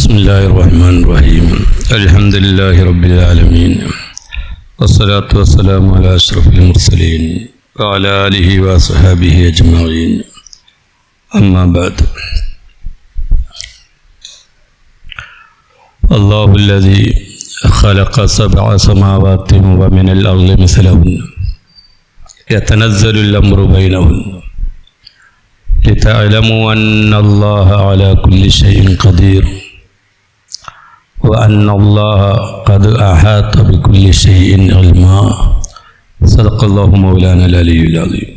بسم الله الرحمن الرحيم الحمد لله رب العالمين والصلاة والسلام على أشرف المرسلين وعلى آله وصحبه أجمعين أما بعد الله الذي خلق 7 سماوات ومن الأرض مثلهن يتنزل الأمر بينهن لتعلموا أن الله على كل شيء قدير وأن الله قد أحاط بكل شيء علما صدق الله مولانا العلي العظيم.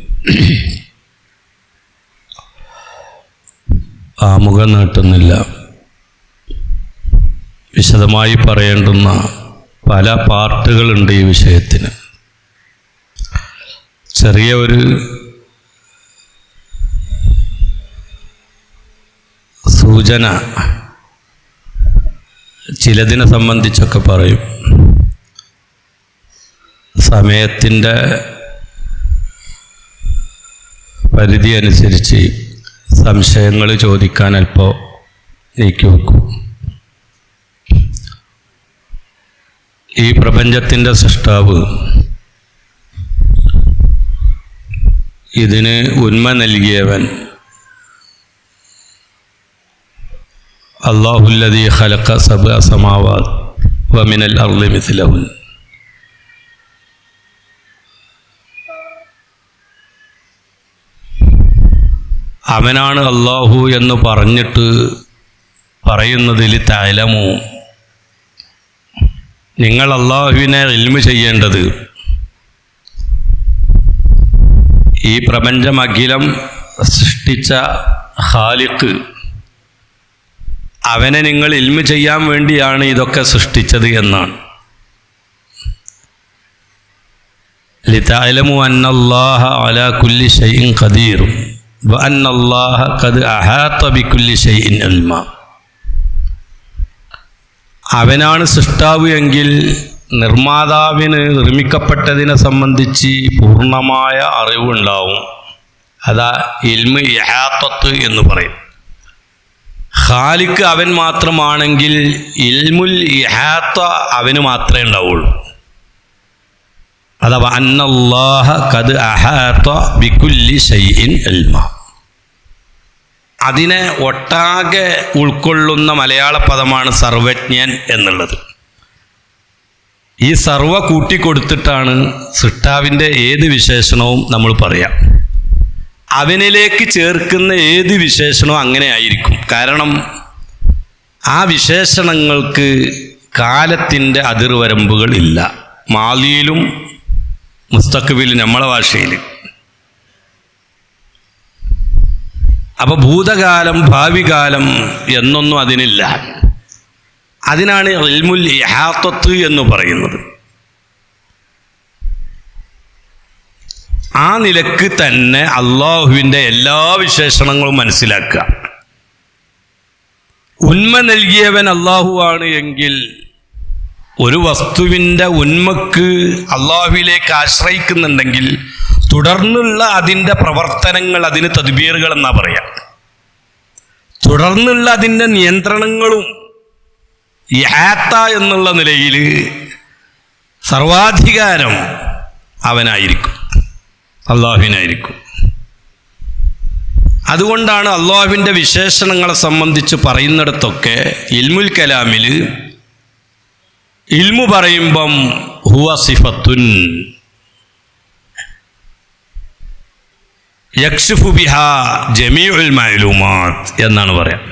ആമുഖം നീട്ടുന്നില്ല. വിശദമായി പറയേണ്ടുന്ന പല പാർട്ടുകളുണ്ട് ഈ വിഷയത്തിന്. ചെറിയ ഒരു സൂചന ചിലതിനെ സംബന്ധിച്ചൊക്കെ പറയും. സമയത്തിൻ്റെ പരിധി അനുസരിച്ച് സംശയങ്ങൾ ചോദിക്കാൻ അല്പം നീക്കി വെക്കും. ഈ പ്രപഞ്ചത്തിൻ്റെ സൃഷ്ടാവ് ഇതിന് ഉന്മ നൽകിയവൻ അല്ലാഹുല്ലദീ ഖലഖ 7 സമാവാത് വമിനൽ അർളി മിസ്ലഹുൻ. അവനാണ് അല്ലാഹു എന്ന് പറഞ്ഞിട്ട് പറയുന്നതിൽ തഅലമു, നിങ്ങൾ അല്ലാഹുവിനെ ഇൽമു ചെയ്യേണ്ടത് ഈ പ്രപഞ്ചമഖിലം സൃഷ്ടിച്ച ഖാലിഖ് അവനെ നിങ്ങൾ ഇൽമു ചെയ്യാൻ വേണ്ടിയാണ് ഇതൊക്കെ സൃഷ്ടിച്ചത് എന്നാണ്. ലിതഅലമു അന്നല്ലാഹ അലാ കുല്ലി ഷൈഇൻ ഖദീർ വഅന്നല്ലാഹ ഖദ് അഹാത ബികുല്ലി ഷൈഇൻ ഇൽമാ. അവനാണ് സൃഷ്ടാവ് എങ്കിൽ നിർമ്മാതാവിന് നിർമ്മിക്കപ്പെട്ടതിനെ സംബന്ധിച്ച് പൂർണ്ണമായ അറിവുണ്ടാവും. അതാ ഇൽമു ഇഹാത്തത്ത് എന്ന് പറയും. ഖാലിഖ് അവൻ മാത്രമാണെങ്കിൽ ഇൽമുൽ ഇഹാത്ത അവന് മാത്രമേ ഉണ്ടാവുള്ളൂ. അഥവാ അന്നല്ലാഹ ഖദ് അഹാത ബികുല്ലി ഷൈഇൻ ഇൽമാ. അതിനെ ഒട്ടാകെ ഉൾക്കൊള്ളുന്ന മലയാള പദമാണ് സർവജ്ഞൻ എന്നുള്ളത്. ഈ സർവ കൂട്ടിക്കൊടുത്തിട്ടാണ് സൃഷ്ടാവിൻ്റെ ഏത് വിശേഷണവും നമ്മൾ പറയാം. അവനിലേക്ക് ചേർക്കുന്ന ഏത് വിശേഷണവും അങ്ങനെ ആയിരിക്കും. കാരണം ആ വിശേഷണങ്ങൾക്ക് കാലത്തിൻ്റെ അതിർവരമ്പുകൾ ഇല്ല. മാലിയിലും മുസ്തഖ്ബിലും നമ്മളെ ഭാഷയിൽ. അപ്പോൾ ഭൂതകാലം ഭാവികാലം എന്നൊന്നും അതിനില്ല. അതിനാണ് ഇൽമുൽ ഇഹാത്തത്ത് എന്ന് പറയുന്നത്. ആ നിലക്ക് തന്നെ അള്ളാഹുവിൻ്റെ എല്ലാ വിശേഷണങ്ങളും മനസ്സിലാക്കുക. ഉന്മ നൽകിയവൻ അള്ളാഹുവാണ് എങ്കിൽ ഒരു വസ്തുവിൻ്റെ ഉന്മക്ക് അള്ളാഹുവിലേക്ക് ആശ്രയിക്കുന്നുണ്ടെങ്കിൽ തുടർന്നുള്ള അതിൻ്റെ പ്രവർത്തനങ്ങൾ, അതിന് തദ്ബീറുകൾ എന്നാ പറയാം. തുടർന്നുള്ള അതിൻ്റെ നിയന്ത്രണങ്ങളും ഇഹാത്ത എന്നുള്ള നിലയിൽ സർവാധികാരം അവനായിരിക്കും, അള്ളാഹുവിനായിരിക്കും. അതുകൊണ്ടാണ് അള്ളാഹുവിൻ്റെ വിശേഷണങ്ങളെ സംബന്ധിച്ച് പറയുന്നിടത്തൊക്കെ ഇൽമുൽ കലാമിൽ ഇൽമു പറയുമ്പം ഹുവ സിഫത്തുൻ യക്ഷിഫു ബിഹാ ജമീഉൽ മഅലൂമാത്ത് എന്നാണ് പറയാം.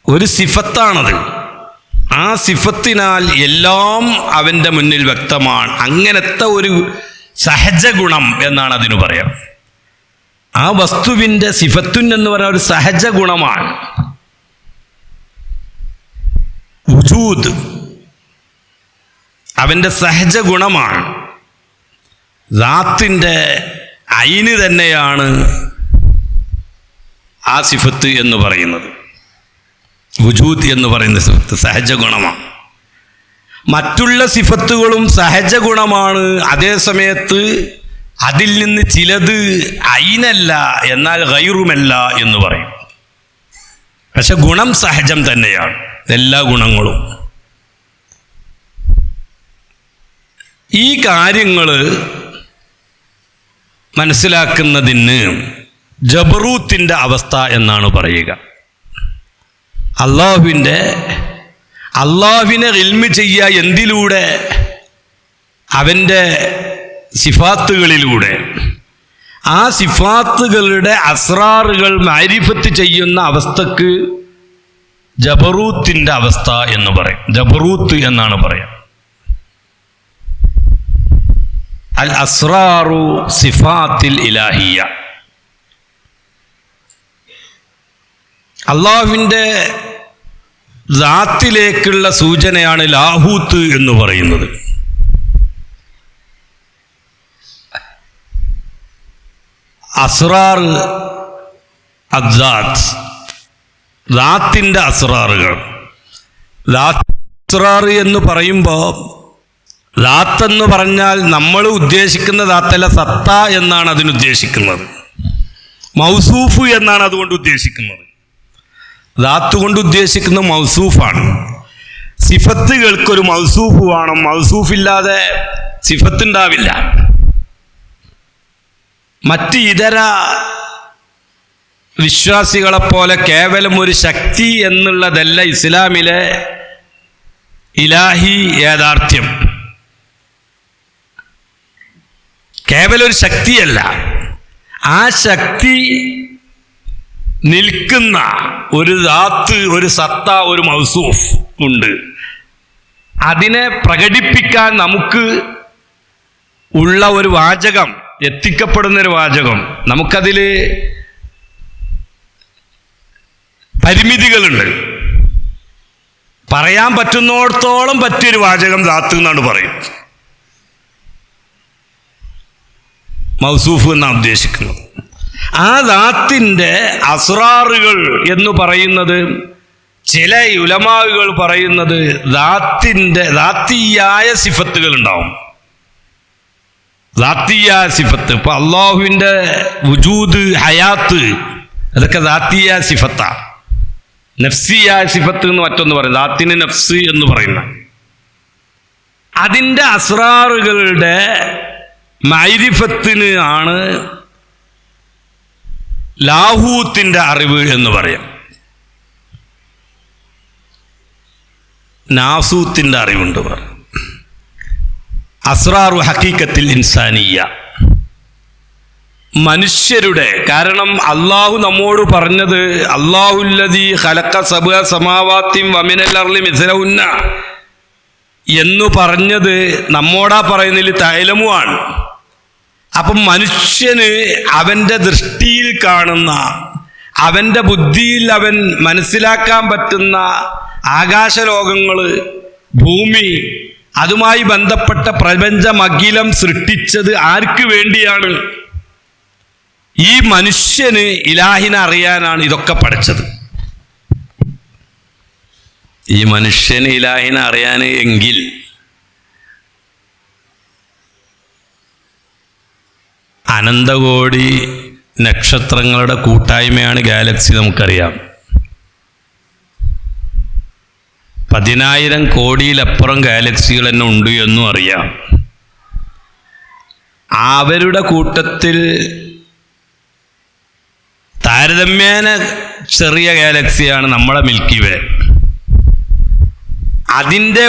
ഒരു സിഫത്താണത്. ആ സിഫത്തിനാൽ എല്ലാം അവൻ്റെ മുന്നിൽ വ്യക്തമാണ്. അങ്ങനത്തെ ഒരു സഹജ ഗുണം എന്നാണ് അതിന് പറയാം. ആ വസ്തുവിൻ്റെ സിഫത്തുൻ എന്ന് പറയുന്ന ഒരു സഹജ ഗുണമാണ്. വുജൂദ് അവൻ്റെ സഹജ ഗുണമാണ്. ദാത്തിൻ്റെ ഐന് തന്നെയാണ് ആ സിഫത്ത് എന്ന് പറയുന്നത്. വുജൂദ് എന്ന് പറയുന്ന സിഫത്ത് സഹജ ഗുണമാണ്. മറ്റുള്ള സിഫത്തുകളും സഹജ ഗുണമാണ്. അതേ സമയത്ത് അതിൽ നിന്ന് ചിലത് ഐനല്ല എന്നാൽ ഗൈറുമല്ല എന്ന് പറയും. പക്ഷെ ഗുണം സഹജം തന്നെയാണ്, എല്ലാ ഗുണങ്ങളും. ഈ കാര്യങ്ങൾ മനസ്സിലാക്കുന്നതിന് ജബറൂത്തിൻ്റെ അവസ്ഥ എന്നാണ് പറയുക. അള്ളാഹുവിനെ ഇൽമ് ചെയ്യുക എന്തിലൂടെ? അവൻ്റെ സിഫാത്തുകളിലൂടെ. ആ സിഫാത്തുകളുടെ അസ്റാറുകൾ മാരിഫത്ത് ചെയ്യുന്ന അവസ്ഥക്ക് ജബറൂത്തിൻ്റെ അവസ്ഥ എന്ന് പറയും. ജബറൂത്ത് എന്നാണ് പറയാം. അൽ അസ്റാറു സിഫാത്തിൽ ഇലാഹിയ. അള്ളാഹുവിൻ്റെ ദാത്തിലേക്കുള്ള സൂചനയാണ് ലാഹൂത്ത് എന്ന് പറയുന്നത്. അസ്റാർ അദ്ദാത്ത്, ദാത്തിൻ്റെ അസ്റാറുകൾ. അസ്റാർ എന്ന് പറയുമ്പോൾ ദാത്തെന്ന് പറഞ്ഞാൽ നമ്മൾ ഉദ്ദേശിക്കുന്ന ദാത്തല്ല, സത്ത എന്നാണ് അതിനുദ്ദേശിക്കുന്നത്. മൗസൂഫ് എന്നാണ് അതുകൊണ്ട് ഉദ്ദേശിക്കുന്നത്. ദാത്ത് കൊണ്ട് ഉദ്ദേശിക്കുന്നത് മൗസൂഫാണ്. സിഫത്തുകൾക്കൊരു മൗസൂഫ് വേണം. മൗസൂഫില്ലാതെ സിഫത്ത് ഉണ്ടാവില്ല. മറ്റ് ഇതര വിശ്വാസികളെപ്പോലെ കേവലം ഒരു ശക്തി എന്നുള്ളതല്ല ഇസ്ലാമിലെ ഇലാഹി യാഥാർത്ഥ്യം. കേവലം ഒരു ശക്തിയല്ല, ആ ശക്തി നിൽക്കുന്ന ഒരു ദാത്ത്, ഒരു സത്ത, ഒരു മൗസൂഫ് ഉണ്ട്. അതിനെ പ്രകടിപ്പിക്കാൻ നമുക്ക് ഉള്ള ഒരു വാചകം, എത്തിക്കപ്പെടുന്നൊരു വാചകം, നമുക്കതിൽ പരിമിതികളുണ്ട്. പറയാൻ പറ്റുന്നിടത്തോളം പറ്റിയൊരു വാചകം ദാത്ത് എന്നാണ് പറയും. മൗസൂഫ് എന്നാണ് ഉദ്ദേശിക്കുന്നത്. ആ ദാത്തിൻ്റെ അസ്റാറുകൾ എന്ന് പറയുന്നത്, ചില ഉലമാകൾ പറയുന്നത് ദാത്തിയായ സിഫത്തുകൾ ഉണ്ടാവും. ദാത്തിയായ സിഫത്ത്. ഇപ്പൊ അള്ളാഹുവിൻ്റെ വുജൂദ്, ഹയാത്ത്, അതൊക്കെ ദാത്തിയായ സിഫത്താ. നഫ്സിയായ സിഫത്ത് എന്ന് മറ്റൊന്ന് പറയും. ദാത്തിന് നഫ്സ് എന്ന് പറയുന്ന അതിൻ്റെ അസ്റാറുകളുടെ മൈരിഫത്തിന് ആണ് ലാഹൂത്തിൻ്റെ അറിവ് എന്ന് പറയാം. നാസൂത്തിൻ്റെ അറിവുണ്ട് പറയും. അസ്റാറു ഹഖീഖത്തിൽ ഇൻസാനിയ, മനുഷ്യരുടെ. കാരണം അള്ളാഹു നമ്മോട് പറഞ്ഞത് അല്ലാഹുല്ലദീ ഖലഖ സബ്അ സമാവാത്തിൻ വമിനൽ അർളി മിസ്ലഹുന്ന എന്ന് പറഞ്ഞത് നമ്മോടാ പറയുന്നതിൽ തഅലമുമാണ്. അപ്പം മനുഷ്യന് അവൻ്റെ ദൃഷ്ടിയിൽ കാണുന്ന, അവൻ്റെ ബുദ്ധിയിൽ അവൻ മനസ്സിലാക്കാൻ പറ്റുന്ന ആകാശലോകങ്ങൾ, ഭൂമി, അതുമായി ബന്ധപ്പെട്ട പ്രപഞ്ചമഖിലം സൃഷ്ടിച്ചത് ആർക്ക് വേണ്ടിയാണ്? ഈ മനുഷ്യന് ഇലാഹിനെ അറിയാനാണ് ഇതൊക്കെ പഠിച്ചത്. ഈ മനുഷ്യന് ഇലാഹിനെ അറിയാൻ എങ്കിൽ അനന്തകോടി നക്ഷത്രങ്ങളുടെ കൂട്ടായ്മയാണ് ഗാലക്സി. നമുക്കറിയാം 10,000 കോടിയിലപ്പുറം ഗാലക്സികൾ തന്നെ ഉണ്ട് എന്നും അറിയാം. അവരുടെ കൂട്ടത്തിൽ താരതമ്യേന ചെറിയ ഗാലക്സിയാണ് നമ്മുടെ മിൽക്കി വേ. അതിൻ്റെ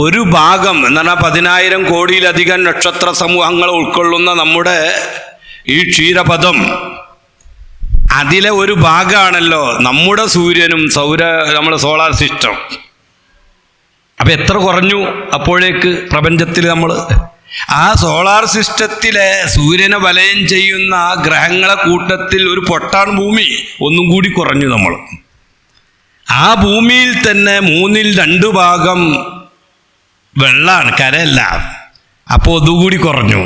ഒരു ഭാഗം എന്ന് പറഞ്ഞാൽ 10,000 കോടിയിലധികം നക്ഷത്ര സമൂഹങ്ങൾ ഉൾക്കൊള്ളുന്ന നമ്മുടെ ഈ ക്ഷീരപഥം, അതിലെ ഒരു ഭാഗമാണല്ലോ നമ്മുടെ സൂര്യനും നമ്മുടെ സോളാർ സിസ്റ്റം. അപ്പം എത്ര കുറഞ്ഞു അപ്പോഴേക്ക് പ്രപഞ്ചത്തിൽ നമ്മൾ? ആ സോളാർ സിസ്റ്റത്തിലെ സൂര്യനെ വലയം ചെയ്യുന്ന ആ ഗ്രഹങ്ങളെ കൂട്ടത്തിൽ ഒരു പൊട്ടാണ് ഭൂമി. ഒന്നും കൂടി കുറഞ്ഞു നമ്മൾ. ആ ഭൂമിയിൽ തന്നെ 2/3 ഭാഗം വെള്ളമാണ്, കരയല്ല. അപ്പോൾ ഒന്നുകൂടി കുറഞ്ഞു.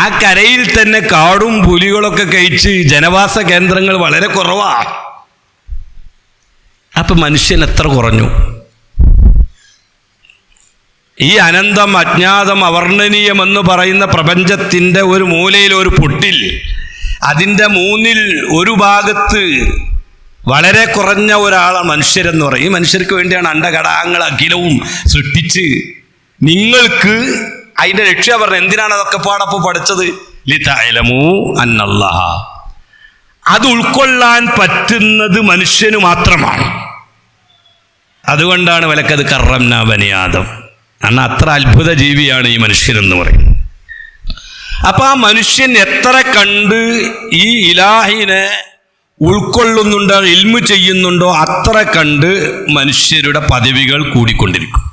ആ കരയിൽ തന്നെ കാടും പുലികളൊക്കെ കഴിച്ച് ജനവാസ കേന്ദ്രങ്ങൾ വളരെ കുറവാണ്. അപ്പം മനുഷ്യൻ എത്ര കുറഞ്ഞു? ഈ അനന്തം, അജ്ഞാതം, അവർണ്ണനീയമെന്ന് പറയുന്ന പ്രപഞ്ചത്തിൻ്റെ ഒരു മൂലയിൽ ഒരു പൊട്ടിൽ, അതിൻ്റെ 1/3 ഭാഗത്ത് വളരെ കുറഞ്ഞ ഒരാളാണ് മനുഷ്യരെന്ന് പറയും. ഈ മനുഷ്യർക്ക് വേണ്ടിയാണ് അണ്ടഘടാകങ്ങൾ അഖിലവും സൃഷ്ടിച്ച് നിങ്ങൾക്ക് അതിൻ്റെ രക്ഷ പറഞ്ഞത്. എന്തിനാണ് അതൊക്കെ പാടപ്പോൾ പഠിച്ചത്? ലിതഅലമൂ അന്നല്ലാഹ. അത് ഉൾക്കൊള്ളാൻ പറ്റുന്നത് മനുഷ്യന് മാത്രമാണ്. അതുകൊണ്ടാണ് വലക്കത് കറംനാ ബനി ആദം. കാരണം അത്ര അത്ഭുത ജീവിയാണ് ഈ മനുഷ്യരെന്ന് പറയുന്നത്. അപ്പൊ ആ മനുഷ്യൻ എത്ര കണ്ട് ഈ ഇലാഹിനെ ഉൾക്കൊള്ളുന്നുണ്ടോ, ഇൽമു ചെയ്യുന്നുണ്ടോ, അത്ര കണ്ട് മനുഷ്യരുടെ പദവികൾ കൂടിക്കൊണ്ടിരിക്കും.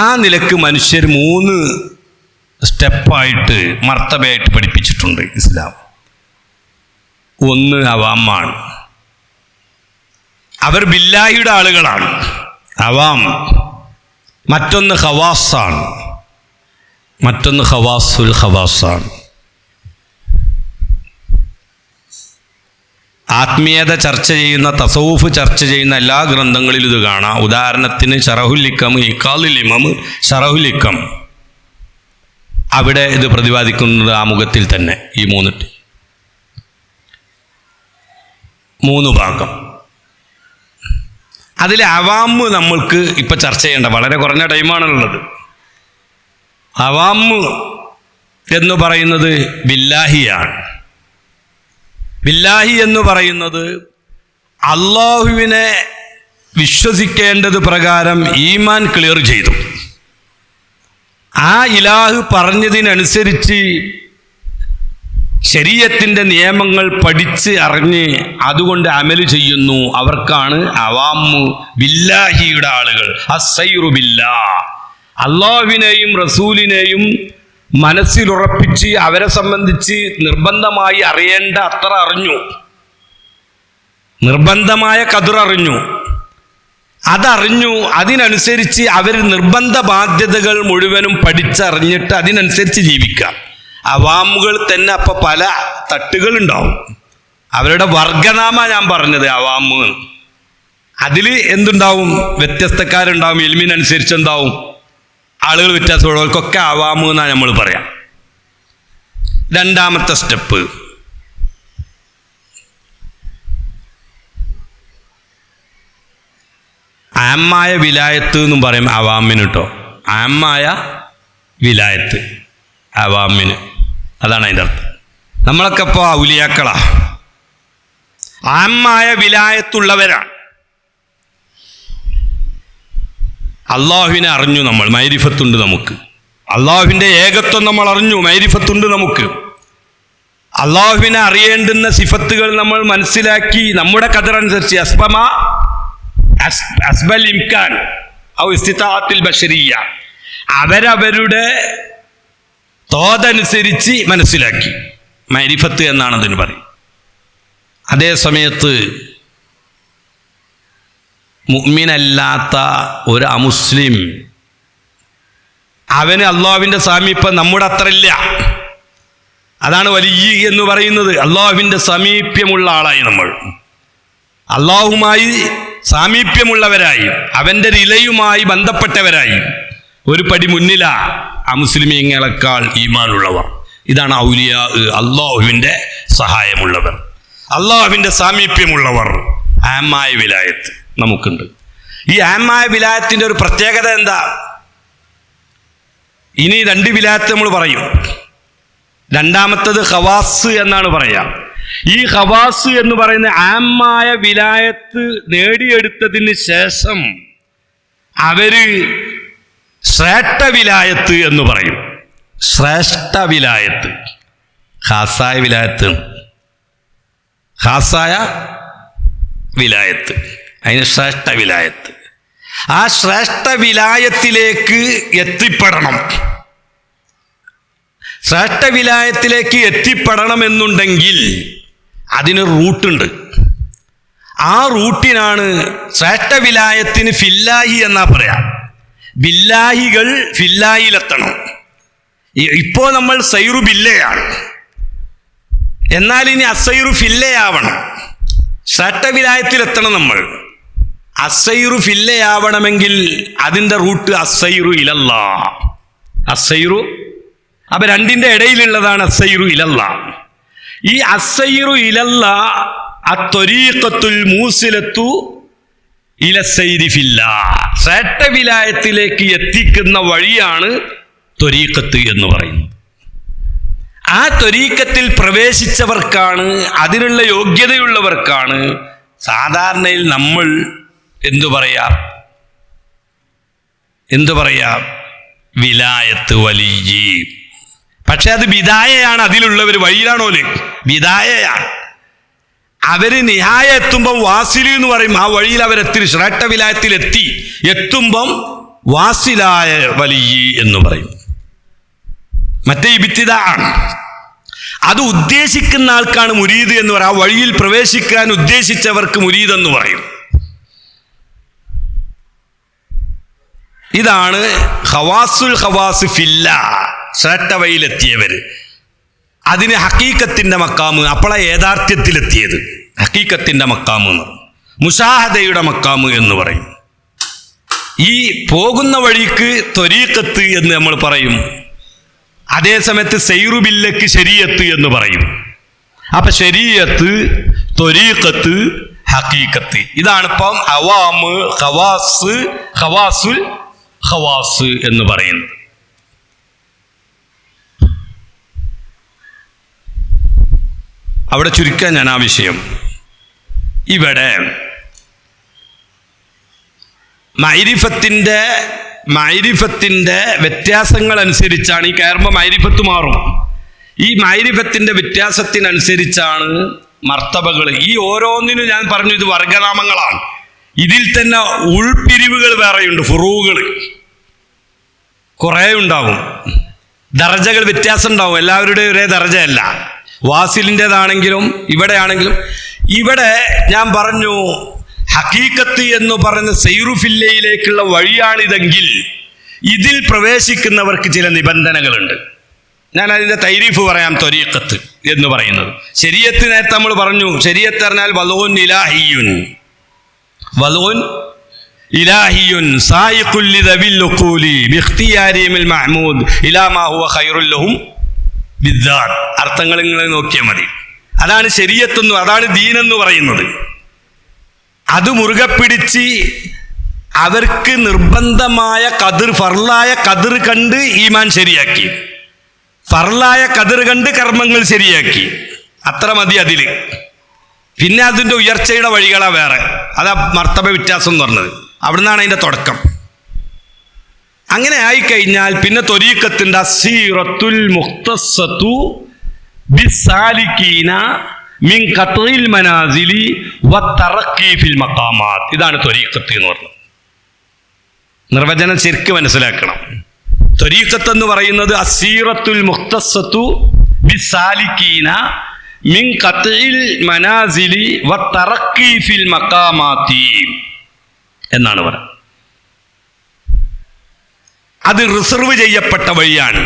ആ നിലക്ക് മനുഷ്യർ 3 സ്റ്റെപ്പായിട്ട് മർത്തബയായിട്ട് പഠിപ്പിച്ചിട്ടുണ്ട് ഇസ്ലാം. ഒന്ന് അവാമാണ്, അവർ ബില്ലാഹിയുടെ ആളുകളാണ്, അവാം. മറ്റൊന്ന് ഖവാസാണ്, മറ്റൊന്ന് ഖവാസുൽ ഖവാസാണ്. ആത്മീയത ചർച്ച ചെയ്യുന്ന, തസവുഫ് ചർച്ച ചെയ്യുന്ന എല്ലാ ഗ്രന്ഥങ്ങളിലും ഇത് കാണാം. ഉദാഹരണത്തിന് ശറഹുൽ ഇക്കം, ഇഖാലുൽ ഇമം, ശറഹുൽ ഇക്കം, അവിടെ ഇത് പ്രതിപാദിക്കുന്നത് ആമുഖത്തിൽ തന്നെ. ഈ 3 ഭാഗം. അതിലെ അവാമ് നമ്മൾക്ക് ഇപ്പം ചർച്ച ചെയ്യേണ്ട, വളരെ കുറഞ്ഞ ടൈമാണുള്ളത്. അവാമ് എന്ന് പറയുന്നത് ബില്ലാഹിയാണ്. ബില്ലാഹി എന്ന് പറയുന്നത് അള്ളാഹുവിനെ വിശ്വസിക്കേണ്ടത് പ്രകാരം ഈമാൻ ക്ലിയർ ചെയ്തു. ആ ഇലാഹ് പറഞ്ഞതിനനുസരിച്ച് ശരീഅത്തിൻ്റെ നിയമങ്ങൾ പഠിച്ച് അറിഞ്ഞ് അതുകൊണ്ട് അമല് ചെയ്യുന്നു. അവർക്കാണ് അവാമു ബില്ലാഹിയുടെ ആളുകൾ. അസ്സൈറു ബില്ലാ, അള്ളാഹുവിനെയും റസൂലിനെയും മനസ്സിലുറപ്പിച്ച് അവരെ സംബന്ധിച്ച് നിർബന്ധമായി അറിയേണ്ട അത്ര അറിഞ്ഞു, നിർബന്ധമായ ഖദർ അറിഞ്ഞു, അതറിഞ്ഞു. അതിനനുസരിച്ച് അവർ നിർബന്ധ ബാധ്യതകൾ മുഴുവനും പഠിച്ചറിഞ്ഞിട്ട് അതിനനുസരിച്ച് ജീവിക്കാം. അവാമുകൾ തന്നെ അപ്പം പല തട്ടുകളുണ്ടാവും. അവരുടെ വർഗനാമ ഞാൻ പറഞ്ഞത് അവാമ്. അതിൽ എന്തുണ്ടാവും? വ്യത്യസ്തക്കാരുണ്ടാവും. ഇൽമിനനുസരിച്ച് എന്താവും? ആളുകൾ വ്യത്യാസമുള്ളവർക്കൊക്കെ അവാമ് എന്നാണ് നമ്മൾ പറയാം. രണ്ടാമത്തെ സ്റ്റെപ്പ് ആമായ വിലായത്ത് എന്നും പറയും അവാമിന് കേട്ടോ. ആമായ വിലായത്ത് അവാമിന്, അതാണ് അതിൻ്റെ അർത്ഥം. നമ്മളൊക്കെ ഇപ്പോൾ ഔലിയാക്കളാ, ആമായ വിലായത്തുള്ളവരാണ്. അള്ളാഹുവിനെ അറിഞ്ഞു നമ്മൾ, മൈരിഫത്തുണ്ട് നമുക്ക്. അള്ളാഹുവിൻ്റെ ഏകത്വം നമ്മൾ അറിഞ്ഞു, മൈരിഫത്തുണ്ട് നമുക്ക്. അള്ളാഹുവിനെ അറിയേണ്ടുന്ന സിഫത്തുകൾ നമ്മൾ മനസ്സിലാക്കി നമ്മുടെ ഖദറനുസരിച്ച് അസ്ബൽ ഇംകാൻ ഔ ഇസ്തിതാഅത്തിൽ ബശരിയ്യ, അവരവരുടെ തോതനുസരിച്ച് മനസ്സിലാക്കി. മൈരിഫത്ത് എന്നാണ് അതിന് പറയും. അതേ സമയത്ത് മുഅ്മിനല്ലാത്ത ഒരു അമുസ്ലിം, അവന് അള്ളാഹുവിൻ്റെ സാമീപ്യം നമ്മുടെ അത്ര ഇല്ല. അതാണ് വലിയ എന്ന് പറയുന്നത്. അള്ളാഹുവിൻ്റെ സാമീപ്യമുള്ള ആളായി നമ്മൾ, അള്ളാഹുമായി സാമീപ്യമുള്ളവരായി, അവൻ്റെ ഇലയുമായി ബന്ധപ്പെട്ടവരായി ഒരു പടി മുന്നിലാ അമുസ്ലിമീങ്ങളെക്കാൾ ഈമാനുള്ളവർ. ഇതാണ് ഔലിയാ, അള്ളാഹുവിൻ്റെ സഹായമുള്ളവർ, അള്ളാഹുവിൻ്റെ സാമീപ്യമുള്ളവർ. ആമായ വിലായത്ത് നമുക്കുണ്ട്. ഈ ആമായ വിലായത്തിൻ്റെ ഒരു പ്രത്യേകത എന്താ? ഇനി 2 വിലായത്ത് നമ്മൾ പറയും. രണ്ടാമത്തത് ഖവാസ് എന്നാണ് പറയാ. ഈ ഖവാസ് എന്ന് പറയുന്ന ആമായ വിലായത്ത് നേടിയെടുത്തതിന് ശേഷം അവര് ശ്രേഷ്ഠ വിലായത്ത് എന്ന് പറയും. ശ്രേഷ്ഠ വിലായത്ത്, ഖാസായ വിലായത്ത്, ഖാസായ വിലായത്ത്, അതിന് ശ്രേഷ്ഠ വിലായത്ത്. ആ ശ്രേഷ്ഠ വിലായത്തിലേക്ക് എത്തിപ്പെടണം. ശ്രേഷ്ഠ വിലായത്തിലേക്ക് എത്തിപ്പെടണമെന്നുണ്ടെങ്കിൽ അതിന് റൂട്ടുണ്ട്. ആ റൂട്ടിനാണ് ശ്രേഷ്ഠ വിലായത്തിന് ഫില്ലാഹി എന്നാ പറയാം. ബില്ലാഹികൾ ഫില്ലാഹിയിലെത്തണം. ഇപ്പോൾ നമ്മൾ സൈറു ബില്ലയാണ്, എന്നാൽ ഇനി അസൈറു ഫില്ലയാവണം. ശ്രേഷ്ഠ വിലായത്തിലെത്തണം നമ്മൾ. അസൈറു ഫില്ലയാവണമെങ്കിൽ അതിൻ്റെ റൂട്ട് അസൈറു ഇലല്ലാ. അസൈറു, അപ്പൊ 2ന്റെ ഇടയിലുള്ളതാണ് അസൈറു ഇലല്ലാ. ഈ അസൈറു ഇലല്ലാ, അത്വരീഖത്തുൽ മൂസിലത്തു ഇല സൈരി ഫില്ലാഹ്, ശ്രേഷ്ഠ വിലായത്തിലേക്ക് എത്തിക്കുന്ന വഴിയാണ് ത്വരീഖത്ത് എന്ന് പറയുന്നത്. ആ ത്വരീഖത്തിൽ പ്രവേശിച്ചവർക്കാണ്, അതിനുള്ള യോഗ്യതയുള്ളവർക്കാണ് സാധാരണയിൽ നമ്മൾ എന്തു പറയാ വിലായത്ത് വലിയ. പക്ഷെ അത് ബിദായയാണ്. അതിലുള്ളവർ വഴിയിലാണോല് ബിദായയാണ്. അവര് നിഹായ എത്തുമ്പം വാസിലി എന്ന് പറയും. ആ വഴിയിൽ അവരെത്തി, ശ്രേഷ്ഠ വിലായത്തിൽ എത്തുമ്പം വാസിലായ വലിയ എന്ന് പറയും. മറ്റേ ഇബ്തിദാഅ് അത് ഉദ്ദേശിക്കുന്ന ആൾക്കാണ് മുരീദ് എന്ന് പറയും. ആ വഴിയിൽ പ്രവേശിക്കാൻ ഉദ്ദേശിച്ചവർക്ക് മുരീദ് എന്ന് പറയും. ഇതാണ് ഖവാസുൽ ഖവാസ് ഫില്ലാഹ്, ശ്രേഷ്ഠ വഴിയിലെത്തിയവര്. അതിന് ഹഖീഖത്തിന്റെ മക്കാമ്, അപ്പോഴാണ് യാഥാർത്ഥ്യത്തിലെത്തിയത്. ഹഖീഖത്തിന്റെ മക്കാമ് എന്ന് പറയും, മുശാഹദയുടെ മക്കാമ് എന്ന് പറയും. ഈ പോകുന്ന വഴിക്ക് ത്വരീഖത്ത് എന്ന് നമ്മൾ പറയും. അതേ സമയത്ത് സൈറുബില്ലക്ക് ശരീഅത്ത് എന്ന് പറയും. അപ്പൊ ശരീഅത്ത്, ത്വരീഖത്ത്, ഹഖീഖത്ത്, ഇതാണിപ്പം അവാമ്, ഖവാസ്, ഖവാസുൽ ഖവാസ് എന്ന് പറയുന്നത്. അവിടെ ചുരുക്കാൻ ഞാൻ ആ വിഷയം. ഇവിടെ മൈരിഫത്തിന്റെ വ്യത്യാസങ്ങൾ അനുസരിച്ചാണ് ഈ കയറുമ്പോൾ മൈരിഫത്ത് മാറും. ഈ മൈരിഫത്തിന്റെ വ്യത്യാസത്തിനനുസരിച്ചാണ് മർത്തബകൾ. ഈ ഓരോന്നിനും ഞാൻ പറഞ്ഞു ഇത് വർഗനാമങ്ങളാണ്. ഇതിൽ തന്നെ ഉൾപിരിവുകൾ വേറെയുണ്ട്, ഫുറൂകൾ കുറേ ഉണ്ടാവും. ദർജകൾ വ്യത്യാസം ഉണ്ടാവും. എല്ലാവരുടെയും ഒരേ ദർജയല്ല. വാസിലിൻ്റെതാണെങ്കിലും ഇവിടെയാണെങ്കിലും. ഇവിടെ ഞാൻ പറഞ്ഞു ഹഖീഖത്ത് എന്ന് പറയുന്ന സൈറുഫില്ലയിലേക്കുള്ള വഴിയാണിതെങ്കിൽ ഇതിൽ പ്രവേശിക്കുന്നവർക്ക് ചില നിബന്ധനകളുണ്ട്. ഞാൻ അതിൻ്റെ തൈരീഫ് പറയാം. ത്വരീഖത്ത് എന്ന് പറയുന്നത് ശരീഅത്ത് നേരത്തെ നമ്മൾ പറഞ്ഞു. ശരീഅത്ത് പറഞ്ഞാൽ വലൂൻ ഇലാഹിയുൻ, വലൂൻ ഇലാഹിയുൻ സായിഖുൽ ലിദവിൽ ഉഖൂലി ബിഖ്തിയാരിഹിൽ മഹ്മൂദ് ഇലാ മാ ഹുവ ഖൈറുൽ ലഹും ബിദ്ദാത്ത്. അർത്ഥങ്ങൾ നിങ്ങൾ നോക്കിയാൽ മതി. അതാണ് ശരീഅത്ത് എന്ന്, അതാണ് ദീൻ എന്ന് പറയുന്നത്. അത് മുറുകെ പിടിച്ച് അവർക്ക് നിർബന്ധമായ ഖദർ, ഫർലായ ഖദർ കണ്ട് ഈമാൻ ശരിയാക്കി, ഫർലായ ഖദർ കണ്ട് കർമ്മങ്ങൾ ശരിയാക്കി. അത്ര മതി അതില്. പിന്നെ അതിൻ്റെ ഉയർച്ചയുടെ വഴികളാ വേറെ. അതാ മർത്തബ വ്യത്യാസം എന്ന് പറഞ്ഞത്. അവിടുന്നാണ് അതിൻ്റെ തുടക്കം. അങ്ങനെ ആയിക്കഴിഞ്ഞാൽ പിന്നെ ത്വരീഖത്തിന്റെ അസീറത്തുൽ മുഖ്തസ്സതു ബിസ്സാലികീന മിൻ ഖത്ഇൽ മനാസിലി വത്തറഖി ഫിൽ മഖാമാത്ത്. ഇതാണ് ത്വരീഖത്ത് എന്ന് പറഞ്ഞത്. നിർവചനം ശരിക്കും മനസ്സിലാക്കണം. ത്വരീഖത്ത് എന്ന് പറയുന്നത് അസീറത്തുൽ മുഖ്തസ്സതു ബിസ്സാലികീന മിൻ ഖത്ഇൽ മനാസിലി വത്തറഖി ഫിൽ മഖാമാത്തി എന്നാണ് പറയുന്നത്. അത് റിസർവ് ചെയ്യപ്പെട്ട വഴിയാണ്.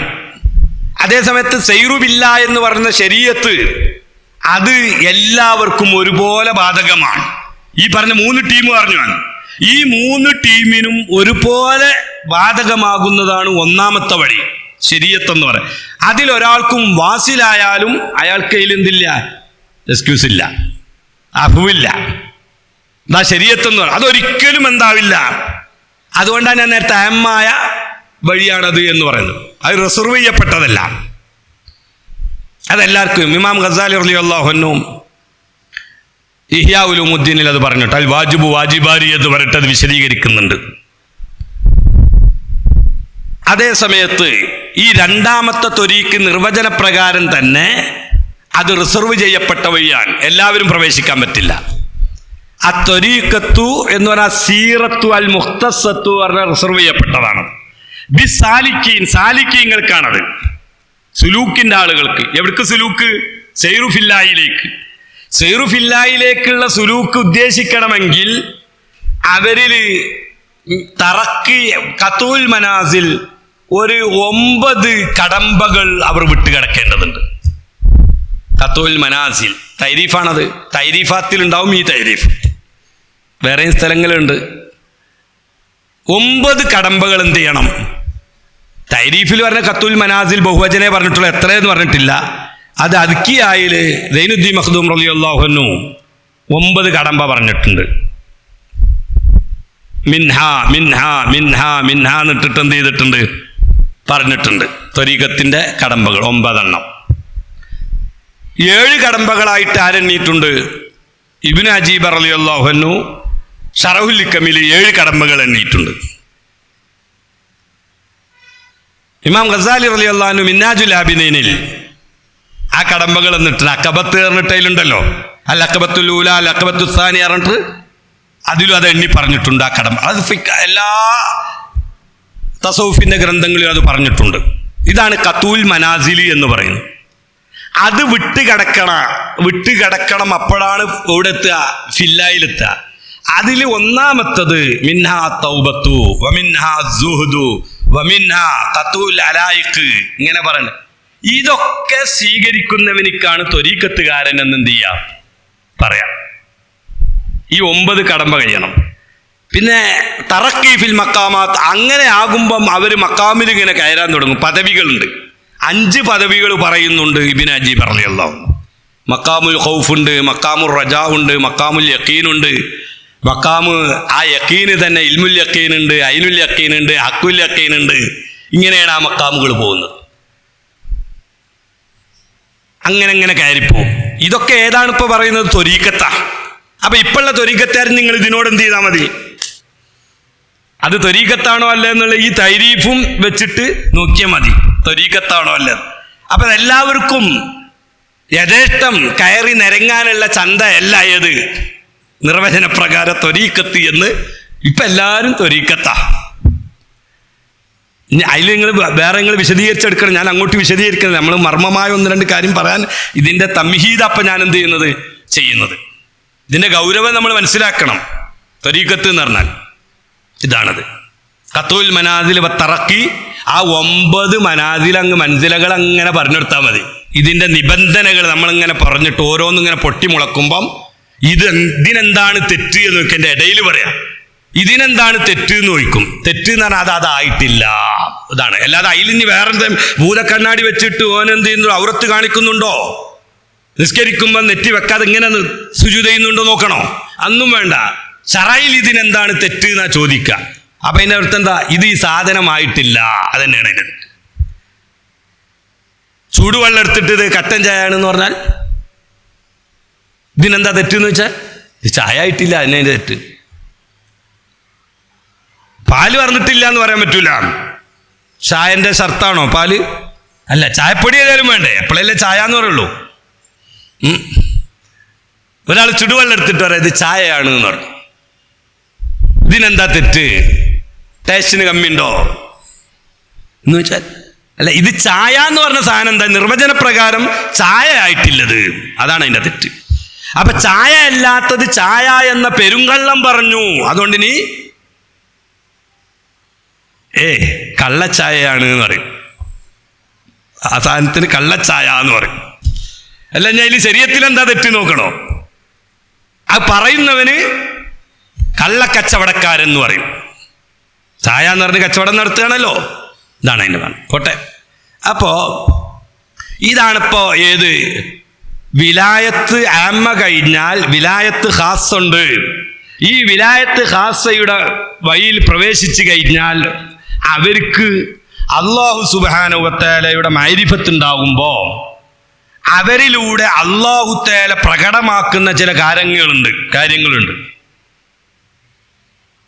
അതേസമയത്ത് സൈറുബില്ല എന്ന് പറയുന്ന ശരീഅത്ത് അത് എല്ലാവർക്കും ഒരുപോലെ ബാധകമാണ്. ഈ പറഞ്ഞ 3 ടീം പറഞ്ഞാണ്. ഈ 3 ടീമിനും ഒരുപോലെ ബാധകമാകുന്നതാണ് ഒന്നാമത്തെ വഴി, ശരീഅത്ത് എന്ന് പറയുന്നത്. അതിലൊരാൾക്കും വാസിലായാലും അയാൾക്ക് എന്തില്ല, എക്സ്ക്യൂസ് ഇല്ല, അഫുവില്ല. എന്താ ശരീഅത്ത് എന്ന് പറയുന്നത്? അതൊരിക്കലും എന്താവില്ല. അതുകൊണ്ടാണ് ഞാൻ നേരത്തെ അഹമ്മായ വഴിയാണത് എന്ന് പറയുന്നത്. അത് റിസർവ് ചെയ്യപ്പെട്ടതല്ല, അതെല്ലാവർക്കും. ഇമാം ഗസാലി റളിയല്ലാഹു അൻഹു ഇഹ്യാ ഉലൂമുദ്ദീനിൽ അത് പറഞ്ഞിട്ട് അൽ വാജിബു വാജിബാരി എന്ന് പറഞ്ഞിട്ട് അത് വിശദീകരിക്കുന്നുണ്ട്. അതേ സമയത്ത് ഈ രണ്ടാമത്തെ ത്വരീഖ് നിർവചനപ്രകാരം തന്നെ അത് റിസർവ് ചെയ്യപ്പെട്ട വഴിയാണ്, എല്ലാവരും പ്രവേശിക്കാൻ പറ്റില്ല. അത്വരീഖത്തു എന്ന് പറഞ്ഞാൽ സീറത്തു അൽ മുഖ്തസ്സത്തു പറഞ്ഞാൽ റിസർവ് ചെയ്യപ്പെട്ടതാണ്. ബിസാലിക്കീൻ, സാലിക്കീങ്ങൾക്കാണത്, സുലൂക്കിന്റെ ആളുകൾക്ക്. എവിടേക്ക് സുലൂക്ക്? സൈറുഫില്ലായിലേക്ക്. സൈറുഫില്ലായിലേക്കുള്ള സുലൂക്ക് ഉദ്ദേശിക്കണമെങ്കിൽ അവരിൽ തറക്ക് ഖത്ഉൽ മനാസിൽ ഒരു 9 കടമ്പകൾ അവർ വിട്ടുകിടക്കേണ്ടതുണ്ട്. ഖത്ഉൽ മനാസിൽ തൈരീഫാണത്. തൈരീഫാത്തിലുണ്ടാവും ഈ തൈരീഫ്, വേറെയും സ്ഥലങ്ങളുണ്ട്. 9 കടമ്പകൾ എന്ത് ചെയ്യണം? തൈരീഫിൽ പറഞ്ഞ ഖത്ഉൽ മനാസിൽ ബഹുവചനെ പറഞ്ഞിട്ടുള്ള, എത്രയെന്ന് പറഞ്ഞിട്ടില്ല. അത് അദ്കിയായിൽ സൈനുദ്ദീൻ മഖ്ദൂം റളിയല്ലാഹു അൻഹു 9 കടമ്പ പറഞ്ഞിട്ടുണ്ട്. മിൻഹ മിൻഹ മിൻഹ മിൻഹ എന്നിട്ടിട്ട് എന്ത് ചെയ്തിട്ടുണ്ട്? പറഞ്ഞിട്ടുണ്ട്. ത്വരീഖത്തിൻ്റെ കടമ്പകൾ 9 7 കടമ്പകളായിട്ട് ആരെണ്ണീട്ടുണ്ട്? ഇബ്നു അജീബ് റളിയല്ലാഹു അൻഹു ശറഹുൽ ഹിക്കമിൽ 7 കടമ്പകൾ എണ്ണീട്ടുണ്ട്. ഇമാം ഗസാലി റളിയല്ലാഹു അൻഹു മിന്നാജുൽ ആബിദീനിൽ ആ കടമ്പകൾ എന്നിട്ട് അഖബത്ത് പറഞ്ഞിട്ടതിലുണ്ടല്ലോ, അൽ അഖബത്തുൽ ഊല അൽ അഖബത്തു സാനി പറഞ്ഞിട്ട് അതിലും അത് എണ്ണി പറഞ്ഞിട്ടുണ്ട്. ആ കടമ്പ അത് എല്ലാ തസൗഫിൻ്റെ ഗ്രന്ഥങ്ങളിലും അത് പറഞ്ഞിട്ടുണ്ട്. ഇതാണ് ഖത്തൂൽ മനാസിലി എന്ന് പറയുന്നത്. അത് വിട്ടുകിടക്കണം. അപ്പോഴാണ് ഇവിടെ എത്തുക, ഫില്ലായിലെത്തുക. അതിൽ ഒന്നാമത്തത് മിൻഹാ തൗബത്തു വമിൻഹാ സുഹ്ദു വമിൻഹാ ഖത്തൂൽ അലായിഖ് ഇങ്ങനെ പറയുന്നത്. ഇതൊക്കെ സ്വീകരിക്കുന്നവനിക്കാണ് ത്വരീഖത്തുകാരൻ എന്ന് എന്ത് ചെയ്യാം പറയാം. ഈ 9 കടമ്പ കഴിയണം. പിന്നെ തറക്കി ഫിൽ മക്കാമാത്ത്, അങ്ങനെ ആകുമ്പം അവർ മക്കാമിൽ ഇങ്ങനെ കയറാൻ തുടങ്ങും. പദവികളുണ്ട്, 5 പദവികൾ പറയുന്നുണ്ട് ഇബ്നു അജീബ് റളിയല്ലാഹു അൻഹു. മക്കാമുൽ ഖൗഫ് ഉണ്ട്, മക്കാമുൽ റജാ ഉണ്ട്, മക്കാമുൽ യഖീൻ ഉണ്ട്. മക്കാമ് ആ യഖീന് തന്നെ ഇൽമുൽ യഖീൻ ഉണ്ട്, ഐനുൽ യഖീൻ ഉണ്ട്, ഹഖുൽ യഖീൻ ഉണ്ട്. ഇങ്ങനെയാണ് ആ മക്കാമുകൾ പോകുന്നത്. അങ്ങനെ കയറിപ്പോവും. ഇതൊക്കെ ഏതാണ് ഇപ്പോൾ പറയുന്നത്? ത്വരീഖത്താ. അപ്പൊ ഇപ്പോഴുള്ള ത്വരീഖത്തുകാരൻ നിങ്ങൾ ഇതിനോട് എന്ത് ചെയ്താൽ മതി? അത് ത്വരീഖത്താണോ അല്ല എന്നുള്ള ഈ തൈരീഫും വെച്ചിട്ട് നോക്കിയാൽ മതി, ത്വരീഖത്താണോ അല്ല. അപ്പൊ എല്ലാവർക്കും യഥേഷ്ടം കയറി നിരങ്ങാനുള്ള ചന്ത അല്ല ഏത് നിർവചനപ്രകാരം ത്വരീഖത്ത് എന്ന്. ഇപ്പൊ എല്ലാവരും ത്വരീഖത്താ. അതിൽ നിങ്ങൾ വിശദീകരിച്ചെടുക്കണം. ഞാൻ അങ്ങോട്ട് വിശദീകരിക്കുന്നത് നമ്മൾ മർമ്മമായ 1-2 കാര്യം പറയാൻ ഇതിൻ്റെ തംഹീദ് അപ്പം ഞാൻ എന്ത് ചെയ്യുന്നത് ഇതിൻ്റെ ഗൗരവം നമ്മൾ മനസ്സിലാക്കണം. ത്വരീഖത്ത് എന്ന് പറഞ്ഞാൽ ഇതാണത്. ഖത്തൂൽ മനാസിൽ തറക്കി, ആ 9 മനാസിൽ മൻസിലകൾ അങ്ങനെ പറഞ്ഞെടുത്താൽ മതി. ഇതിൻ്റെ നിബന്ധനകൾ നമ്മളിങ്ങനെ പറഞ്ഞിട്ട് ഓരോന്നിങ്ങനെ പൊട്ടിമുളക്കുമ്പം ഇതിനെന്താണ് തെറ്റ് എന്ന് നോക്കി എൻ്റെ ഇടയിൽ പറയാം. ഇതിനെന്താണ് തെറ്റ് എന്ന് ചോദിക്കും. തെറ്റ് എന്ന് പറഞ്ഞാൽ അതായിട്ടില്ല, ഇതാണ്. അല്ലാതെ അതിലിനി വേറെ ഭൂതക്കണ്ണാടി വെച്ചിട്ട് ഓനെന്ത് ചെയ്യുന്നു, ഔറത്ത് കാണിക്കുന്നുണ്ടോ, നിസ്കരിക്കുമ്പോൾ നെറ്റി വെക്കാതെ ഇങ്ങനെ സുജൂദ് ചെയ്യുന്നുണ്ടോ നോക്കണോ? അന്നും വേണ്ട. ശറയിൽ ഇതിനെന്താണ് തെറ്റ് എന്നാ ചോദിക്കുക. അപ്പൊ അതിൻ്റെ അർത്ഥം എന്താ? ഇത് ഈ സാധനമായിട്ടില്ല, അതന്നെയാണ് അതിൻ്റെ തെറ്റ്. ചൂടുവെള്ളം എടുത്തിട്ട് ഇത് കട്ടൻ ചായ ആണെന്ന് പറഞ്ഞാൽ ഇതിനെന്താ തെറ്റെന്ന് വെച്ചാൽ ഇത് ചായ ആയിട്ടില്ല, അതിൻ്റെ തെറ്റ്. പാല് പറഞ്ഞിട്ടില്ല എന്ന് പറയാൻ പറ്റൂല. ചായന്റെ ഷർത്താണോ പാല്? അല്ല, ചായപ്പൊടി ഏതായാലും വേണ്ടേ, എപ്പോഴല്ലേ ചായ എന്ന് പറയുള്ളൂ. ഒരാൾ ചുടുവെള്ളം എടുത്തിട്ട് പറയാം ഇത് ചായയാണ് എന്ന് പറഞ്ഞു. ഇതിനെന്താ തെറ്റ്? ടേസ്റ്റിന് കമ്മിയുണ്ടോ എന്ന് വെച്ചാൽ അല്ല, ഇത് ചായ എന്ന് പറഞ്ഞ സാധനം എന്താ? നിർവചനപ്രകാരം ചായ ആയിട്ടില്ലത്, അതാണ് അതിൻ്റെ തെറ്റ്. അപ്പൊ ചായ അല്ലാത്തത് ചായ എന്ന പെരുങ്കള്ളം പറഞ്ഞു. അതുകൊണ്ട് ഇനി കള്ളച്ചായയാണ് എന്ന് പറയും. ആ സാധനത്തിന് കള്ളച്ചായ എന്ന് പറയും. അല്ല, ഞാൻ ഇതിൽ ശരീരത്തിൽ എന്താ തെറ്റ് നോക്കണോ? ആ പറയുന്നവന് കള്ളക്കച്ചവടക്കാരൻ എന്ന് പറയും. ചായ എന്ന് പറഞ്ഞ് കച്ചവടം നടത്തുകയാണല്ലോ, ഇതാണ് അതിൻ്റെ പറഞ്ഞു. പോട്ടെ. അപ്പോൾ ഇതാണിപ്പോൾ ഏത് വിലായത്ത് ആമ്മ കഴിഞ്ഞാൽ വിലായത്ത് ഖാസുണ്ട്. ഈ വിലായത്ത് ഖാസയുടെ വഴിയിൽ പ്രവേശിച്ചു കഴിഞ്ഞാൽ അവർക്ക് അല്ലാഹു സുബ്ഹാനഹു വ തആലയുടെ മഅരിഫത്ത് ഉണ്ടാകുമ്പോൾ അവരിലൂടെ അല്ലാഹു തആല പ്രകടമാക്കുന്ന ചില കാര്യങ്ങളുണ്ട്.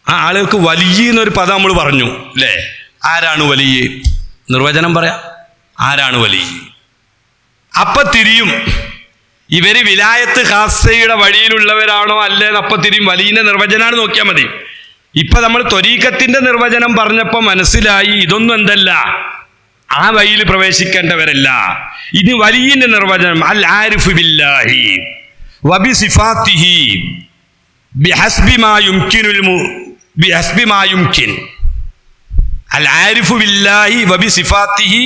ആ ആളുകൾക്ക് വലിയ എന്നൊരു പദം നമ്മൾ പറഞ്ഞു അല്ലേ? ആരാണ് വലിയ? നിർവചനം പറയാം. ആരാണ് വലിയ? അപ്പൊ തിരിയും ഇവര് വിലായത്ത് ഖാസയുടെ വഴിയിലുള്ളവരാണോ അല്ലേന്ന് അപ്പൊ തിരിയും. വലിയ നിർവചനാണ്, നോക്കിയാൽ മതി. ഇപ്പൊ നമ്മൾ ത്വരീഖത്തിന്റെ നിർവചനം പറഞ്ഞപ്പോൾ മനസ്സിലായി ഇതൊന്നും എന്തല്ല, ആ വഴിയിൽ പ്രവേശിക്കേണ്ടവരല്ല. ഇനി വലിയന്റെ നിർവചനം അൽ ആരിഫു ബില്ലാഹി വബി സിഫാത്തിഹി ബിഹസ്ബി മാ യുംകിൻ. അൽ ആരിഫു ബില്ലാഹി വബി സിഫാത്തിഹി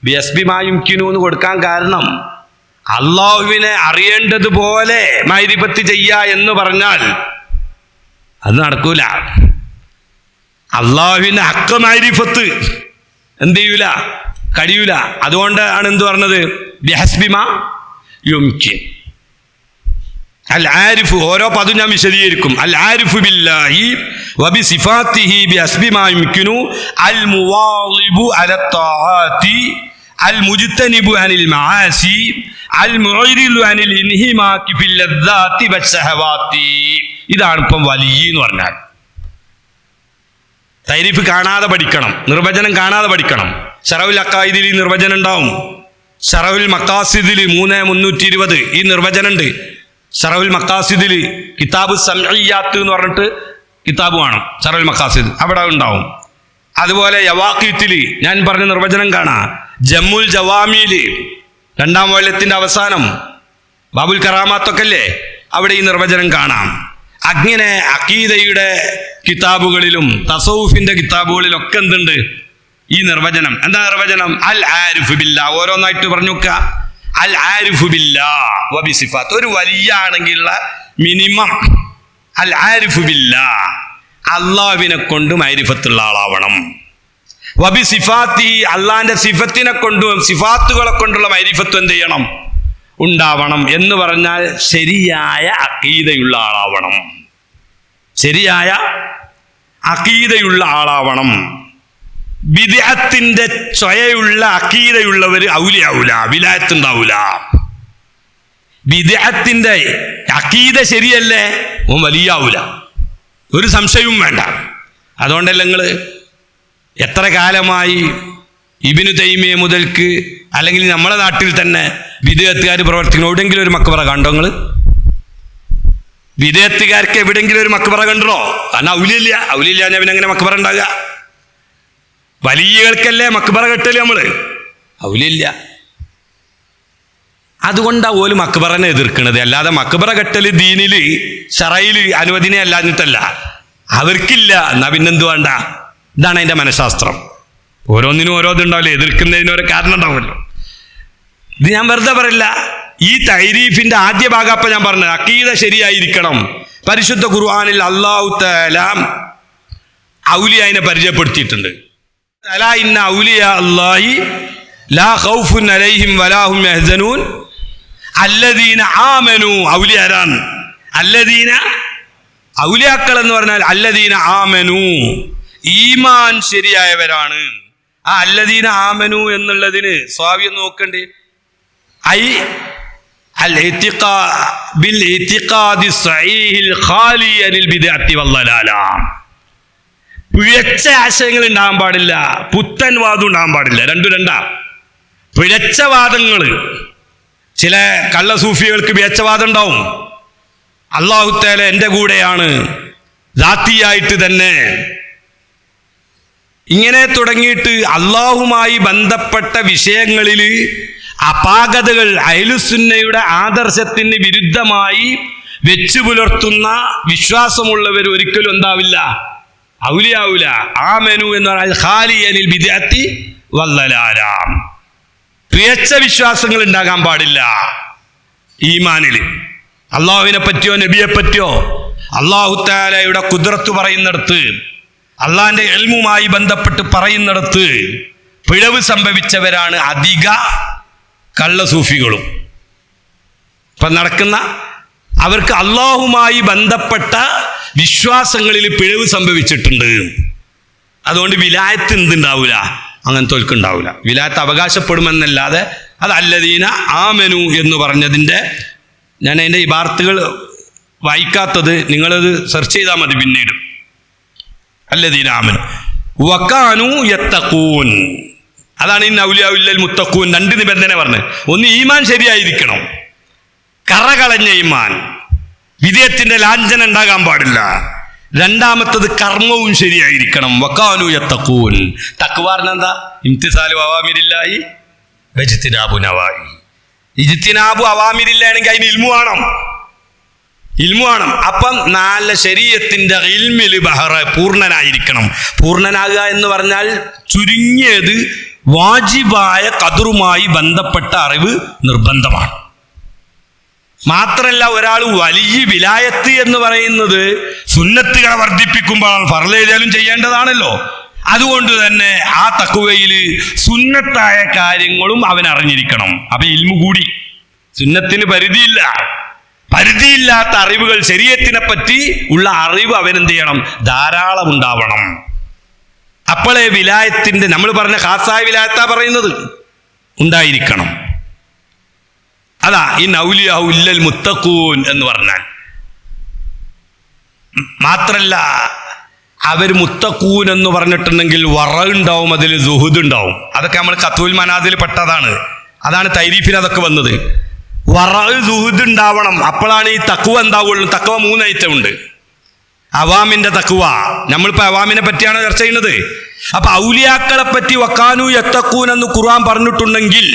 ബിഹസ്ബി മാ യുംകിനു എന്ന് കൊടുക്കാൻ കാരണം അള്ളാഹുവിനെ അറിയേണ്ടതുപോലെ മഅരിഫത്ത് ചെയ്യുക എന്ന് പറഞ്ഞാൽ അത് നടക്കൂല. അള്ളാഹുവിന്റെ ഹഖ് മഅരിഫത്ത് എന്ത് ചെയ്യൂല, കഴിയൂല. അതുകൊണ്ടാണ് എന്ത് പറഞ്ഞത്? ബിഹസ്ബി മാ യുംകിൻ. അൽ ആരിഫ്, ഓരോ പദവും ഞാൻ വിശദീകരിക്കും. അൽ ആരിഫു ബില്ലാഹി വബി സിഫാത്തിഹി ബി അസ്ബി മാ യുംകിനു അൽ മുവാളിബു അല ത്വാഅതി അൽ മുജ്തനിബു അനിൽ മആസി അൽ മുഅരിദു അനിൽ ഇൻഹിമാകി ഫിൽ ലദ്ദാതി വശഹവാതി. ഇതാണ് ഇപ്പം വലിയ എന്ന് പറഞ്ഞാൽ. തൈരീഫ് കാണാതെ പഠിക്കണം, നിർവചനം കാണാതെ പഠിക്കണം. ശറഉൽ അഖായിദിൽ ഈ നിർവചനം ഉണ്ടാവും. ശറഉൽ മഖാസിദിൽ 320 ഈ നിർവചനം ഉണ്ട്. ശറഉൽ മഖാസിദിൽ കിതാബ് സംഇയ്യാത്ത് എന്ന് പറഞ്ഞിട്ട് കിതാബ് കാണും, ശറഉൽ മഖാസിദ് അവിടെ ഉണ്ടാവും. അതുപോലെ യവാഖീത്തിൽ ഞാൻ പറഞ്ഞ നിർവചനം കാണാം. ജമ്മുൽ ജവാമിയിൽ 2-ാം വോള്യത്തിന്റെ അവസാനം ബാബുൽ കറാമാത്തൊക്കെ അല്ലേ, അവിടെ ഈ നിർവചനം കാണാം. അങ്ങനെ അഖീദയുടെ കിതാബുകളിലും തസൗഫിന്റെ കിതാബുകളിലൊക്കെ എന്തുണ്ട് ഈ നിർവചനം. എന്താ നിർവചനം? അൽ ആരിഫു ബില്ലാഹ്. ഓരോന്നായിട്ട് പറഞ്ഞു നോക്കുക. അൽ ആരിഫു ബില്ലാഹ് വബി സിഫാത്ത്. ഒരു വലിയ ആണെങ്കിലുള്ള മിനിമം അൽ ആരിഫു ബില്ലാഹ്, അള്ളാഹുവിനെ കൊണ്ട് മഅരിഫത്തുള്ള ആളാവണം. വബി സിഫാത്തി, അള്ളാഹിന്റെ സിഫത്തിനെ കൊണ്ടും സിഫാത്തുകളെ കൊണ്ടുള്ള മഅരിഫത്ത് എന്ത് ചെയ്യണം? ഉണ്ടാവണം. എന്ന് പറഞ്ഞാൽ ശരിയായ അഖീദയുള്ള ആളാവണം. ശരിയായ അഖീദയുള്ള ആളാവണം. ബിദ്അത്തിന്റെ ചൊയയുള്ള അഖീദയുള്ളവർ ഔലിയാവൂല, വിലായത്ത് ഉണ്ടാവൂല. ബിദ്അത്തിന്റെ അഖീദ ശരിയല്ലേ, ഓൻ വലിയാവൂല, ഒരു സംശയവും വേണ്ട. അതുകൊണ്ടല്ല നിങ്ങൾ എത്ര കാലമായി ഇബ്നു തൈമിയ മുതൽക്ക്, അല്ലെങ്കിൽ നമ്മളെ നാട്ടിൽ തന്നെ വിദേഹത്തുകാർ പ്രവർത്തിക്കണം. എവിടെയെങ്കിലും ഒരു മക്ബറ കണ്ടോ നിങ്ങൾ? വിദേഹത്തുകാർക്ക് എവിടെയെങ്കിലും ഒരു മക്ബറ കണ്ടോ? കാരണം ഔലിയില്ല. ഔലിയില്ല ഞാൻ പിന്നെ എങ്ങനെ മക്ബറ ഉണ്ടാകുക? വലിയകൾക്കല്ലേ മക്ബറ കെട്ടല് നമ്മള്, ഔലിയില്ല. അതുകൊണ്ടാണ് ഓല് മക്ബറനെ എതിർക്കണത്. അല്ലാതെ മക്ബറ കെട്ടല് ദീനില് ശറയില് അനുവദനീയ അല്ലാഞ്ഞിട്ടല്ല, അവർക്കില്ല. എന്നാ പിന്നെന്ത് വേണ്ട? ഇതാണ് അതിന്റെ മനഃശാസ്ത്രം. ഓരോന്നിനും ഓരോന്നുണ്ടാവില്ലേ, എതിർക്കുന്നതിന് ഓരോ കാരണം ഉണ്ടാവുമല്ലോ. ഇത് ഞാൻ വെറുതെ പറയില്ല. ഈ തൈരീഫിന്റെ ആദ്യ ഭാഗം അപ്പൊ ഞാൻ പറഞ്ഞത് അഖീദ ശരിയായിരിക്കണം. പരിശുദ്ധ ഖുർആനിൽ അല്ലാഹു തആല ഔലിയായിനെ പരിചയപ്പെടുത്തിയിട്ടുണ്ട്. അലാ ഇന്ന ഔലിയാ അല്ലാഹി ലാ ഖൗഫുൻ അലൈഹിം വലാ ഹും യഹ്സനൂൻ അല്ലദീന ആമനു. ഔലിയാരാൻ? അല്ലദീന, ഔലിയാക്കൾ എന്ന് പറഞ്ഞാൽ അല്ലദീന ആമനു, ഈമാൻ ശരിയായവരാണ്. ആ അല്ലദീന ആമനു എന്നുള്ളതിന് സ്വാവ്യം നോക്കണ്ടേ. ഐ അൽ ഇത്തിഖാ ബിൽ ഇത്തിഖാദി സഹീഹിൽ ഖാലി അനിൽ ബിദ്അത്തി വല്ലലാല. പിഴച്ച ആശയങ്ങൾ ഉണ്ടാകാൻ പാടില്ല, പുത്തൻ വാദം ഉണ്ടാകാൻ പാടില്ല. രണ്ടാ. പിഴച്ച വാദങ്ങൾ, ചില കള്ള സൂഫികൾക്ക് പിഴച്ച വാദം ഉണ്ടാവും. അല്ലാഹു തആല എൻ്റെ കൂടെയാണ്, ദാത്തിയായിട്ട് തന്നെ, ഇങ്ങനെ തുടങ്ങിയിട്ട് അള്ളാഹുമായി ബന്ധപ്പെട്ട വിഷയങ്ങളിൽ അപാകതകൾ അഹ്ലുസുന്നയുടെ ആദർശത്തിന് വിരുദ്ധമായി വെച്ചു പുലർത്തുന്ന വിശ്വാസമുള്ളവർ ഒരിക്കലും എന്താവില്ല, ഔലിയാവൂല. ആമനു എന്ന് പറഞ്ഞാൽ ഖാലി അനിൽ ബിദ്അത്തി വല്ലലാല. പിഴച്ച വിശ്വാസങ്ങൾ ഉണ്ടാകാൻ പാടില്ല ഈമാനിൽ. അള്ളാഹുവിനെ പറ്റിയോ നബിയെ പറ്റിയോ അല്ലാഹു തആലയുടെ ഖുദ്റത്ത് പറയുന്നിടത്ത്, അള്ളാഹിന്റെ ഇൽമുമായി ബന്ധപ്പെട്ട് പറയുന്നിടത്ത് പിഴവ് സംഭവിച്ചവരാണ് അധിക കള്ളസൂഫികളും. ഇപ്പം നടക്കുന്ന അവർക്ക് അള്ളാഹുമായി ബന്ധപ്പെട്ട വിശ്വാസങ്ങളിൽ പിഴവ് സംഭവിച്ചിട്ടുണ്ട്. അതുകൊണ്ട് വിലായത്ത് എന്തുണ്ടാവില്ല, അങ്ങനത്തെ ഒൽക്കുണ്ടാവില്ല. വിലായത്ത് അവകാശപ്പെടുമെന്നല്ലാതെ അത് അല്ലദീന ആമനു എന്ന് പറഞ്ഞതിൻ്റെ, ഞാൻ അതിൻ്റെ ഇബാറത്തുകൾ വായിക്കാത്തത് നിങ്ങളത് സെർച്ച് ചെയ്താൽ മതി പിന്നീട്. അല്ലദീന ആമനു വകാനു യത്തഖൂൻ, അതാണ് ഇന്ന ഔലിയാഉൽ മുത്തഖൂൻ. 2 നിബന്ധന പറഞ്ഞത്. ഒന്ന്, ഈമാൻ ശരിയായിരിക്കണം, കറകളഞ്ഞ ഈമാൻ, വിദേഹത്തിന്റെ ലാഞ്ചന ഉണ്ടാകാൻ പാടില്ല. രണ്ടാമത്തത് കർമ്മവും ശരിയായിരിക്കണം. വകാനു യത്തഖൂൻ. തഖ്വ എന്താ? ഇംതിസാലു അവാമിരില്ലാഹി വജ്തിനാബു നവാഹി. ഇജ്തിനാബു അവാമിരില്ലാണെങ്കിൽ അതിന് ഇൽമു വേണം, ഇൽമു വേണം. അപ്പം നല്ല ശരീഅത്തിന്റെ ഇൽമിൽ ബഹറ പൂർണ്ണനായിരിക്കണം. പൂർണ്ണനാകുക എന്ന് പറഞ്ഞാൽ ചുരുങ്ങിയത് വാജിബായ ഖദറുമായി ബന്ധപ്പെട്ട അറിവ് നിർബന്ധമാണ്. മാത്രമല്ല, ഒരാൾ വലിയ വിലായത്ത് എന്ന് പറയുന്നത് സുന്നത്തുകളെ വർദ്ധിപ്പിക്കുമ്പോഴാണ്. ഫർള് ഏതായാലും ചെയ്യേണ്ടതാണല്ലോ. അതുകൊണ്ട് തന്നെ ആ തഖ്വയിൽ സുന്നത്തായ കാര്യങ്ങളും അവൻ അറിഞ്ഞിരിക്കണം. അപ്പൊ ഇൽമു കൂടി. സുന്നത്തിന് പരിധിയില്ല. പരിധിയില്ലാത്ത അറിവുകൾ, ശരീഅത്തിനെ പറ്റി ഉള്ള അറിവ് അവനെന്ത് ചെയ്യണം? ധാരാളം ഉണ്ടാവണം. അപ്പോഴേ വിലായത്തിന്റെ, നമ്മൾ പറഞ്ഞ ഖാസായ വിലായത്താ പറയുന്നത്, ഉണ്ടായിരിക്കണം. അതാ ഈ ഔലിയാഉ ഇല്ലൽ മുത്തഖൂൻ എന്ന് പറഞ്ഞാൽ. മാത്രല്ല അവർ മുത്തഖൂൻ എന്ന് പറഞ്ഞിട്ടുണ്ടെങ്കിൽ വറ ഉണ്ടാവും, അതിൽ സുഹുദ് ഉണ്ടാവും. അതൊക്കെ നമ്മൾ ഖത്വുൽ മനാസിൽ പെട്ടതാണ്. അതാണ് തൈരീഫിൽ അതൊക്കെ വന്നത്. വറ സുഹുദ് ഉണ്ടാവണം, അപ്പോഴാണ് ഈ തഖ്വ എന്താവുള്ളൂ. തഖ്വ 3 ഐറ്റം ഉണ്ട്. അവാമിന്റെ തഖ്വ, നമ്മളിപ്പോൾ അവാമിനെ പറ്റിയാണ് ചർച്ച ചെയ്യുന്നത്. അപ്പൊ ഔലിയാക്കളെ പറ്റി വക്കാനു യത്തഖൂൻ എന്ന് ഖുർആൻ പറഞ്ഞിട്ടുണ്ടെങ്കിൽ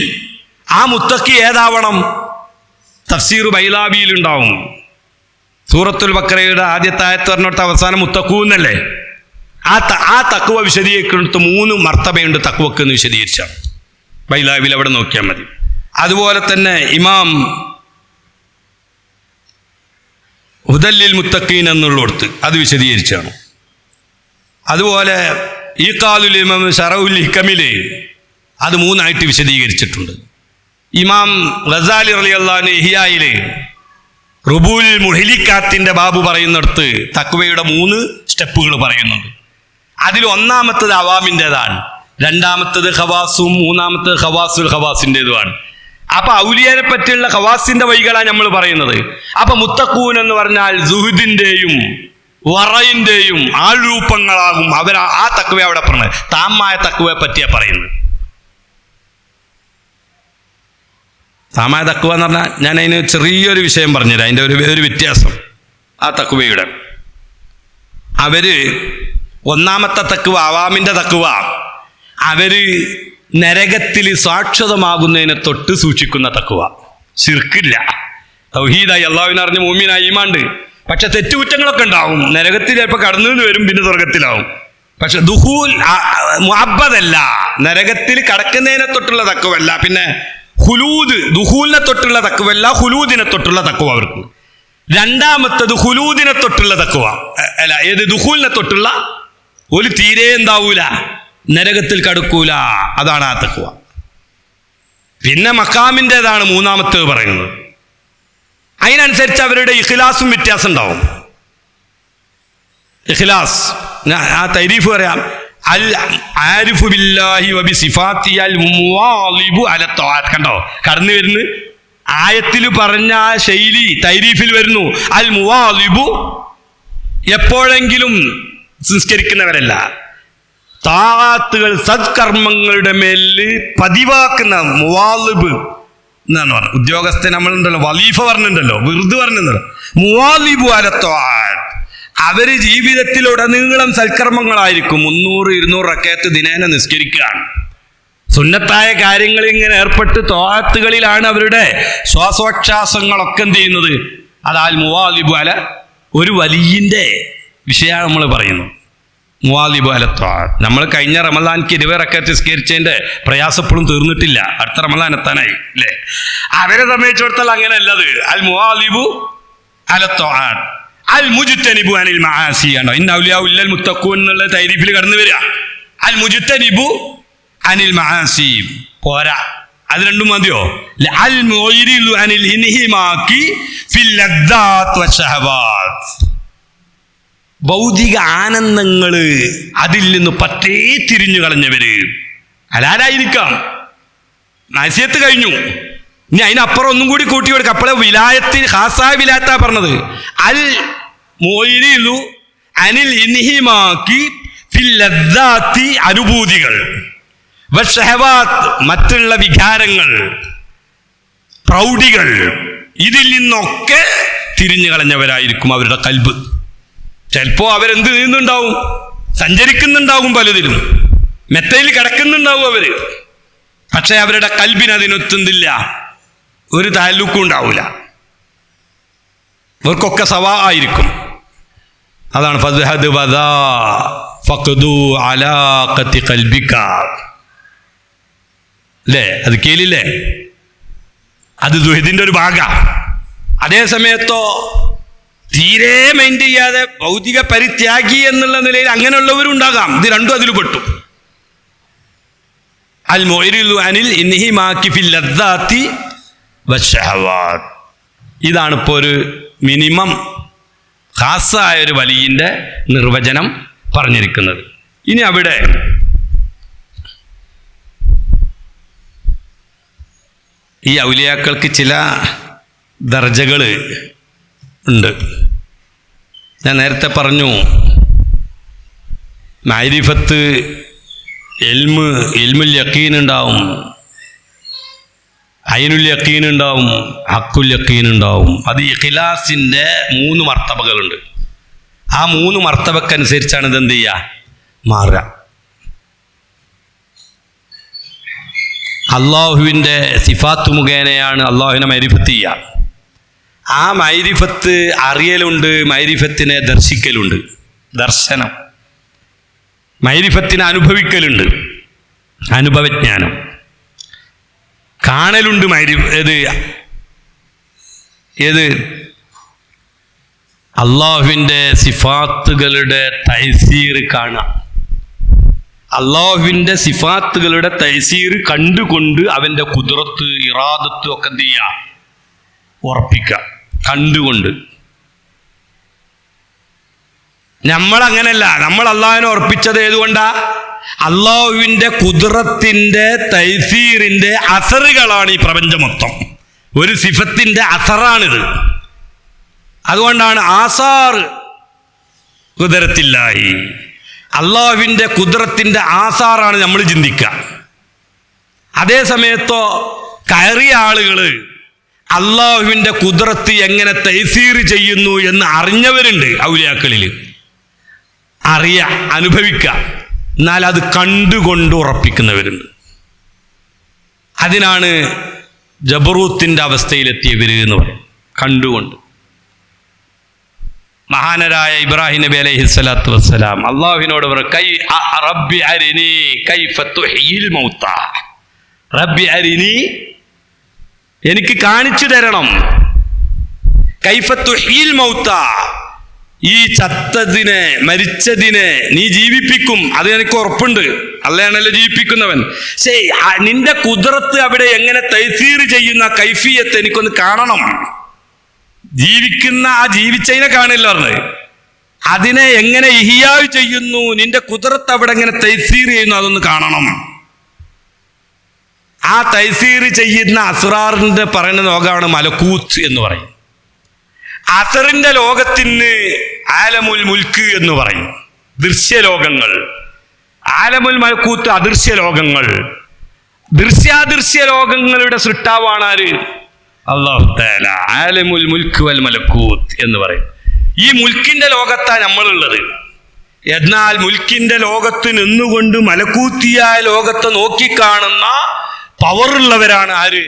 ആ മുത്തഖി ഏതാവണം? തഫ്സീർ ബൈലാബിയിൽ ഉണ്ടാവും. സൂറത്തുൽ ബഖറയുടെ ആദ്യത്തെ ആയത്ത് പറഞ്ഞിടത്ത് അവസാനം മുത്തഖൂന്നല്ലേ. ആ തഖ്വ വിശദീകരിക്കുന്നത് 3 മർത്തബയുണ്ട് തഖ്വക്ക് എന്ന് വിശദീകരിച്ചാണ്. ബൈലാബിൽ അവിടെ നോക്കിയാൽ മതി. അതുപോലെ തന്നെ ഇമാം ഹുദല്ലിൽ മുത്തഖീൻ എന്നുള്ളിടത്ത് അത് വിശദീകരിച്ചാണ്. അതുപോലെ ഈ ഖാലുൽ ഇമാം ശറഉൽ ഹികമിലെ അത് 3 ആയിട്ട് വിശദീകരിച്ചിട്ടുണ്ട്. ഇമാം ഗസാലി റളിയല്ലാഹു അൻഹു ഇഹ്യായിലെ റുബൂൽ മുഹ്ലിക്കാത്തിന്റെ ബാബു പറയുന്നിടത്ത് തഖ്വയുടെ 3 സ്റ്റെപ്പുകൾ പറയുന്നുണ്ട്. അതിൽ ഒന്നാമത്തത് അവാമിൻ്റെതാണ്, രണ്ടാമത്തത് ഖവാസും, മൂന്നാമത്തത് ഖവാസുൽ ഖവാസിൻ്റെതുമാണ്. അപ്പൊ ഔലിയനെ പറ്റിയുള്ള ഖവാസിന്റെ വഴികളാണ് നമ്മൾ പറയുന്നത്. അപ്പൊ മുത്തഖൂൻ എന്ന് പറഞ്ഞാൽ സുഹുദിന്റെയും വറയിന്റെയും ആൾരൂപങ്ങളാകും. അവർ ആ തഖ്വ അവിടെ പറഞ്ഞത് താമായ തഖ്വയെ പറ്റിയാ പറയുന്നത്. താമായ തഖ്വ എന്ന് പറഞ്ഞാൽ ഞാൻ അതിന് ചെറിയൊരു വിഷയം പറഞ്ഞുതരാം, അതിൻ്റെ ഒരു വ്യത്യാസം. ആ തഖ്വയുടെ അവര് ഒന്നാമത്തെ തഖ്വ, അവാമിൻ്റെ തഖ്വ, അവര് നരകത്തിൽ സാക്ഷതമാകുന്നതിനെ തൊട്ട് സൂക്ഷിക്കുന്ന തഖ്വ. ശിർക്കില്ല, തൗഹീദായി അള്ളാഹുവിനെ അറിഞ്ഞ മുഅ്മിനായി ഈമാനുണ്ട്. പക്ഷെ തെറ്റുകുറ്റങ്ങളൊക്കെ ഉണ്ടാവും. നരകത്തിൽ ചിലപ്പോൾ കടന്നു വരും, പിന്നെ സ്വർഗത്തിലാവും. പക്ഷെ ദുഹൂൽ മുഅബ്ബദല്ല, നരകത്തിൽ കടക്കുന്നതിനെ തൊട്ടുള്ള തഖ്വല്ല. പിന്നെ ഹുലൂദ്, ദുഹൂലിനെ തൊട്ടുള്ള തഖ്വല്ല, ഹുലൂദിനെ തൊട്ടുള്ള തഖ്വ അവർക്ക്. രണ്ടാമത്തത് ഹുലൂദിനെ തൊട്ടുള്ള തഖ്വ അല്ല, ഏത് ദുഹൂലിനെ തൊട്ടുള്ള, ഒരു തീരെ എന്താവൂല, നരകത്തിൽ കടക്കൂല, അതാണ് ആ തഖ്വ. പിന്നെ മഖാമിൻ്റെതാണ് മൂന്നാമത്തേത് പറയുന്നത്. അതിനനുസരിച്ച് അവരുടെ ഇഖ്ലാസും വ്യത്യാസം ഉണ്ടാവും. ഇഖ്ലാസ്, ആ തൈരീഫ് പറയാം. അൽ ആരിഫു ബില്ലാഹി വബി സിഫാത്തി അൽ മുവാലിബു അല ത്വാഅത്ത്. കണ്ടോ, കടന്നു വരുന്നു ആയത്തിൽ പറഞ്ഞ ആ ശൈലി തൈരീഫിൽ വരുന്നു. അൽ മുവാലിബു, എപ്പോഴെങ്കിലും സംസ്കരിക്കുന്നവരല്ല, താഅത്തുകൾ സത്കർമ്മങ്ങളുടെ മേലിൽ പതിവാക്കുന്ന മുവാലിബ് എന്നാണ് പറഞ്ഞത്. ഉദ്യോഗസ്ഥൻ നമ്മളുണ്ടല്ലോ, വലീഫ പറഞ്ഞിട്ടുണ്ടല്ലോ, വിറുദ് പറഞ്ഞിട്ടുണ്ടല്ലോ, മുവാലിബു അല ത്വാഅത്ത്. അവര് ജീവിതത്തിലുടനീളം സൽക്കർമ്മങ്ങളായിരിക്കും. 300-200 റക്അത്ത് ദിനേന നിസ്കരിക്കുകയാണ്. സുന്നത്തായ കാര്യങ്ങളിൽ ഇങ്ങനെ ഏർപ്പെട്ട് ത്വാഅത്തുകളിലാണ് അവരുടെ ശ്വാസോച്ഛ്വാസങ്ങളൊക്കെ എന്ത് ചെയ്യുന്നത്. അതാൽ മുവാലിബു അല, ഒരു വലിയന്റെ വിഷയമാണ് നമ്മൾ പറയുന്നത്. മുവാലിബു അല ത്വാഅത്ത്. നമ്മൾ കഴിഞ്ഞ റമദാൻക്ക് 20 റക്അത്ത് നിസ്കരിച്ചതിന്റെ പ്രയാസപ്പോഴും തീർന്നിട്ടില്ല. അടുത്ത റമദാൻ എത്താനായി അല്ലേ. അവരെ സംബന്ധിച്ചിടത്തോളം അങ്ങനെയല്ലത്. അൽ മുവാലിബു അല ത്വാഅത്ത് അൽ മുജ്തനിബു അനിൽ മആസി ആണ്. ഇന്ന ഔലിയാഉ ഇല്ലൽ മുത്തഖൂൻ എന്നുള്ള തൈരീഫിൽ കടന്നു വരിക. അൽ മുജ്തനിബു അനിൽ മആസി പോരാ, അത് രണ്ടും മതിയോ? അൽ മുഇരിദു അനിൽ ഇൻഹിമാക്കി ഫിൽ ലദ്ദാത്ത് വശഹവാത്ത്. ഭൗതിക ആനന്ദങ്ങള് അതിൽ നിന്ന് പറ്റേ തിരിഞ്ഞു കളഞ്ഞവര് അലാരായിരിക്കാം. മഅസിയത്ത് കഴിഞ്ഞു, ഇനി അതിനപ്പുറം ഒന്നും കൂടി കൂട്ടി കൊടുക്കുക. അപ്പോഴെ വിലായത്തിന് ഖാസായ വിലായത്താ പറഞ്ഞത്. അൽ മുഇരിദു അനിൽ ഇൻഹിമാക്കി ഫിൽ ലദ്ദാത്തി, അനുഭൂതികൾ, വശഹവാത്ത്, മറ്റുള്ള വികാരങ്ങൾ, പ്രൗഢികൾ, ഇതിൽ നിന്നൊക്കെ തിരിഞ്ഞു കളഞ്ഞവരായിരിക്കും അവരുടെ കൽബ്. ചിലപ്പോ അവരെന്ത് ചെയ്യുന്നുണ്ടാവും, സഞ്ചരിക്കുന്നുണ്ടാവും, പലതിലും മെത്തയിൽ കിടക്കുന്നുണ്ടാവും അവര്. പക്ഷെ അവരുടെ കൽബിന് അതിനൊത്തുന്നില്ല, ഒരു താലൂക്കും ഉണ്ടാവില്ല. അവർക്കൊക്കെ സവാ ആയിരിക്കും. അതാണ് ഫദ്ഹദ് വദാ ഫഖ്ദു അലാഖതി ഖൽബിക അല്ലേ, അത് കേളില്ലേ, അത് ദുഹദിന്റെ ഒരു ഭാഗ. അതേ സമയത്തോ തീരെ മൈൻഡ് ചെയ്യാതെ ഭൗതിക പരിത്യാഗി എന്നുള്ള നിലയിൽ അങ്ങനെയുള്ളവരും ഉണ്ടാകാം. ഇത് രണ്ടും അതിൽ പെട്ടു. അൽ മുഇരിദു അനിൽ ഇൻഹിമാക്കി ഫിൽ ലദ്ദാത്തി വശഹവാത്ത്. ഇതാണിപ്പോൾ ഒരു മിനിമം ഖാസായ ഒരു വലിയിൻ്റെ നിർവചനം പറഞ്ഞിരിക്കുന്നത്. ഇനി അവിടെ ഈ ഔലിയാക്കൾക്ക് ചില ദർജകൾ ഉണ്ട്. ഞാൻ നേരത്തെ പറഞ്ഞു, മഅരിഫത്ത്, ഇൽമുൽ യഖീൻ ഉണ്ടാവും, ഐനുൽ യഖീൻ ഉണ്ടാവും, ഹഖുൽ യഖീൻ ഉണ്ടാവും. അത് ഇഖ്ലാസിൻ്റെ 3 മർത്തബകളുണ്ട്. ആ 3 മർത്തബക്കനുസരിച്ചാണ് ഇതെന്ത് ചെയ്യുക, മാറുക. അള്ളാഹുവിൻ്റെ സിഫാത്ത് മുഖേനയാണ് അള്ളാഹുവിനെ മഅരിഫത്ത് ചെയ്യുക. ആ മഅരിഫത്ത് അറിയലുണ്ട്, മഅരിഫത്തിനെ ദർശിക്കലുണ്ട്. ദർശനം, മഅരിഫത്തിനെ അനുഭവിക്കലുണ്ട്, അനുഭവജ്ഞാനം. കാണലുണ്ട്, ഏത് അള്ളാഹുവിൻ്റെ സിഫാത്തുകളുടെ തൈസീർ കാണാം. അള്ളാഹുവിൻ്റെ സിഫാത്തുകളുടെ തൈസീർ കണ്ടുകൊണ്ട് അവൻ്റെ ഖുദ്റത്ത്, ഇറാദത്ത് ഒക്കെ എന്ത് ചെയ്യുക, ഉറപ്പിക്കുക. കണ്ടുകൊണ്ട്. നമ്മളങ്ങനല്ല. നമ്മൾ അള്ളാഹുവിനെ ഉറപ്പിച്ചത് ഏതുകൊണ്ടാ? അള്ളാഹുവിൻ്റെ ഖുദ്റത്തിൻ്റെ തൈസീറിൻ്റെ അസറുകളാണ് ഈ പ്രപഞ്ചം മൊത്തം. ഒരു സിഫത്തിൻ്റെ അസറാണിത്. അതുകൊണ്ടാണ് ആസാർ ഖുദ്റത്തില്ലാഹി, അള്ളാഹുവിൻ്റെ ഖുദ്റത്തിൻ്റെ ആസാറാണ് നമ്മൾ ചിന്തിക്കുക. അതേ സമയത്തോ കയറിയ ആളുകൾ അള്ളാഹുവിൻ്റെ ഖുദ്റത്ത് എങ്ങനെ തൈസീർ ചെയ്യുന്നു എന്ന് അറിഞ്ഞവരുണ്ട് ഔലിയാക്കളിൽ. അനുഭവിക്കുക, എന്നാൽ അത് കണ്ടുകൊണ്ട് ഉറപ്പിക്കുന്നവരുണ്ട്. അതിനാണ് ജബറൂത്തിൻ്റെ അവസ്ഥയിലെത്തിയവർ എന്ന് പറയും. കണ്ടുകൊണ്ട്. മഹാനരായ ഇബ്രാഹിം നബി അലൈഹിസ്സലാത്തു വസ്സലാം അള്ളാഹുവിനോട് റബ്ബി അരിനി കൈഫ തുഹ്യിൽ മൗത, റബ്ബി അരിനി, എനിക്ക് കാണിച്ചു തരണം, കൈഫ തുഹ്യിൽ മൗത, ഈ ചത്തതിനെ, മരിച്ചതിനെ നീ ജീവിപ്പിക്കും, അത് എനിക്ക് ഉറപ്പുണ്ട്. അള്ളയാണല്ലോ ജീവിപ്പിക്കുന്നവൻ. ശരി, നിന്റെ ഖുദ്റത്ത് അവിടെ എങ്ങനെ തൈസീർ ചെയ്യുന്ന കൈഫിയത്ത് എനിക്കൊന്ന് കാണണം. ജീവിക്കുന്ന ആ ജീവിച്ചതിനെ കാണില്ല പറഞ്ഞത്, അതിനെ എങ്ങനെ ഇഹിയാവ് ചെയ്യുന്നു, നിന്റെ ഖുദ്റത്ത് അവിടെ എങ്ങനെ തൈസീർ ചെയ്യുന്നു, അതൊന്ന് കാണണം. ആ തൈസീർ ചെയ്യുന്ന അസ്റാറിന്റെ പറയുന്ന ലോകമാണ് മലക്കൂത്ത് എന്ന് പറയും. അസറിന്റെ ലോകത്തിന് ആലമുൽ മുൽക്ക് എന്ന് പറയും, ദൃശ്യലോകങ്ങൾ. ആലമുൽ മലക്കൂത്ത് അദൃശ്യ ലോകങ്ങൾ. ദൃശ്യാദൃശ്യ ലോകങ്ങളുടെ സൃഷ്ടാവാണ് ആര്? അല്ലാഹു തആല. ആലമുൽ മുൽക്ക് വൽ മലക്കൂത്ത് എന്ന് പറയും. ഈ മുൽക്കിന്റെ ലോകത്താണ് നമ്മളുള്ളത്. എന്നാൽ മുൽക്കിന്റെ ലോകത്ത് നിന്നുകൊണ്ട് മലക്കൂത്തിയായ ലോകത്തെ നോക്കിക്കാണുന്ന പവറുള്ളവരാണ് ആര്?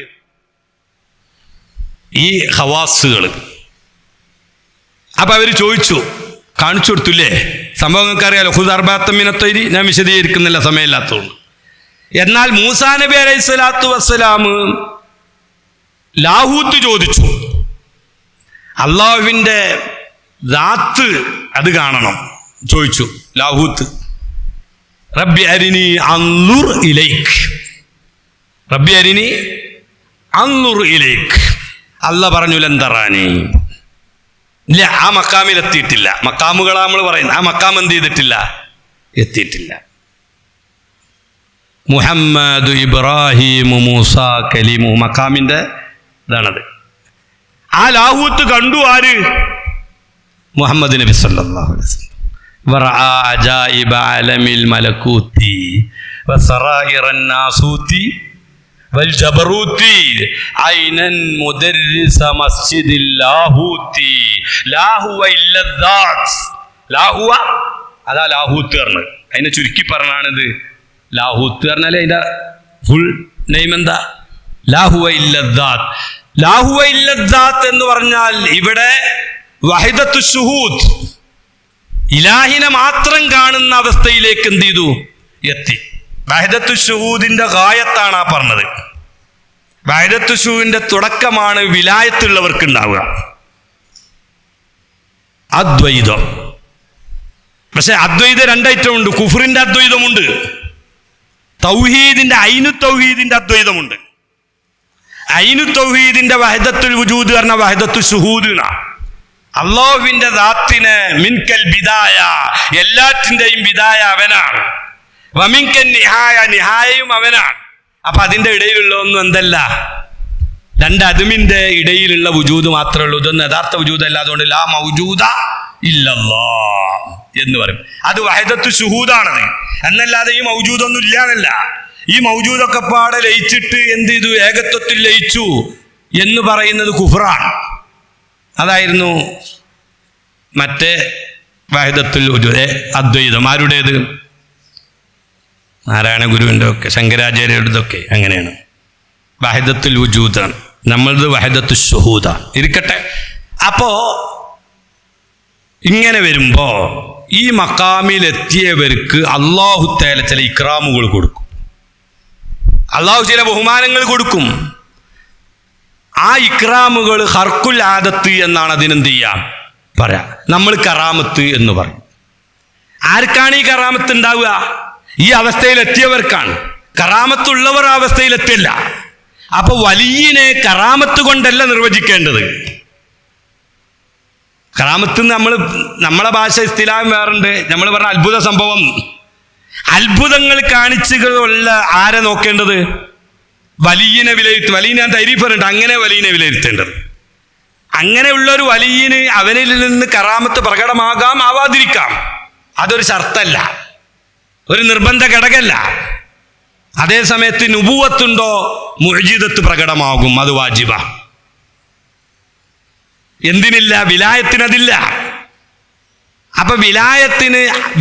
ഈ ഹവാസുകൾ. അപ്പൊ അവര് ചോദിച്ചു, കാണിച്ചു കൊടുത്തില്ലേ? സംഭവം നിങ്ങൾക്ക് അറിയാലോ. ഖുദ് അർബഅത മിനത്തൈരി. ഞാൻ വിശദീകരിക്കുന്നില്ല, സമയമില്ലാത്തതുകൊണ്ട്. എന്നാൽ മൂസാ നബി അലൈഹി സ്വലാത്തു വസ്സലാം ലാഹൂത്ത് ചോദിച്ചു, അള്ളാഹുവിൻ്റെ ദാത്ത് അത് കാണണം ചോദിച്ചു ലാഹൂത്ത്. റബ്ബി അരിനി അൻദുർ ഇലൈക്, റബ്ബി അരിനി അൻദുർ ഇലൈക്. അല്ലാഹ് പറഞ്ഞു ലൻ തറാനി. ഇല്ല, ആ മക്കാമിൽ എത്തിയിട്ടില്ല. മക്കാമുകളാ നമ്മൾ പറയുന്നത്. ആ മക്കാം എന്ത് ചെയ്തിട്ടില്ല? എത്തിയിട്ടില്ല. മുഹമ്മദ്, ഇബ്രാഹിം, മൂസ, കലീമു, മക്കാമിൻ്റെ ഇതാണത്. ആ ലാഹൂത്ത് കണ്ടു ആര്? മുഹമ്മദ് നബി സല്ലല്ലാഹു അലൈഹി വസല്ലം. വറഅ അജായിബ അലമിൽ മലകൂതി വസറായിറൻ നാസൂതി വൽ ജബറൂതി ഐനൻ മുദർരിസ മസ്ജിദിൽ ലാഹൂതി ലാഹുവ ഇല്ലദാത്ത്. ലാഹുവ അതാ ലാഹൂത്ത് പറഞ്ഞത്. അതിനെ ചുരുക്കി പറഞ്ഞാണിത്. ലാഹൂത്ത് പറഞ്ഞാൽ അതിൻ്റെ ഫുൾ നെയിം എന്താ? ലാഹുവ ഇല്ലദാത്ത്. ലാഹുവ ഇല്ലദാത്ത് എന്ന് പറഞ്ഞാൽ ഇവിടെ വഹിദത്തു ശുഹൂദ്, ഇലാഹിനെ മാത്രം കാണുന്ന അവസ്ഥയിലേക്ക് എന്ത് ചെയ്തു? എത്തി. വഹിദത്തു ശുഹൂദിന്റെ ഗായത്താണ് ആ പറഞ്ഞത്. വഹിദത്തു ശുഹൂദിന്റെ തുടക്കമാണ് വിലായത്തുള്ളവർക്ക് ഉണ്ടാവുക, അദ്വൈതം. പക്ഷെ അദ്വൈതം രണ്ടൈറ്റം ഉണ്ട്. കുഫറിന്റെ അദ്വൈതമുണ്ട്, തൗഹീദിന്റെ ഐനു തൗഹീദിന്റെ അദ്വൈതമുണ്ട്. ഐനു തൗഹീദിന്റെ വഹദത്തുൽ വുജൂദ് പറഞ്ഞ വഹദത്തു ശുഹൂദ് എന്നാ. അല്ലാഹുവിന്റെ ദാത്തിന് മിൻകൽ ബിദായ, എല്ലാറ്റിന്റെയും ബിദായ അവനാണ്. വമിൻകൽ നിഹായ, നിഹായയും അവനാണ്. അപ്പൊ അതിന്റെ ഇടയിലുള്ള ഒന്നും എന്തല്ല, രണ്ട് അതുമിന്റെ ഇടയിലുള്ള വുജൂദ് മാത്രമേ ഉള്ളൂ. ഇതൊന്നും യഥാർത്ഥ വുജൂദ് അല്ല. അതുകൊണ്ട് ലാ മൗജൂദ ഇല്ലല്ലാഹ് എന്ന് പറയും. അത് വഹദത്തു ശുഹൂദാണത് എന്നല്ലാതെ ഈ മൗജൂദൊന്നും ഇല്ലാന്നല്ല. ഈ മൗജൂദൊക്കെ പാടെ ലയിച്ചിട്ട് എന്ത് ചെയ്തു, ഏകത്വത്തിൽ ലയിച്ചു എന്ന് പറയുന്നത് കുഫ്റാണ്. അതായിരുന്നു മറ്റേ വഹദത്തുൽ വുജൂദ് അദ്വൈതം. ആരുടേത്? നാരായണ ഗുരുവിൻ്റെ ഒക്കെ ശങ്കരാചാര്യരുടെതൊക്കെ അങ്ങനെയാണ്. വഹദത്തുൽ വുജൂദാണ്. നമ്മളത് വഹദത്തു ശുഹൂദാണ്. ഇരിക്കട്ടെ. അപ്പോ ഇങ്ങനെ വരുമ്പോ ഈ മക്കാമിലെത്തിയവർക്ക് അല്ലാഹു തആല ചില ഇക്റാമുകൾ കൊടുക്കും. അല്ലാഹു ചില ബഹുമാനങ്ങൾ കൊടുക്കും. ആ ഇക്റാമുകൾ ഹർക്കുൽ ആദത്ത് എന്നാണ് അതിനെന്ത് ചെയ്യാം പറയാം. നമ്മൾ കറാമത്ത് എന്ന് പറയും. ആർക്കാണ് ഈ കറാമത്ത് ഉണ്ടാവുക? ഈ അവസ്ഥയിലെത്തിയവർക്കാണ്. കറാമത്തുള്ളവർ ആ അവസ്ഥയിലെത്തില്ല. അപ്പൊ വലിയനെ കറാമത്ത് കൊണ്ടല്ല നിർവചിക്കേണ്ടത്. കറാമത്ത് നമ്മളെ ഭാഷ ഇസ്തിലാഹം വേറുണ്ട്. നമ്മൾ പറഞ്ഞ അത്ഭുത സംഭവം, അത്ഭുതങ്ങൾ കാണിച്ചുള്ള ആരെ നോക്കേണ്ടത്? വലിയനെ വിലയിരുത്തും. വലിയ ഞാൻ തരീഫറുണ്ട്, അങ്ങനെ വലിയനെ വിലയിരുത്തേണ്ടത്. അങ്ങനെയുള്ള ഒരു വലിയന് അവനിൽ നിന്ന് കറാമത്ത് പ്രകടമാകാം, ആവാതിരിക്കാം. അതൊരു ഷർത്തല്ല, ഒരു നിർബന്ധ ഘടകമല്ല. അതേ സമയത്ത് നുബുവത്തുണ്ടോ, മുഅ്ജിസത്ത് പ്രകടമാകും, അത് വാജിബ. എന്തിനില്ല? വിലായത്തിനതില്ല. അപ്പൊ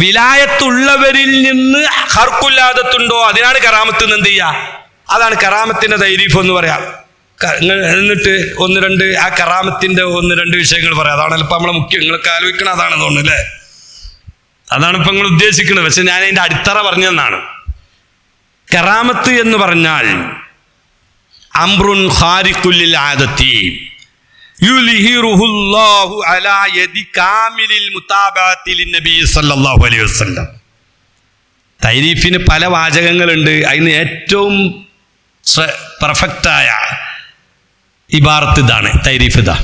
വിലായത്തുള്ളവരിൽ നിന്ന് ഹർക്കുല്ലാദത്തുണ്ടോ, അതിനാണ് കറാമത്ത് എന്ന് എന്ത് ചെയ്യുക. അതാണ് കറാമത്തിന്റെ തൈരീഫ് എന്ന് പറയാം. എന്നിട്ട് ഒന്ന് രണ്ട് ആ കറാമത്തിന്റെ ഒന്ന് രണ്ട് വിഷയങ്ങൾ പറയാം. അതാണല്ലോ ഇപ്പൊ നമ്മളെ മുഖ്യം. നിങ്ങൾക്ക് ആലോചിക്കണം അതാണെന്ന് തോന്നുന്നു അല്ലേ? അതാണ് ഇപ്പൊ നിങ്ങൾ ഉദ്ദേശിക്കുന്നത്. പക്ഷെ ഞാൻ അതിന്റെ അടിത്തറ പറഞ്ഞെന്നാണ്. കറാമത്ത് എന്ന് പറഞ്ഞാൽ അംറുൻ ഖാരിഖുൽ ആദത്തി യുൽഹിറുഹുല്ലാഹു അലാ യദി കാമിലിൽ മുതാബഅത്തി ലിന്നബി സല്ലല്ലാഹു അലൈഹി വസല്ലം. തൈരീഫിന് പല വാചകങ്ങളുണ്ട്. അതിന് ഏറ്റവും പെർഫെക്റ്റായ ഇബാറത്ത് ഇതാണ്. തൈരീഫ് ഇതാ: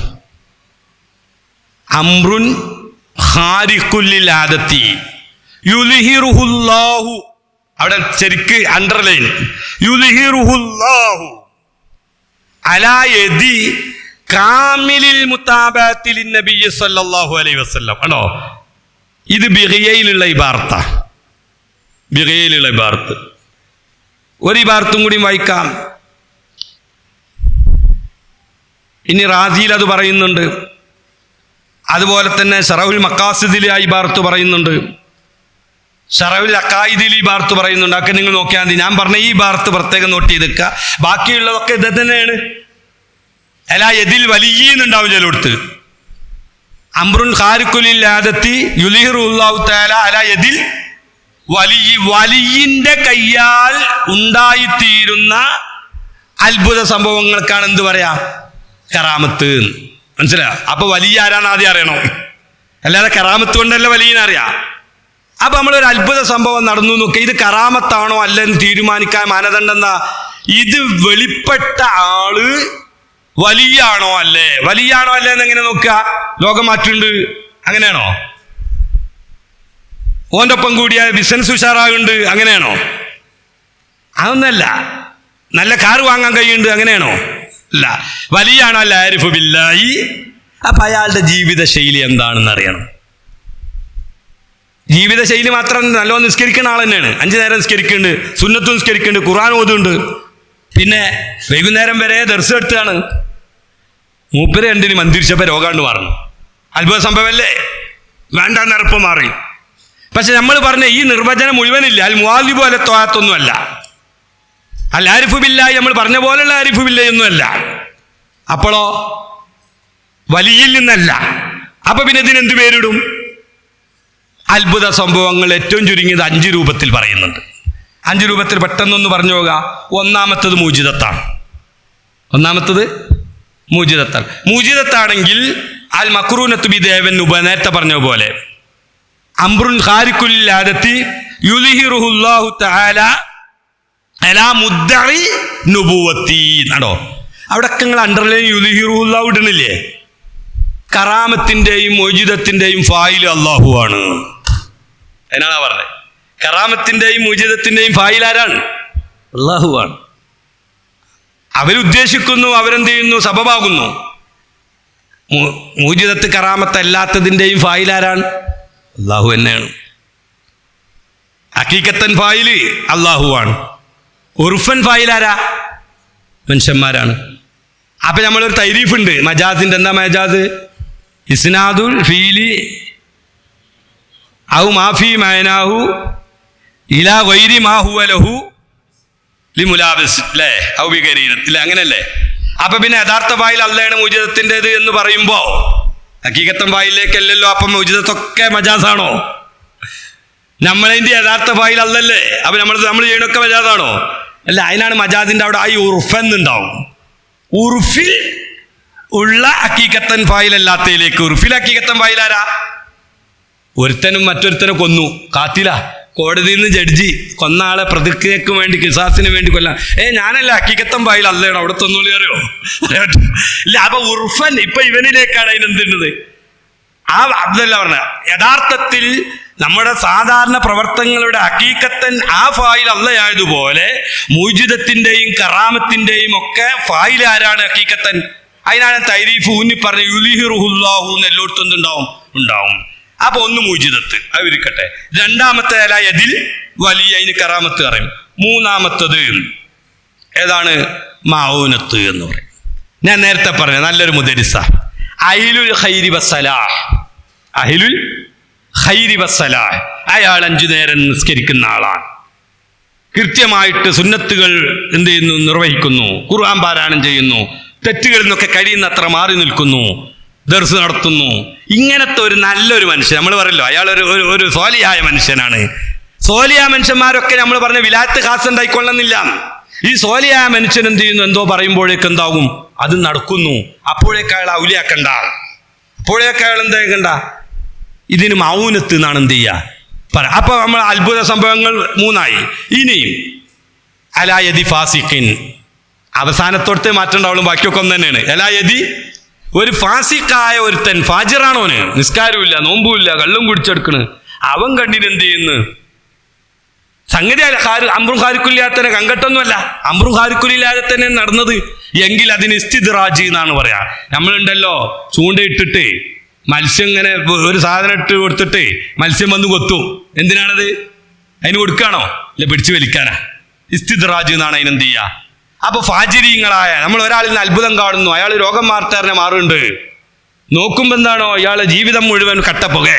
അംറുൻ ഖാരിഖുൽ ആദത്തി യുൽഹിറുഹുല്ലാഹു, അവിടെ ശരിക്ക് അണ്ടർലൈൻ, യുൽഹിറുഹുല്ലാഹു അലാ യദി കാമിലിൽ മുതാബഅത്തി ലിന്നബി സല്ലല്ലാഹു അലൈഹി വസല്ലം. ആണോ? ഇത് ബിഗയിലുള്ള ഇബാറത്ത. ബിഗയിലുള്ള ഇബാറത്ത്. ഒരു ഇബാറത്തും കൂടി വായിക്കാം. ഇനി റാസിയിൽ അത് പറയുന്നുണ്ട്. അതുപോലെ തന്നെ ശറഹുൽ മഖാസിദിൽ ആ ഇബാറത്ത് പറയുന്നുണ്ട്. ശറഹുൽ അഖായിദിൽ ഈ ഇബാറത്ത് പറയുന്നുണ്ട്. അതൊക്കെ നിങ്ങൾ നോക്കിയാൽ മതി. ഞാൻ പറഞ്ഞ ഈ ഇബാറത്ത് പ്രത്യേകം നോട്ട് ചെയ്തെക്കുക. ബാക്കിയുള്ളതൊക്കെ ഇത് തന്നെയാണ്. അലാ യദിൽ വലിയുന്നുണ്ടാവും ചിലടുത്ത്. അംറുൻ ഖാരിഖുൽ ആദത്തി യുൽഹിറുല്ലാഹു തആല അലാ യദിൽ വലിയിന്റെ കയ്യാൽ ഉണ്ടായിത്തീരുന്ന അത്ഭുത സംഭവങ്ങൾക്കാണ് എന്ത് പറയാ? കറാമത്ത്. മനസ്സിലായോ? അപ്പൊ വലിയ ആരാണ് ആദ്യം അറിയണം, അല്ലാതെ കറാമത്ത് കൊണ്ടല്ല വലിയനറിയാം. അപ്പൊ നമ്മളൊരു അത്ഭുത സംഭവം നടന്നു നോക്കുക, ഇത് കറാമത്താണോ അല്ലെന്ന് തീരുമാനിക്കാൻ മാനദണ്ഡം എന്താ? ഇത് വെളിപ്പെട്ട ആള് വലിയാണോ അല്ലേ? വലിയാണോ അല്ലേ എന്ന് എങ്ങനെ നോക്കുക? ലോകം മാറ്റുണ്ട്, അങ്ങനെയാണോ? ഓൻ്റെ ഒപ്പം കൂടിയ ബിസിനസ് ഉഷാറാകുന്നുണ്ട്, അങ്ങനെയാണോ? അതൊന്നല്ല. നല്ല കാർ വാങ്ങാൻ കഴിയുന്നുണ്ട്, അങ്ങനെയാണോ? അല്ല. വലിയാണോ അല്ല ആരിഫു ബില്ലാഹി. അപ്പൊ അയാളുടെ ജീവിതശൈലി എന്താണെന്ന് അറിയണം. ജീവിതശൈലി മാത്രം നല്ലോണം നിസ്കരിക്കുന്ന ആൾ തന്നെയാണ്. 5 നേരം നിസ്കരിക്കുന്നുണ്ട്, സുന്നത്തും നിസ്കരിക്കുന്നുണ്ട്, ഖുർആൻ ഓതുന്നുണ്ട്, പിന്നെ വൈകുന്നേരം വരെ ദർസ് എടുത്താണ്. മൂപ്പര് രണ്ടിന് മന്ദിരിച്ചപ്പോൾ രോഗാണ്ട് മാറുന്നു. അത്ഭുത സംഭവമല്ലേ? വേണ്ട നിറപ്പ് മാറി. പക്ഷെ നമ്മൾ പറഞ്ഞ ഈ നിർവചനം മുഴുവനില്ല. അൽ മുആലിബു അല ത്വാഅത്തൊന്നും അല്ല. അൽ ആരിഫു ബില്ലാഹി നമ്മൾ പറഞ്ഞ പോലെയുള്ള ആരിഫു ബില്ലാഹി അല്ല. അപ്പോഴോ വലിയിൽ നിന്നല്ല. അപ്പൊ പിന്നെ ഇതിനെന്ത് പേരിടും? അത്ഭുത സംഭവങ്ങൾ ഏറ്റവും ചുരുങ്ങിയത് 5 രൂപത്തിൽ പറയുന്നുണ്ട്. 5 രൂപത്തിൽ പെട്ടെന്നൊന്ന് പറഞ്ഞു പോകാം. ഒന്നാമത്തത് മൂജിദത്താണ്. ഒന്നാമത്തത് മൂജിദത്താണ്. മൂജിദത്താണെങ്കിൽ അൽ മക്റൂനത്തു ബിദേവൻ നേരത്തെ പറഞ്ഞ പോലെ അംറുൻ ഖാരിഖുൽ ആദത്തി യുൽഹിറുഹുല്ലാഹു തആല അലാ മുദ്ദഇ നുബുവത്തി. ആണോ? അവിടെയൊക്കെ നിങ്ങൾ അണ്ടർലൈൻ യുദ്ഹിറുല്ല ഇടണില്ലേ? കറാമത്തിൻ്റെയും മോചിതത്തിൻ്റെയും ഫായിൽ അള്ളാഹു ആണ്. അതിനാണ് പറഞ്ഞത്. കറാമത്തിൻ്റെയും മോചിതത്തിൻ്റെയും ഫായിൽ ആരാണ്? അള്ളാഹു ആണ്. അവരുദ്ദേശിക്കുന്നു, അവരെന്ത് ചെയ്യുന്നു? സബബാകുന്നു. മോചിതത്ത് കറാമത്തല്ലാത്തതിൻ്റെയും ഫായിൽ ആരാണ്? അള്ളാഹു തന്നെയാണ്. ഹഖീഖത്തൻ ഫായില് അള്ളാഹു ആണ്. ഉർഫൻ ഫായിൽ ആരാ? മനുഷ്യന്മാരാണ്. അപ്പൊ നമ്മളൊരു തൈരീഫ് ഉണ്ട് മജാസിന്റെ. എന്താ മജാസ്? ഇസ്നാദുൽ ഫീലി ഔ മാഫി മഅനാഹു ഇലാ ഗൈരി മാ ഹുവ ലഹു ലിമുലാബിസ് അല്ലേ? ഔ ബിഗരീനത്ത് അല്ലേ? അങ്ങനെയല്ലേ? അപ്പൊ പിന്നെ യഥാർത്ഥ ഫായിൽ അള്ളയാണ് മുജിദത്തിൻ്റെത് എന്ന് പറയുമ്പോ ഹഖീഖത്തൻ ഫായിലേക്കല്ലല്ലോ. അപ്പം മുജിദത്തൊക്കെ മജാസാണോ? നമ്മളതിൻ്റെ യഥാർത്ഥ ഫായിൽ അല്ലല്ലേ? അപ്പൊ നമ്മൾ ചെയ്യണൊക്കെ മജാസാണോ? അല്ല. അതിനാണ് മജാസിന്റെ അവിടെ ഈ ഉറുഫെന്നുണ്ടാവും. ഉറുഫിൽ ഉള്ള ഹഖീഖത്തൻ ഫായിൽ അല്ലാത്തതിലേക്ക്. ഉറുഫിൽ ഹഖീഖത്തൻ ഫായിൽ ആരാ? ഒരുത്തനും മറ്റൊരുത്തനെ കൊന്നു, കാത്തില, കോടതിയിൽ നിന്ന് ജഡ്ജി കൊന്ന ആളെ പ്രതിക്രിയക്ക് വേണ്ടി കിസാസിന് വേണ്ടി കൊല്ലാം. ഞാനല്ല ഹഖീഖത്തൻ ഫായിൽ അല്ലേണോ അവിടെ തൊന്നോളി അറിയോ? ഇല്ല. അപ്പൊ ഉർഫൻ ഇപ്പൊ ഇവനിലേക്കാണ് അതിനെന്തുന്നത്? ആ അതല്ല പറഞ്ഞ യഥാർത്ഥത്തിൽ നമ്മുടെ സാധാരണ പ്രവർത്തനങ്ങളുടെ ഹഖീഖത്തൻ ആ ഫായിൽ അള്ളയായതുപോലെ മൂജിദത്തിന്റെയും കറാമത്തിന്റെയും ഒക്കെ ഫായിൽ ആരാണ്? ഹഖീഖത്തൻ. അതിനാണ് തൈരീഫ് ഊന്നി പറഞ്ഞ യുലിഹിറുഹുല്ലാഹു എന്ന് എല്ലായിടത്തും ഉണ്ടാവും. അപ്പൊ ഒന്ന് മൂജിദത്ത്, അത് ഇരിക്കട്ടെ. രണ്ടാമത്തെ അല യദിൽ വലിയ, അതിന് കറാമത്ത് പറയും. മൂന്നാമത്തത് ഏതാണ്? മഊനത്ത് എന്ന് പറയും. ഞാൻ നേരത്തെ പറഞ്ഞ നല്ലൊരു മുദരിസ, അഹ്ലുൽ ഖൈരി വസ്സലാഹ്. അഹ്ലുൽ ഖൈരി വസ്സലാഹ്, അയാൾ 5 നേരം നിസ്കരിക്കുന്ന ആളാണ്. കൃത്യമായിട്ട് സുന്നത്തുകൾ എന്ത് ചെയ്യുന്നു? നിർവഹിക്കുന്നു. ഖുർആൻ പാരായണം ചെയ്യുന്നു. തെറ്റുകളിൽ നിന്നൊക്കെ കഴിയുന്നത്ര മാറി നിൽക്കുന്നു. ദർസ് നടത്തുന്നു. ഇങ്ങനത്തെ ഒരു നല്ലൊരു മനുഷ്യൻ. നമ്മൾ പറയല്ലോ അയാൾ ഒരു സ്വാലിഹായ മനുഷ്യനാണ്. സ്വാലിഹായ മനുഷ്യന്മാരൊക്കെ നമ്മൾ പറഞ്ഞ വിലായത്ത് ഖാസ് ഉണ്ടായിക്കൊള്ളുന്നില്ല. ഈ സ്വാലിഹായ മനുഷ്യൻ എന്ത് ചെയ്യുന്നു? എന്തോ പറയുമ്പോഴേക്ക് എന്താകും? അത് നടക്കുന്നു. അപ്പോഴേക്ക് അയാൾ ഔലിയാക്കണ്ട. അപ്പോഴേക്ക് അയാൾ എന്താക്കണ്ട? ഇതിന് മൗനത്ത് എന്നാണ് എന്ത് ചെയ്യുക? അപ്പൊ നമ്മൾ അത്ഭുത സംഭവങ്ങൾ 3ആയി. ഇനിയും അലായതി ഫാസിഖിൻ, അവസാനത്തോടത്തെ മാറ്റം ഉണ്ടാവുള്ളൂ. ബാക്കിയൊക്കെ ഒന്ന് തന്നെയാണ്. അലായതി, ഒരു ഫാസിഖായ ഒരുത്തൻ, ഫാജിറാണോന്, നിസ്കാരമില്ല, നോമ്പുമില്ല, കള്ളും കുടിച്ചെടുക്കണ്. അവൻ കണ്ടിന് എന്ത് ചെയ്യുന്നു? സംഗതി അമ്രും ഖാരിക്കുലില്ലാത്തന്നെ കങ്കട്ടൊന്നുമല്ല, അമ്രും ഖാരിക്കുലില്ലാതെ തന്നെ നടന്നത്. എങ്കിൽ അതിന് ഇസ്തിദ്റാജ് എന്നാണ് പറയാ. നമ്മളുണ്ടല്ലോ ചൂണ്ടയിട്ടിട്ട് മത്സ്യം ഇങ്ങനെ ഒരു സാധനം ഇട്ട് കൊടുത്തിട്ട് മത്സ്യം വന്ന് കൊത്തും. എന്തിനാണത്? അതിന് കൊടുക്കുകയാണോ? ഇല്ല, പിടിച്ചു വലിക്കാനാ. ഇസ്തിദ്റാജ് എന്നാണ് അതിനെന്ത് ചെയ്യുക. അപ്പൊ ഫാജിരീങ്ങളായ നമ്മൾ ഒരാളിൽ നിന്ന് അത്ഭുതം കാണുന്നു, അയാൾ രോഗം മാർത്താരനെ മാറുന്നുണ്ട്. നോക്കുമ്പോ എന്താണോ അയാളെ ജീവിതം മുഴുവൻ കട്ടപ്പുക.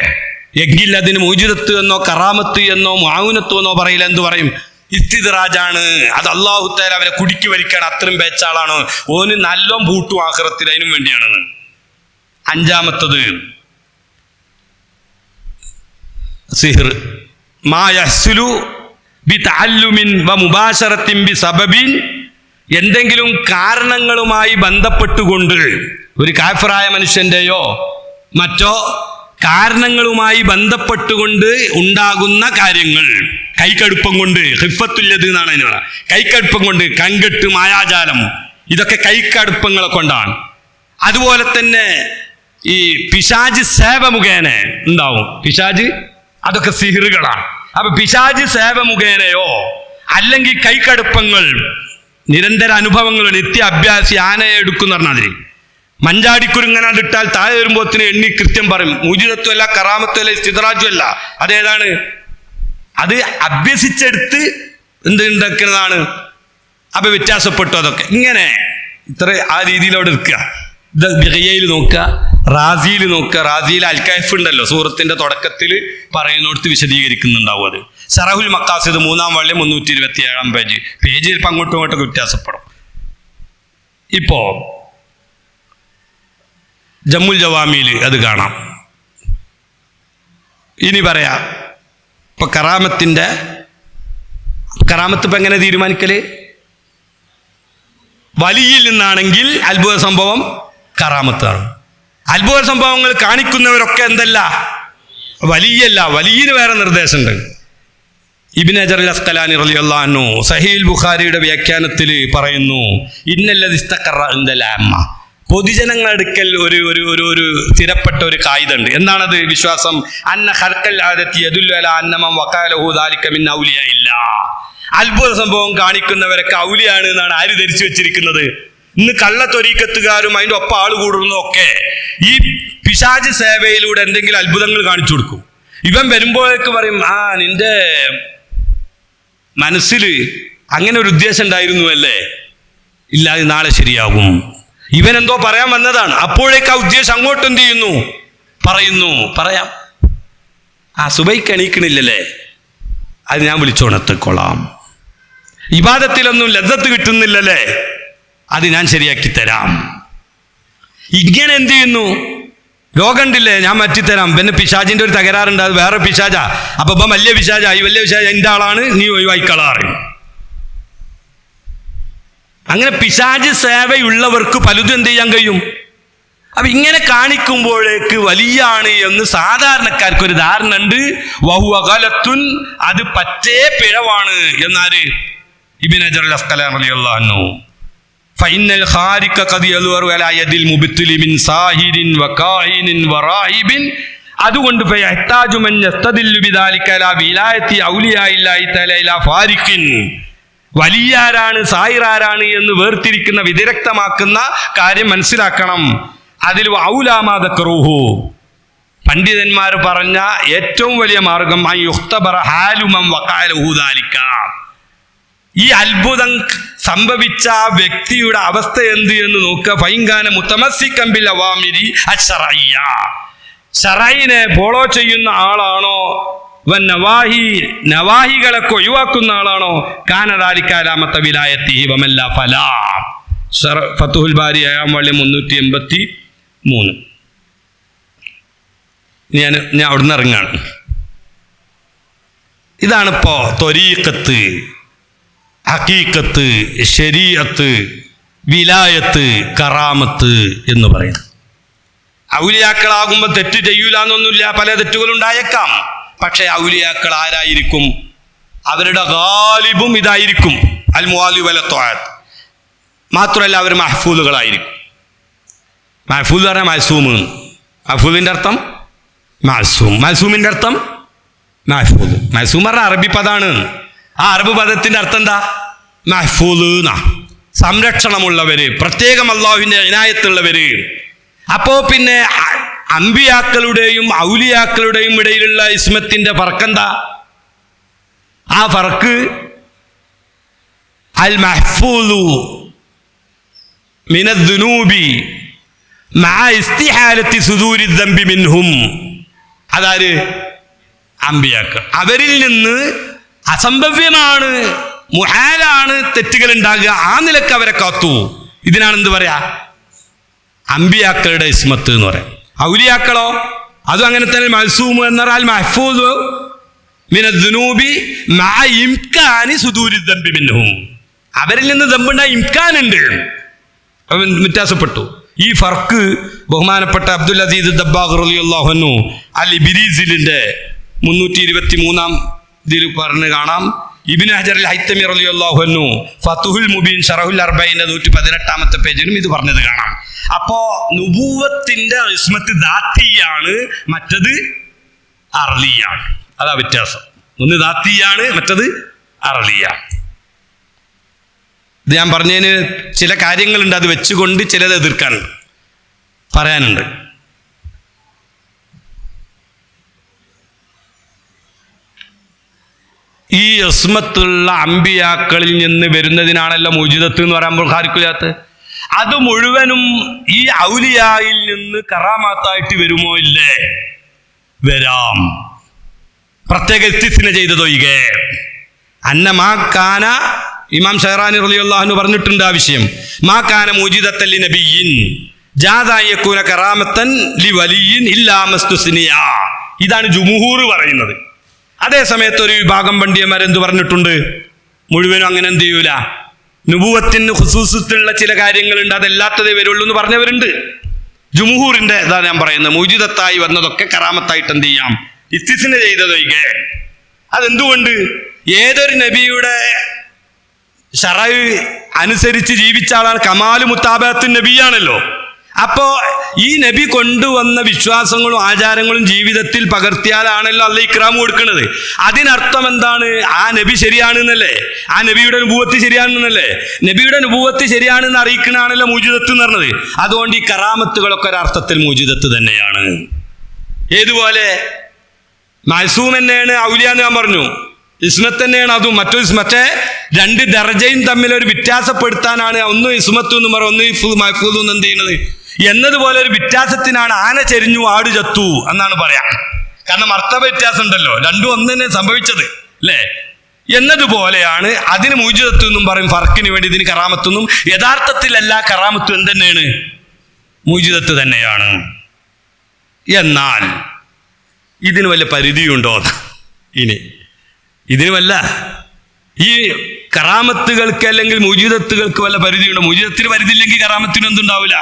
എങ്കിൽ അതിന് മൂജിദത്ത് എന്നോ കറാമത്ത് എന്നോ മൗനത്ത് എന്നോ പറയില്ല. എന്തു പറയും? ഇസ്തിദ്റാജാണ്. അത് അല്ലാഹു തആല അവരെ കുടിക്ക് വലിക്കാണ്. അത്രയും പേച്ചാളാണ് ഓന്. നല്ലോം പൂട്ടും ആഖിറത്തിൽ. അതിനും വേണ്ടിയാണെന്ന്. 5-മത്തത് സിഹ്ർ. മാ യഹ്സുലു ബിതഅല്ലുമിൻ വമുബാശറത്തിൻ ബിസബബിൻ, എന്തെങ്കിലും കാരണങ്ങളുമായി ബന്ധപ്പെട്ടുകൊണ്ട് ഒരു കാഫിറായ മനുഷ്യന്റെയോ മറ്റോ കാരണങ്ങളുമായി ബന്ധപ്പെട്ടുകൊണ്ട് ഉണ്ടാകുന്ന കാര്യങ്ങൾ, കൈക്കടുപ്പം കൊണ്ട്, ഹിഫത്തുല്ലത് എന്നാണ് അതിന് പറയുക. കൈക്കടുപ്പം കൊണ്ട്, കൺകെട്ട്, മായാജാലം, ഇതൊക്കെ കൈക്കടുപ്പങ്ങളെ കൊണ്ടാണ്. അതുപോലെ തന്നെ ഈ പിശാജ് സേവ മുഖേന ഉണ്ടാവും. പിശാജ് അതൊക്കെ സിഹ്റുകളാണ്. അപ്പൊ പിശാജ് സേവ മുഖേനയോ അല്ലെങ്കിൽ കൈക്കടുപ്പങ്ങൾ, നിരന്തര അനുഭവങ്ങൾ, നിത്യ അഭ്യാസി, ആനയെ എടുക്കുന്ന പറഞ്ഞാൽ മഞ്ചാടിക്കുരുങ്ങനാണ്ട് ഇട്ടാൽ താഴെ വരുമ്പോത്തിന് എണ്ണി കൃത്യം പറയും. മൂജിദത്തുമല്ല, കറാമത്തുമല്ല, ഇസ്തിദ്റാജുമല്ല. അതേതാണ്? അത് അഭ്യസിച്ചെടുത്ത് എന്തുണ്ടാക്കുന്നതാണ്. അപ്പൊ വ്യത്യാസപ്പെട്ടു. അതൊക്കെ ഇങ്ങനെ ഇത്ര ആ രീതിയിലവിടെ എടുക്കുക. ഇത് ബിഗയയിൽ നോക്കുക, റാസിയിൽ നോക്കുക. റാസിയിൽ അൽക്കഹഫ് ഉണ്ടല്ലോ, സൂറത്തിന്റെ തുടക്കത്തിൽ പറയുന്നിടത്ത് വിശദീകരിക്കുന്നുണ്ടാവും. അത് ശറഹുൽ മഖാസിദ് 3-ാം വാള്യം 327-ാം പേജ്. പേജ് ചിലപ്പോൾ അങ്ങോട്ടും ഇങ്ങോട്ടൊക്കെ വ്യത്യാസപ്പെടും. ഇപ്പോ ജമ്മുൽ ജവാമിയിൽ അത് കാണാം. ഇനി പറയാ ഇപ്പൊ കറാമത്ത് ഇപ്പൊ എങ്ങനെ തീരുമാനിക്കല്? വലിയിൽ നിന്നാണെങ്കിൽ അത്ഭുത സംഭവം കറാമത്താണ്. അത്ഭുത സംഭവങ്ങൾ കാണിക്കുന്നവരൊക്കെ എന്തല്ല? വലിയല്ല. വലിയന് വേറെ നിർദ്ദേശമുണ്ട്. ഇബ്നു ഹജർ അൽ അസ്ഖലാനി റളിയല്ലാഹു അൻഹു സഹീഹുൽ ബുഖാരിയുടെ വ്യാഖ്യാനത്തിൽ പറയുന്നു, ഇന്നല്ലദി ഇസ്തഖറ ഇൻദൽ അമ്മ, പൊതുജനങ്ങളടുക്കൽ ഒരു ഒരു ഒരു ഒരു സ്ഥിരപ്പെട്ട ഒരു കായികണ്ട്. എന്താണത്? വിശ്വാസം. അന്ന ഖൽഖൽ ആദത്തി യദുല്ലു അലാ അന്ന മൻ വഖാലഹു ദാലിക മിൻ ഔലിയാ ഇല്ലാ, അത്ഭുത സംഭവം കാണിക്കുന്നവരൊക്കെ ഔലിയാണ് എന്നാണ് ആര് ധരിച്ചു വെച്ചിരിക്കുന്നത്? ഇന്ന് കള്ളത്തൊരീക്കത്തുകാരും അതിന്റെ ഒപ്പം ആള് കൂടുന്നതൊക്കെ ഈ പിശാച് സേവയിലൂടെ എന്തെങ്കിലും അത്ഭുതങ്ങൾ കാണിച്ചു കൊടുക്കും. ഇവൻ വരുമ്പോഴേക്ക് പറയും, ആ നിന്റെ മനസ്സിൽ അങ്ങനെ ഒരു ഉദ്ദേശം ഉണ്ടായിരുന്നു അല്ലേ, ഇല്ല അത് നാളെ ശരിയാകും. ഇവൻ എന്തോ പറയാൻ വന്നതാണ്, അപ്പോഴേക്ക് ആ ഉദ്ദേശം അങ്ങോട്ട് എന്ത് ചെയ്യുന്നു, പറയുന്നു. പറയാം, ആ സുബൈക്ക് എണീക്കണില്ലല്ലേ, അത് ഞാൻ വിളിച്ചോണത്തിക്കൊള്ളാം. ഇബാദത്തിലൊന്നും ലദ്ദത്ത് കിട്ടുന്നില്ലല്ലേ, അത് ഞാൻ ശരിയാക്കി തരാം. ഇങ്ങനെ എന്ത് ചെയ്യുന്നു, രോഗമുണ്ടില്ലേ ഞാൻ മാറ്റിത്തരാം. പിന്നെ പിശാചിന്റെ ഒരു തകരാറുണ്ട്, അത് വേറെ പിശാചാ, അപ്പൊ ഇപ്പം വലിയ പിശാചാ, ഈ വലിയ പിശാച എൻ്റെ ആളാണ്, നീ ഒഴിവായിക്കളാറ്. അങ്ങനെ പിശാച് സേവയുള്ളവർക്ക് പലതും എന്ത് ചെയ്യാൻ കഴിയും. അപ്പൊ ഇങ്ങനെ കാണിക്കുമ്പോഴേക്ക് വലിയാണ് എന്ന് സാധാരണക്കാർക്ക് ഒരു ധാരണ ഉണ്ട്. വഹുവ ഗലത്തുൻ, അത് പറ്റേ പിഴവാണ് എന്നാല് ഇബ്നു ഹജർ അൽ അസ്ഖലാനി റളിയല്ലാഹു അൻഹു. ഫഇന്നൽ ഖാരിഖ ഖദ് യൽവറു അലാ യദിൽ മുബ്തിലി മിൻ സാഹിരിൻ വകാഹിനിൻ വറാഹിബിൻ, അതുകൊണ്ട് ഫയഹ്താജു മൻ യസ്തദില്ലു ബിദാലിക അലാ വിലായത്തി ഔലിയാഇല്ലാഹി തആല ഇലാ ഫാരിഖിൻ, വലിയാരാണ് സായിറാരാണ് എന്ന് വേർതിരിക്കുന്ന വിദഗ്ധമാക്കുന്ന കാര്യം മനസ്സിലാക്കണം. അതിൽ ഔലാമാദക്കറൂഹു, പണ്ഡിതന്മാർ പറഞ്ഞ ഏറ്റവും വലിയ മാർഗം യുഖ്തബറ ഹാലു മൻ വഖഅലഹു ദാലിക, ഈ അത്ഭുതം സംഭവിച്ച ആ വ്യക്തിയുടെ അവസ്ഥ എന്ത് എന്ന് നോക്കുക. ഫൈൻകാന മുതമസ്സികൻ ബിൽ അവാമിരി അശ്ശറഇയ്യ, ശറഈനെ ഫോളോ ചെയ്യുന്ന ആളാണോ, നവാഹികളൊക്കെ ഒഴിവാക്കുന്ന ആളാണോ, കാന ദാലിക അലാമത്ത വിലായത്തിഹി വമല്ല ഫലാ. ഫതുഹുൽ ബാരി 383. ഞാൻ അവിടുന്ന് ഇറങ്ങാണ്. ഇതാണിപ്പോ ത്വരീഖത്ത്, ഹഖീഖത്ത്, ശരീഅത്ത്, വിലായത്ത്, കറാമത്ത് എന്ന് പറയുന്നത്. ഔലിയാക്കളാകുമ്പോൾ തെറ്റ് ചെയ്യൂല എന്നൊന്നുമില്ല, പല തെറ്റുകളുണ്ടായേക്കാം. പക്ഷെ ഔലിയാക്കൾ ആരായിരിക്കും? അവരുടെ ഗാലിബും ഇതായിരിക്കും, അൽ മുവാലി വല ത്വാഅത്ത്. മാത്രമല്ല അവർ മഹ്ഫൂദുകളായിരിക്കും. മഹ്ഫൂദ് പറഞ്ഞാൽ മഅ്സൂം. മഹ്ഫൂദിന്റെ അർത്ഥം മഅ്സൂം, മഅ്സൂമിന്റെ അർത്ഥം മഹ്ഫൂദ്. മഅ്സൂം പറഞ്ഞാൽ അറബി പദമാണ്. ആ അറബ് പദത്തിന്റെ അർത്ഥം എന്താ? മഹ്ഫൂദ് എന്നാ, സംരക്ഷണമുള്ളവര്, പ്രത്യേകം അല്ലാഹുവിന്റെ ഇനായത്തുള്ളവര്. അപ്പോ പിന്നെ അമ്പിയാക്കളുടെയും ഔലിയാക്കളുടെയും ഇടയിലുള്ള ഇസ്മത്തിന്റെ ഫർക്കെന്താ? ആ ഫർക്ക് അൽ മഹ്ഫൂദു മിനദ്ദുനൂബി മഅ ഇസ്തിഹാലത്തി സുദൂരി ദംബി മിൻഹും. അതാര്? അമ്പിയാക്കൾ. അവരിൽ നിന്ന് അസംഭവ്യമാണ്, മുഹാലാണ് തെറ്റുകൾ ഉണ്ടാകുക, ആ നിലക്ക് അവരെ കാത്തു. ഇതിനാണ് എന്ത് പറയാ? അമ്പിയാക്കളുടെ ഇസ്മത്ത് എന്ന് പറയാം. ഔലിയാക്കളോ അതും അങ്ങനെ തന്നെ. മഅ്സൂം എന്ന് പറഞ്ഞാൽ മഹ്ഫൂദ് മിനദ്ദുനൂബി മഅ ഇംകാനി സുദൂരി ദംബി മിൻഹും, അവരിൽ നിന്ന് ദമ്പുണ്ടായ ഇംകാനുണ്ട്. വ്യത്യാസപ്പെട്ടു. ഈ ഫർക്ക് ബഹുമാനപ്പെട്ട അബ്ദുൽ അസീസ് ദബ്ബാഗ് റളിയല്ലാഹു അൻഹു അൽ ഇബ്രീസിലിന്റെ 323 ഇതിൽ പറഞ്ഞു കാണാം. ഇബ്നു ഹജർ അൽ ഹൈതമി റളിയല്ലാഹു അൻഹു ഫതുഹുൽ മുബീൻ ശറഹുൽ അർബഈന്റെ 118 പേജിലും ഇത് പറഞ്ഞത് കാണാം. അപ്പോ നുബൂവത്തിന്റെ ഇസ്മത്ത് ദാത്തിയാണ്, മറ്റത് അർലിയാണ്. അതാ വ്യത്യാസം. ഒന്ന് ദാത്തിയാണ്, മറ്റത് അർലിയാണ്. ഇത് ഞാൻ പറഞ്ഞതിന് ചില കാര്യങ്ങളുണ്ട്, അത് വെച്ചുകൊണ്ട് ചിലത് എതിർക്കാനുണ്ട്, പറയാനുണ്ട്. ഈ ഇസ്മത്തുള്ള അമ്പിയാക്കളിൽ നിന്ന് വരുന്നതിനാണല്ലോ മുജിദത്ത് എന്ന് പറയുമ്പോൾ ഖാരിഖുലാത്ത്. അത് മുഴുവനും ഈ ഔലിയായിൽ നിന്ന് കറാമാത്തായിട്ട് വരുമോ? ഇല്ലേ, വരാം. പ്രത്യേക ഇസ്തിസ്ന ചെയ്തതൊഴികെ. അന്നമാക്കാന ഇമാം ഷഹറാനി റളിയല്ലാഹു അൻഹു പറഞ്ഞിട്ടുണ്ട് ആ വിഷയം. മാ കാന മുജിദത്തൻ ലി നബിയ്യിൻ ജാദാ യകൂന കറാമത്തൻ ലി വലിയ്യിൻ ഇല്ലാ മസ്തുസ്നിയ. ഇതാണ് ജുംഹൂർ പറയുന്നത്. അതേ സമയത്ത് ഒരു വിഭാഗം പണ്ഡിതന്മാരെന്ത് പറഞ്ഞിട്ടുണ്ട്? മുഴുവനും അങ്ങനെ എന്ത് ചെയ്യൂല, നുബുവത്തിന് ഖുസൂസത്തുള്ള ചില കാര്യങ്ങളുണ്ട്, അതല്ലാത്തതേ വരുള്ളൂ എന്ന് പറഞ്ഞവരുണ്ട്. ജുംഹൂറിന്റെ ഇതാ ഞാൻ പറയുന്നത്. മുജിദത്തായി വന്നതൊക്കെ കറാമത്തായിട്ട് എന്ത് ചെയ്യാം, ഇസ്തിസ്ന ചെയ്തതൊഴികെ. അതെന്തുകൊണ്ട്? ഏതൊരു നബിയുടെ ശറഅ് അനുസരിച്ച് ജീവിച്ച ആളാണ്? കമാലു മുത്താബഅത്തുൻ നബിയാണല്ലോ. അപ്പോ ഈ നബി കൊണ്ടുവന്ന വിശ്വാസങ്ങളും ആചാരങ്ങളും ജീവിതത്തിൽ പകർത്തിയാലാണല്ലോ അള്ളാഹ് ഇക്റാം കൊടുക്കുന്നത്. അതിനർത്ഥം എന്താണ്? ആ നബി ശരിയാണെന്നല്ലേ? ആ നബിയുടെ നുബുവത്ത് ശരിയാണെന്നല്ലേ? നബിയുടെ നുബുവത്ത് ശരിയാണെന്ന് അറിയിക്കണാണല്ലോ മൂജിദത്ത് എന്ന് പറഞ്ഞത്. അതുകൊണ്ട് ഈ കറാമത്തുകളൊക്കെ ഒരർത്ഥത്തിൽ മൂജിദത്ത് തന്നെയാണ്. ഏതുപോലെ മഅ്സൂം തന്നെയാണ് ഔലിയ എന്ന് ഞാൻ പറഞ്ഞു, ഇസ്മത്ത് തന്നെയാണ് അതും. മറ്റേ രണ്ട് ദർജയും തമ്മിൽ ഒരു വ്യത്യാസപ്പെടുത്താനാണ് ഒന്ന് ഇസ്മത്ത് എന്ന് പറയും, ഒന്ന് മഹ്ഫൂദ് എന്ന് എന്ത് ചെയ്യുന്നത് എന്നതുപോലെ ഒരു വ്യത്യാസത്തിനാണ് ആന ചെരിഞ്ഞു ആട് ചത്തു എന്നാണ് പറയാം. കാരണം മർത്തബ വ്യത്യാസം ഉണ്ടല്ലോ, രണ്ടും ഒന്ന് തന്നെ സംഭവിച്ചത് അല്ലേ എന്നതുപോലെയാണ്. അതിന് മൂജിദത്ത് എന്നും പറയും ഫർക്കിന് വേണ്ടി, ഇതിന് കറാമത്തൊന്നും. യഥാർത്ഥത്തിൽ എല്ലാ കറാമത്തും എന്തെന്നെയാണ്? മൂജിദത്ത് തന്നെയാണ്. എന്നാൽ ഇതിന് വല്ല പരിധിയുണ്ടോ? ഇനി ഇതിന് വല്ല ഈ കറാമത്തുകൾക്ക് അല്ലെങ്കിൽ മൂജിദത്തുകൾക്ക് വല്ല പരിധിയുണ്ടോ? മൂജിദത്തിന് പരിധിയില്ലെങ്കിൽ കറാമത്തിന് എന്തുണ്ടാവില്ല?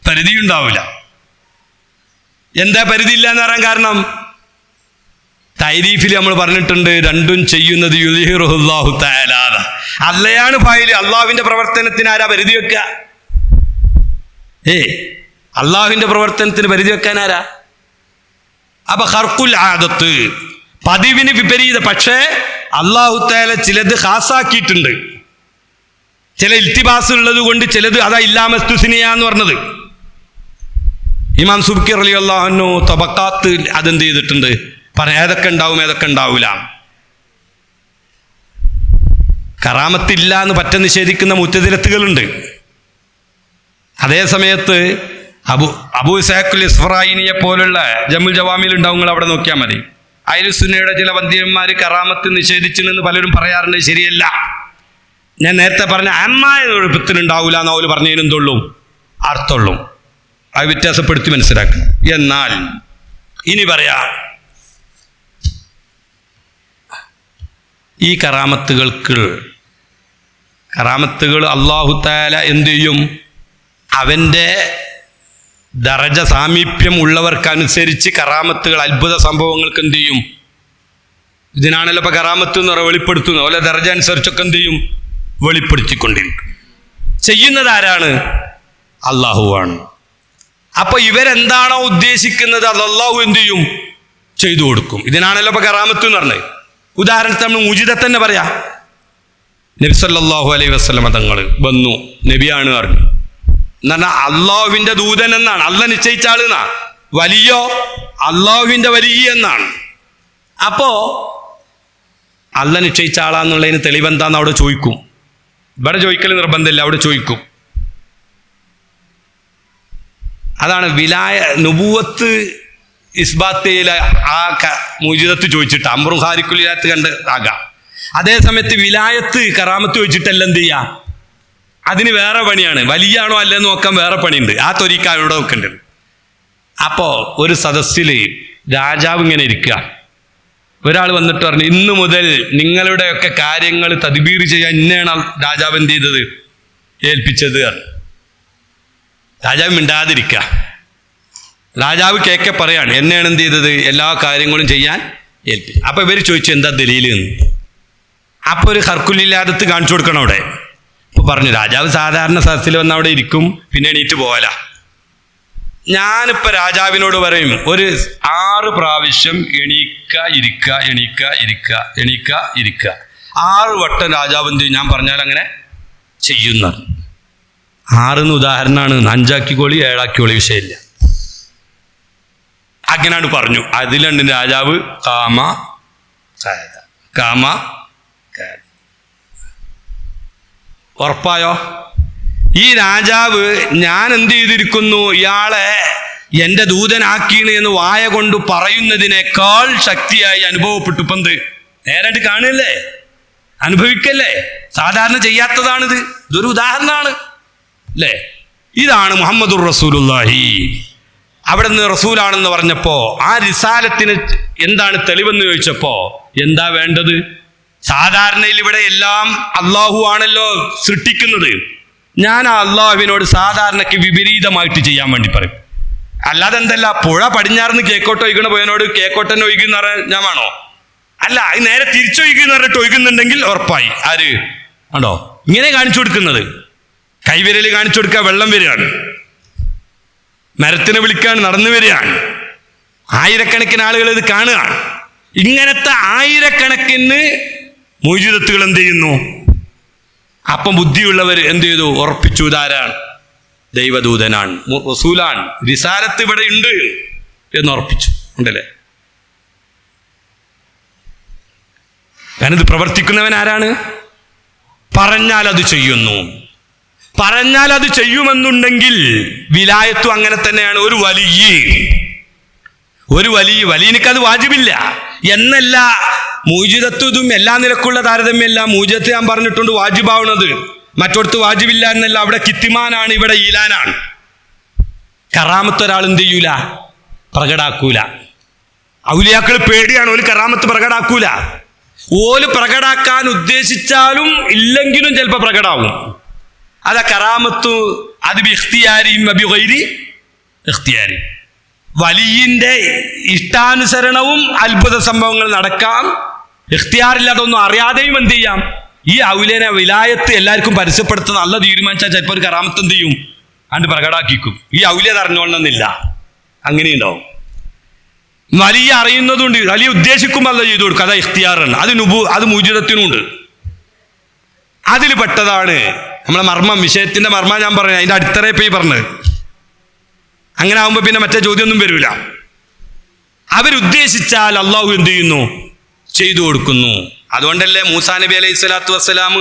പരിധിയുണ്ടാവില്ല. എന്താ പരിധി ഇല്ല എന്ന് പറയാൻ കാരണം? തൈരീഫിൽ നമ്മൾ പറഞ്ഞിട്ടുണ്ട്, രണ്ടും ചെയ്യുന്നത് യുദ്ഹിറുല്ലാഹു തആല. അള്ളയാണ് ഫായില്. അള്ളാഹുവിന്റെ പ്രവർത്തനത്തിന് ആരാ പരിധി വെക്കുക? അള്ളാഹുവിന്റെ പ്രവർത്തനത്തിന് പരിധി വെക്കാൻ ആരാ? അപ്പൊ ഖർഖുൽ ആദത്ത്, പതിവിന് വിപരീത. പക്ഷേ അള്ളാഹു തആല ചിലത് ഖാസാക്കിയിട്ടുണ്ട്. ചില ഇൽത്തിബാസ് ഉള്ളത് കൊണ്ട് ചിലത് അതാ ഇല്ലാമസ്തുസിനിയ എന്ന് പറഞ്ഞത്. ഇമാം സുബ്കി റളിയല്ലാഹു അൻഹു തബഖാത്ത് അതെന്ത് ചെയ്തിട്ടുണ്ട്, പറഞ്ഞ ഏതൊക്കെ ഉണ്ടാവും ഏതൊക്കെ ഉണ്ടാവില്ല. കറാമത്തില്ല എന്ന് പറ്റ നിഷേധിക്കുന്ന മുത്തസിലത്തുകളുണ്ട്. അതേ സമയത്ത് അബൂ ഇസ്ഹാഖുൽ ഇസ്ഫറായിനിയെ പോലുള്ള ജമുൽ ജവാമിൽ ഉണ്ടാവും, നിങ്ങൾ അവിടെ നോക്കിയാൽ മതി. അഹ്ലുസുന്നയുടെ ചില പണ്ഡിതന്മാർ കറാമത്ത് നിഷേധിച്ചെന്ന് പലരും പറയാറുണ്ട്. ശരിയല്ല. ഞാൻ നേരത്തെ പറഞ്ഞ അമ്മായ എഴുപ്പത്തിനുണ്ടാവില്ല എന്ന് അവർ പറഞ്ഞതിനെന്തുള്ളൂ അർത്ഥമുള്ളൂ. അത് വ്യത്യാസപ്പെടുത്തി മനസ്സിലാക്കുക. എന്നാൽ ഇനി പറയാ, ഈ കറാമത്തുകൾ അല്ലാഹു തആല എന്ത് ചെയ്യും? അവൻ്റെ ദറജ സാമീപ്യം ഉള്ളവർക്കനുസരിച്ച് കറാമത്തുകൾ, അത്ഭുത സംഭവങ്ങൾക്ക് എന്ത് ചെയ്യും? ഇതിനാണല്ലോ ഇപ്പൊ കറാമത്ത് എന്ന് പറയുക, വെളിപ്പെടുത്തുന്നു. അതുപോലെ ദറജ അനുസരിച്ചൊക്കെ എന്ത് ചെയ്യും? വെളിപ്പെടുത്തിക്കൊണ്ടിരിക്കും. ചെയ്യുന്നത് ആരാണ്? അള്ളാഹുവാണ്. അപ്പൊ ഇവരെന്താണോ ഉദ്ദേശിക്കുന്നത് അത് അള്ളാഹു എന്ത് ചെയ്യും? ചെയ്തു കൊടുക്കും. ഇതിനാണല്ലോ ഇപ്പൊ കറാമത്ത് എന്ന് പറഞ്ഞത്. ഉദാഹരണത്തിന് നമ്മൾ മുജിദത്ത് തന്നെ പറയാം. നബി സല്ലല്ലാഹു അലൈഹി വസല്ലമ തങ്ങൾ വന്നു, നബിയാണ് പറഞ്ഞു എന്ന് പറഞ്ഞാൽ അള്ളാഹുവിന്റെ ദൂതൻ എന്നാണ്. അള്ള നിശ്ചയിച്ച ആള് എന്നാ. വലിയോ അള്ളാഹുവിന്റെ വലിയ എന്നാണ്. അപ്പോ അള്ള നിശ്ചയിച്ച ആളാന്നുള്ളതിന് തെളിവെന്താന്ന് അവിടെ ചോദിക്കും. ഇവിടെ ചോദിക്കൽ നിർബന്ധമില്ല, അവിടെ ചോദിക്കും. അതാണ് നുബുവത്ത് ഇസ്ബാത്തയിലെ ആ മുജിദത്ത് ചോദിച്ചിട്ട് അമ്രും ഖാരിഖുലിലാത്ത് കണ്ട് ആകാം. അതേ സമയത്ത് വിലായത്ത് കറാമത്ത് ചോദിച്ചിട്ടല്ല എന്ത് ചെയ്യാ? അതിന് വേറെ പണിയാണ്. വലിയാണോ അല്ലെന്ന് നോക്കാൻ വേറെ പണിയുണ്ട്. ആ ത്വരീക്ക അവിടെ നോക്കേണ്ടത്. അപ്പോ ഒരു സദസ്സിൽ രാജാവ് ഇങ്ങനെ ഇരിക്കുക. ഒരാൾ വന്നിട്ട് പറഞ്ഞു, ഇന്നു മുതൽ നിങ്ങളുടെയൊക്കെ കാര്യങ്ങൾ തദ്ബീർ ചെയ്യാൻ ഇന്നെയാണ് രാജാവ് എന്ത് ചെയ്തത്? ഏൽപ്പിച്ചത്. രാജാവ് മിണ്ടാതിരിക്കുക. രാജാവ് കേക്കെ പറയാണ്, എന്നെയാണ് എന്ത് ചെയ്തത്? എല്ലാ കാര്യങ്ങളും ചെയ്യാൻ ഏൽപ്പിച്ചു. അപ്പൊ ഇവർ ചോദിച്ചു, എന്താ ദലീൽ എന്ന്. അപ്പൊ ഒരു ഖർഖുലില്ലാദത്ത് കാണിച്ചു കൊടുക്കണം അവിടെ. അപ്പൊ പറഞ്ഞു, രാജാവ് സാധാരണ സദസ്സിൽ വന്ന് അവിടെ ഇരിക്കും, പിന്നെ എണീറ്റ് പോകല. ഞാനിപ്പോ രാജാവിനോട് പറയും, ഒരു 6 പ്രാവശ്യം എണീക്ക ഇരിക്ക എണീക്ക ഇരിക്ക എണീക്ക ഇരിക്ക 6 വട്ടം രാജാവ് എന്ത് ചെയ്യും? ഞാൻ പറഞ്ഞാൽ അങ്ങനെ ചെയ്യുന്ന. 6 ഉദാഹരണമാണ്. 5 ആക്കിക്കോളി 7 ആക്കിക്കോളി, വിഷയമില്ല. അങ്ങനെയാണ് പറഞ്ഞു. അതിലുണ്ട് രാജാവ് കാമ. ഉറപ്പായോ? ഈ രാജാവ് ഞാൻ എന്ത് ചെയ്തിരിക്കുന്നു, ഇയാളെ എൻ്റെ ദൂതനാക്കീണ് എന്ന് വായ കൊണ്ട് പറയുന്നതിനേക്കാൾ ശക്തിയായി അനുഭവപ്പെട്ടു. ഇപ്പം എന്ത് നേരിട്ട് കാണുകയല്ലേ, അനുഭവിക്കല്ലേ. സാധാരണ ചെയ്യാത്തതാണിത്. ഇതൊരു ഉദാഹരണമാണ് അല്ലേ. ഇതാണ് മുഹമ്മദുർ റസൂലുള്ളാഹി. അവിടെ നിന്ന് റസൂലാണെന്ന് പറഞ്ഞപ്പോ ആ റിസാലത്തിന് എന്താണ് തെളിവെന്ന് ചോദിച്ചപ്പോ എന്താ വേണ്ടത്? സാധാരണയിൽ ഇവിടെ എല്ലാം അള്ളാഹു ആണല്ലോ സൃഷ്ടിക്കുന്നത്. ഞാൻ ആ അള്ളാഹുവിനോട് സാധാരണക്ക് വിപരീതമായിട്ട് ചെയ്യാൻ വേണ്ടി പറയും. അല്ലാതെ എന്തല്ല, പുഴ പടിഞ്ഞാറുന്ന് കേക്കോട്ട് ഒഴുകണ പോയനോട് കേക്കോട്ടന്നെ ഒഴുകുന്ന ഞാൻ വേണോ? അല്ല അത് നേരെ തിരിച്ചൊഴിക്കുന്ന പറഞ്ഞിട്ട് ഒഴുകുന്നുണ്ടെങ്കിൽ ഉറപ്പായി. ആര് ആണോ ഇങ്ങനെ കാണിച്ചു കൊടുക്കുന്നത്? കൈവിരൽ കാണിച്ചു കൊടുക്കുക, വെള്ളം വരികയാണ്. മരത്തിനെ വിളിക്കാൻ നടന്നു വരികയാണ്. ആയിരക്കണക്കിന് ആളുകൾ ഇത് കാണുകയാണ്. ഇങ്ങനത്തെ ആയിരക്കണക്കിന് മുഅ്ജിസത്തുകൾ എന്ത് ചെയ്യുന്നു? അപ്പം ബുദ്ധിയുള്ളവർ എന്ത് ചെയ്തു? ഉറപ്പിച്ചു, ഇതാരാണ്? ദൈവദൂതനാണ്, റസൂലാണ്, റിസാലത്ത് ഇവിടെ ഉണ്ട് എന്ന് ഉറപ്പിച്ചു. ഉണ്ടല്ലേ? കാരണം ഇത് പ്രവർത്തിക്കുന്നവൻ ആരാണ്? പറഞ്ഞാൽ അത് ചെയ്യുന്നു. പറഞ്ഞാൽ അത് ചെയ്യുമെന്നുണ്ടെങ്കിൽ വിലായത്തും അങ്ങനെ തന്നെയാണ്. ഒരു വലിയനിക്കത് വാജിബില്ല എന്നല്ല. മുഅ്ജിസത്തും ഇതും എല്ലാ നിലക്കുള്ള താരതമ്യമല്ല. മുഅ്ജിസത്ത് ഞാൻ പറഞ്ഞിട്ടുണ്ട് വാജിബാവുന്നത്, മറ്റൊടത്ത് വാജിബില്ല എന്നല്ല. അവിടെ കിത്തിമാനാണ്, ഇവിടെ ഈലാനാണ്. കറാമത്ത് ഒരാൾ എന്ത് ചെയ്യൂല? പ്രകടാക്കൂല. ഔലിയാക്കൾ പേടിയാണ്, ഓല് കറാമത്ത് പ്രകടാക്കൂല. ഓല് പ്രകടാക്കാൻ ഉദ്ദേശിച്ചാലും ഇല്ലെങ്കിലും ചിലപ്പോൾ പ്രകടാവും. അതാ കറാമത്ത്. അത് ഇഖ്തിയാരിയും ബിഗൈരി ഇഖ്തിയാരി. വലിയന്റെ ഇഷ്ടാനുസരണവും അത്ഭുത സംഭവങ്ങൾ നടക്കാം. ഇഖ്തിയാറില്ലാതെ ഒന്നും അറിയാതെയും എന്ത് ചെയ്യാം? ഈ ഔലിയനെ വിലായത്ത് എല്ലാവർക്കും പരസ്യപ്പെടുത്തുന്ന നല്ല തീരുമാനിച്ചാൽ ചിലപ്പോൾ ഒരു കറാമത്ത് എന്ത് ചെയ്യും? അണ്ട് പ്രകടാക്കിക്കും. ഈ ഔലിയ അറിഞ്ഞോളണമെന്നില്ല. അങ്ങനെയുണ്ടാവും. വലിയ അറിയുന്നതുണ്ട്, വലിയ ഉദ്ദേശിക്കുമ്പോൾ അല്ല ചെയ്തു കൊടുക്കുക. അതാ ഇഖ്തിയാറാണ്. അത് മുഅ്ജിസത്തിനുണ്ട്. അതിൽ പെട്ടതാണ് നമ്മളെ മർമ്മം, വിഷയത്തിന്റെ മർമ്മ ഞാൻ പറഞ്ഞു. അതിന്റെ അടിത്തറ ഇപ്പൊ ഈ പറഞ്ഞത്. അങ്ങനെ ആകുമ്പോൾ പിന്നെ മറ്റേ ചോദ്യമൊന്നും വരില്ല. അവരുദ്ദേശിച്ചാൽ അള്ളാഹു എന്ത് ചെയ്യുന്നു? ചെയ്തു കൊടുക്കുന്നു. അതുകൊണ്ടല്ലേ മൂസാ നബി അലൈഹി സ്വലാത്തു വസ്സലാം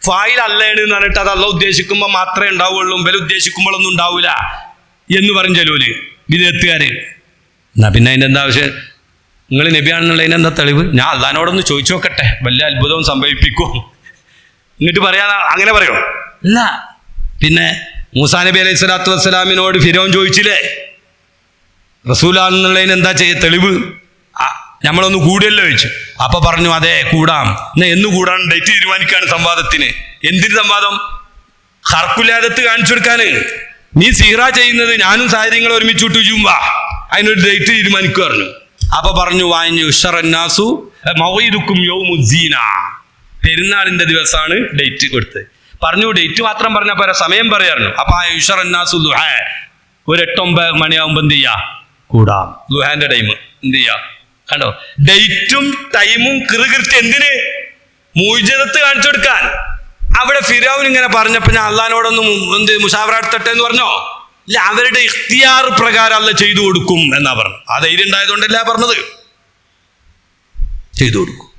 ഫായിൽ അല്ലാണ് എന്ന് പറഞ്ഞിട്ട് അത് അള്ളാഹു ഉദ്ദേശിക്കുമ്പോൾ മാത്രമേ ഉണ്ടാവുള്ളൂ, ഇവര് ഉദ്ദേശിക്കുമ്പോഴൊന്നും ഉണ്ടാവൂല എന്ന് പറഞ്ഞു ചെലൂല് വിദേഹത്തുകാര്. എന്നാ പിന്നെ അതിൻ്റെ എന്താ ആവശ്യം? നിങ്ങൾ നബിയാണെന്നുള്ളതിന് എന്താ തെളിവ്? ഞാൻ അള്ളഹാനോടൊന്ന് ചോദിച്ചു നോക്കട്ടെ, വലിയ അത്ഭുതവും സംഭവിപ്പിക്കും എന്നിട്ട് പറയാ. അങ്ങനെ പറയോ? ഇല്ല. പിന്നെ മൂസാ നബി അലൈഹി സ്വലാത്തു വസ്സലാമിനോട് ഫിറോൻ ചോദിച്ചില്ലേ റസൂലാണെന്നുള്ളതിന് എന്താ തെളിവ്? നമ്മളൊന്ന് കൂടിയല്ലോ ചോദിച്ചു. അപ്പൊ പറഞ്ഞു അതെ കൂടാം. എന്നാ എന്ന് കൂടാൻ ഡേറ്റ് തീരുമാനിക്കാണ് സംവാദത്തിന്. എന്തിന് സംവാദം? ഹർക്കുലാദത്ത് കാണിച്ചു കൊടുക്കാന്. നീ സീറ ചെയ്യുന്നത് ഞാനും സാഹചര്യങ്ങൾ ഒരുമിച്ച് വിട്ടു ചുമ്പാ, അതിനൊരു ഡേറ്റ് തീരുമാനിക്കുക പറഞ്ഞു. അപ്പൊ പറഞ്ഞു വാങ്ങു ഉഷറന്നാസു മൗഇദുക്കും യൗമുസ്സീന, പെരുന്നാളിന്റെ ദിവസമാണ് ഡേറ്റ് കൊടുത്തത്. പറഞ്ഞു ഡേറ്റ് മാത്രം പറഞ്ഞാൽ പോരാ, സമയം പറയാറുണ്ട്. അപ്പൊ ആ ഉഷറന്നാസു ദുഹാ ഒരു 8-9 മണിയാകുമ്പോ എന്ത് ചെയ്യാ? കൂടാം. ദുഹാന്റെ ടൈം എന്ത് ചെയ്യാ? കണ്ടോ, ഡേറ്റും ടൈമും കൃത്യം. എന്തിന്? മുഅ്ജിസത്ത് കാണിച്ചു കൊടുക്കാൻ. അവിടെ ഫിറഔൻ ഇങ്ങനെ പറഞ്ഞപ്പോ ഞാൻ അള്ളഹാനോടൊന്നും എന്ത് മുശാവറ എടുത്തട്ടെ എന്ന് പറഞ്ഞോ? ഇല്ല, അവരുടെ ഇഖ്തിയാർ പ്രകാരം അല്ല ചെയ്തു കൊടുക്കും എന്നാ പറഞ്ഞു. ആ ധൈര്യം ഉണ്ടായതുകൊണ്ടല്ല പറഞ്ഞത്. ചെയ്തു കൊടുക്കും.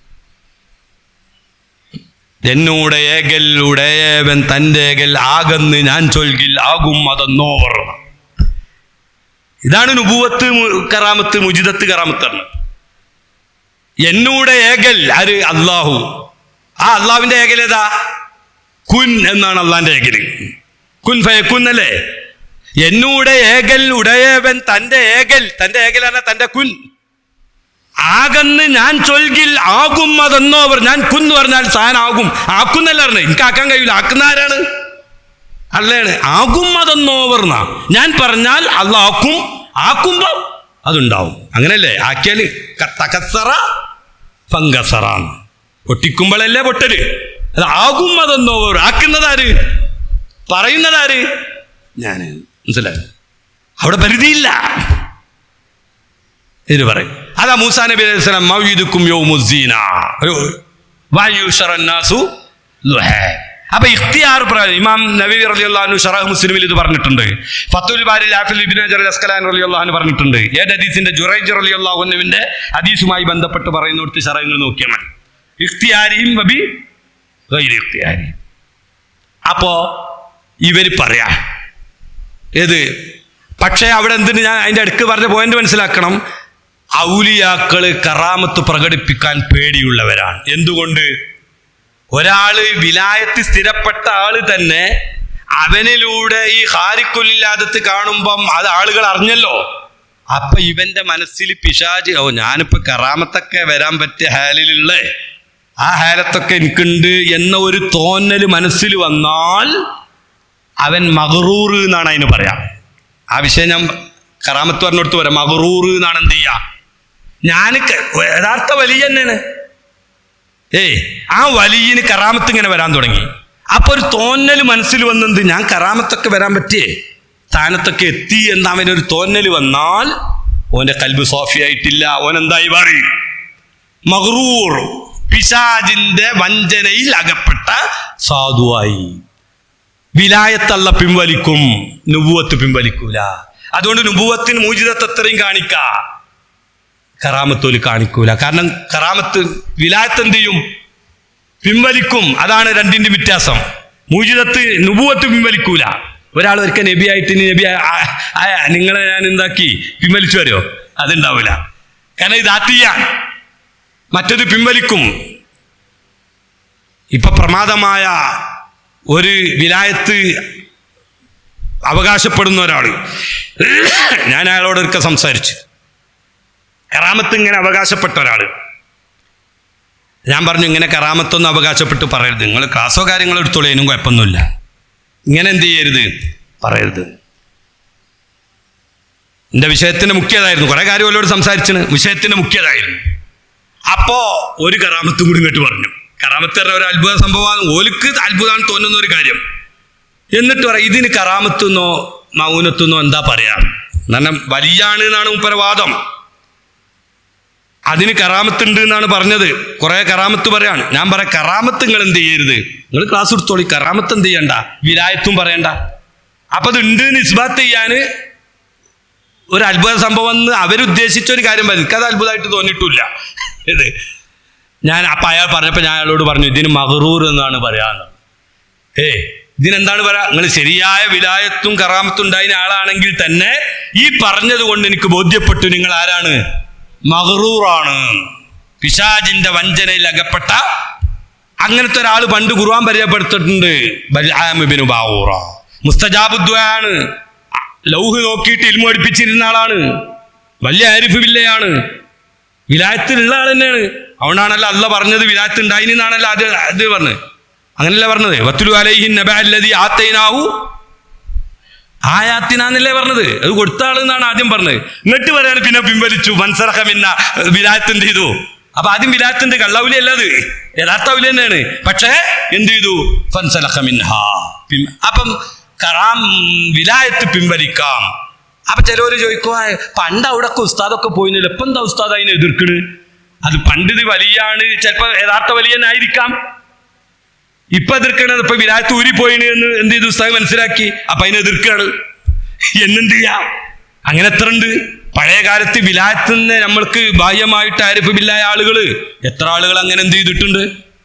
എന്നൂടെ ഏകൽ ഉടയവൻ തൻ്റെ ഏകൽ ആകന്ന് ഞാൻ ചൊൽകിൽ ആകും അതെന്നോവർ. ഇതാണ് നുബുവത്ത് കറാമത്ത്, മുജിദത്ത് കറാമത്താണ്. എന്നൂടെ ഏകൽ ആര്? അള്ളാഹു. ആ അള്ളാഹുവിന്റെ ഏകൽ ഏതാ? കുൻ എന്നാണ് അള്ളാന്റെ ഏകല്. കുൻ ഫയക്കുൻ അല്ലേ? എന്നൂടെ ഏകൽ ഉടയവൻ തൻ്റെ ഏകൽ, തൻ്റെ ഏകലാണ് തൻ്റെ കുൻ. ആകന്ന് ഞാൻ ചൊൽകിൽ ആകും അതെന്നോവർ. ഞാൻ കുന്ന് പറഞ്ഞാൽ സാധനം ആകും. ആക്കുന്നല്ല പറഞ്ഞത്, എനിക്ക് ആക്കാൻ കഴിയില്ല. ആക്കുന്ന ആരാണ്? അല്ലാണ്. ആകും അതെന്നോവർ എന്നാ ഞാൻ പറഞ്ഞാൽ അല്ല ആക്കും. ആക്കുമ്പോ അതുണ്ടാവും. അങ്ങനല്ലേ? ആക്കിയാല് തകസറ ഫംഗസറാന്ന്. പൊട്ടിക്കുമ്പോഴല്ലേ പൊട്ടല്. അത് ആകും അതെന്നോവർ. ആക്കുന്നതാര്? പറയുന്നതാര്? ഞാൻ. മനസ്സിലായി? അവിടെ പരിധിയില്ല. ഇത് പറയും. അതാ മൂസാ നബി അലൈഹി സ്വലാം മൗഇദുക്കും യൗമുസ്സീന വയുശറന്നാസു ദുഹാ. അപ്പൊ ഇഖ്തിയാർ പ്രകാരം ഇമാം നവവി റളിയല്ലാഹു അൻഹു ശറഹ് മുസ്ലിമിൽ ഇത് പറഞ്ഞിട്ടുണ്ട്. ഫത്തുൽ ബാരിൽ ഹാഫിൽ ഇബ്നു ഹജർ അൽ അസ്ഖലാനി റളിയല്ലാഹു അൻഹു പറഞ്ഞിട്ടുണ്ട്. ഏത് ഹദീസിന്റെ ജുറൈജ് റളിയല്ലാഹു അൻഹുവിന്റെ ഹദീസുമായി ബന്ധപ്പെട്ട് പറയുന്നിടത്ത് ശറഹ്ങ്ങൾ നോക്കിയാൽ മതി. ഇഖ്തിയാരിയും വബി ഗൈരി ഇഖ്തിയാരി. അപ്പോ ഇവര് പറയാ ഏത്? പക്ഷേ അവിടെ എന്തിന് ഞാൻ അതിന്റെ അടുക്ക് പറഞ്ഞ പോയിന്റ് മനസ്സിലാക്കണം. ഔലിയാക്കള് കറാമത്ത് പ്രകടിപ്പിക്കാൻ പേടിയുള്ളവരാണ്. എന്തുകൊണ്ട്? ഒരാള് വിലായത്ത് സ്ഥിരപ്പെട്ട ആള് തന്നെ അവനിലൂടെ ഈ ഹാരിക്കുലില്ലാദത്ത് കാണുമ്പം അത് ആളുകൾ അറിഞ്ഞല്ലോ. അപ്പൊ ഇവന്റെ മനസ്സിൽ പിശാച്, ഓ ഞാനിപ്പോ കറാമത്തൊക്കെ വരാൻ പറ്റിയ ഹാലിലുള്ള ആ ഹാലത്തൊക്കെ എനിക്കുണ്ട് എന്ന ഒരു തോന്നല് മനസ്സിൽ വന്നാൽ അവൻ മഗ്റൂർ എന്നാണ് അതിന് പറയാം. ആ വിഷയം ഞാൻ കറാമത്ത് പറഞ്ഞെടുത്ത് പറയാം. മഗ്റൂർ എന്നാണ് എന്ത് ചെയ്യാ? ഞാൻ യഥാർത്ഥ വലിയ തന്നെയാണ്. ആ വലിയന് കറാമത്ത് ഇങ്ങനെ വരാൻ തുടങ്ങി. അപ്പൊ ഒരു തോന്നൽ മനസ്സിൽ വന്നത്, ഞാൻ കറാമത്തൊക്കെ വരാൻ പറ്റിയേ, സ്ഥാനത്തൊക്കെ എത്തി എന്ന് അവനൊരു തോന്നൽ വന്നാൽ ഓന്റെ കൽബ് സോഫിയായിട്ടില്ല. ഓൻ എന്തായി മാറി? മഗ്റൂർ, പിശാചിന്റെ വഞ്ചനയിൽ അകപ്പെട്ട സാധുവായി. വിലായത്തല്ല പിൻവലിക്കും, നുബുവത്ത് പിൻവലിക്കൂല. അതുകൊണ്ട് നുബുവത്തിന് മൂജിതത്ത് എത്രയും കാണിക്കാം, കറാമത്തോല് കാണിക്കൂല. കാരണം കറാമത്ത് വിലായത്ത് എന്ത് ചെയ്യും? പിൻവലിക്കും. അതാണ് രണ്ടിന്റെ വ്യത്യാസം. മൂജിതത്ത് നുബുവത്ത് പിൻവലിക്കൂല. ഒരാൾ ഒരിക്കൽ നബിയായിട്ട് നബി നിങ്ങളെ ഞാൻ എന്താക്കി പിൻവലിച്ചു വരുമോ? അതുണ്ടാവില്ല. കാരണം ഇത് ആത്തിയാണ്, മറ്റത് പിൻവലിക്കും. ഇപ്പൊ പ്രമാദമായ ഒരു വിലായത്ത് അവകാശപ്പെടുന്ന ഒരാൾ, ഞാൻ അയാളോടൊക്കെ സംസാരിച്ചു. കറാമത്ത് ഇങ്ങനെ അവകാശപ്പെട്ട ഒരാൾ, ഞാൻ പറഞ്ഞു ഇങ്ങനെ കറാമത്തൊന്നും അവകാശപ്പെട്ട് പറയരുത്, നിങ്ങൾ ക്ലാസ്സോ കാര്യങ്ങളോ എടുത്തോളേനും കുഴപ്പമൊന്നുമില്ല, ഇങ്ങനെ എന്ത് ചെയ്യരുത്, പറയരുത്. എൻ്റെ വിഷയത്തിൻ്റെ മുഖ്യതായിരുന്നു. കുറെ കാര്യം ഓലോട് സംസാരിച്ചാണ്, വിഷയത്തിൻ്റെ മുഖ്യതായിരുന്നു. അപ്പോ ഒരു കറാമത്തും കൂടി ഇങ്ങോട്ട് പറഞ്ഞു. കറാമത്ത് പറഞ്ഞ ഒരു അത്ഭുത സംഭവമാണ്, ഓലിക്ക് അത്ഭുതമാണ് തോന്നുന്ന ഒരു കാര്യം. എന്നിട്ട് പറയാം, ഇതിന് കറാമത്തെന്നോ മൗനത്തെന്നോ എന്താ പറയാ, കാരണം വലിയാണ് എന്നാണ് മുപ്പരവാദം. അതിന് കറാമത്തുണ്ട് എന്നാണ് പറഞ്ഞത്. കുറെ കറാമത്ത് പറയാണ്. ഞാൻ പറയാം, കറാമത്ത് നിങ്ങൾ എന്ത് ചെയ്യരുത്, നിങ്ങൾ ക്ലാസ് എടുത്തോളി, കറാമത്ത് എന്ത് ചെയ്യണ്ട, വിലായത്തും പറയണ്ട. അപ്പൊ അത് ഉണ്ട് എന്ന് ഇസ്ബാത്ത് ചെയ്യാന് ഒരു അത്ഭുത സംഭവം എന്ന് അവരുദ്ദേശിച്ച ഒരു കാര്യം പറയും. എനിക്കത് അത്ഭുതമായിട്ട് തോന്നിയിട്ടില്ല. ഇത് ഞാൻ അപ്പം അയാൾ പറഞ്ഞപ്പോൾ ഞാൻ അയാളോട് പറഞ്ഞു, ഇതിന് മഗ്റൂർ എന്നാണ് പറയാന്ന്. ഇതിനെന്താണ് പറയാ, നിങ്ങൾ ശരിയായ വിലായത്തും കറാമത്തും ഉണ്ടായിരുന്ന ആളാണെങ്കിൽ തന്നെ ഈ പറഞ്ഞത് കൊണ്ട് എനിക്ക് ബോധ്യപ്പെട്ടു നിങ്ങൾ ആരാണ്, മഗ്റൂറാണ്, പിശാചിന്റെ വഞ്ചനയിൽ അകപ്പെട്ട അങ്ങനത്തെ ഒരാൾ പണ്ട് ഖുർആൻ പരിചയപ്പെടുത്തിയിട്ടുണ്ട്. ബൽആം ഇബ്നു ബാഊറ മുസ്തജാബുദ്ദുആണ്, ലൗഹ് നോക്കിയിട്ട് ഇൽമു പഠിപ്പിച്ചിരുന്ന ആളാണ്, വലിയ ആരിഫ് ബില്ലയാണ്, വിലായത്തിലുള്ള ആൾ തന്നെയാണ്. അതുകൊണ്ടാണല്ലോ അല്ല പറഞ്ഞത് വിലായത്ത് ഉണ്ടായിന്നാണല്ലോ അത് പറഞ്ഞത്. അങ്ങനല്ല പറഞ്ഞത്, വത്തുലു അലൈഹി നബഅല്ലദീ ആതൈനാഹു ആയാത്തിനാന്നല്ലേ പറഞ്ഞത്. അത് കൊടുത്ത ആളെന്നാണ് ആദ്യം പറഞ്ഞത്. എന്നിട്ട് പറയാണ് പിന്നെ പിൻവലിച്ചു, മൻസറഖ മിന്ന, വിലായത്തിന്റെ ചെയ്തു. അപ്പൊ ആദ്യം വിലായത്തിന്റെ കള്ളൗലി അല്ല, അത് യഥാർത്ഥ ഔലി തന്നെയാണ്. പക്ഷേ എന്ത് ചെയ്തു, ഫൻസലഖ മിൻഹാ. അപ്പം വിലായത്ത് പിൻവലിക്കാം. അപ്പൊ ചിലവര് ചോദിക്കുക, പണ്ട് അവിടെയൊക്കെ ഉസ്താദൊക്കെ പോയില്ല, ഇപ്പൊ എന്താ ഉസ്താദ് അതിനെ എതിർക്കണ്? അത് പണ്ട് ഇത് വലിയാണ്, ചിലപ്പോ യഥാർത്ഥ വലിയനായിരിക്കാം. ഇപ്പൊ എതിർക്കണത് ഇപ്പൊ വിലായത്ത് ഊരിപ്പോയിന് എന്ന് എന്ത് ചെയ്തു, ഉസ്താദ് മനസ്സിലാക്കി, അപ്പൊ അതിനെ എതിർക്കാണ്. എന്നെന്ത് ചെയ്യാം? അങ്ങനെ എത്ര ഉണ്ട്. പഴയ കാലത്ത് വിലായത്തിന് നമ്മൾക്ക് ബാഹ്യമായിട്ട് ആരിഫ് ബില്ലായ ആളുകള് എത്ര ആളുകൾ അങ്ങനെ എന്ത് ചെയ്തിട്ടുണ്ട്.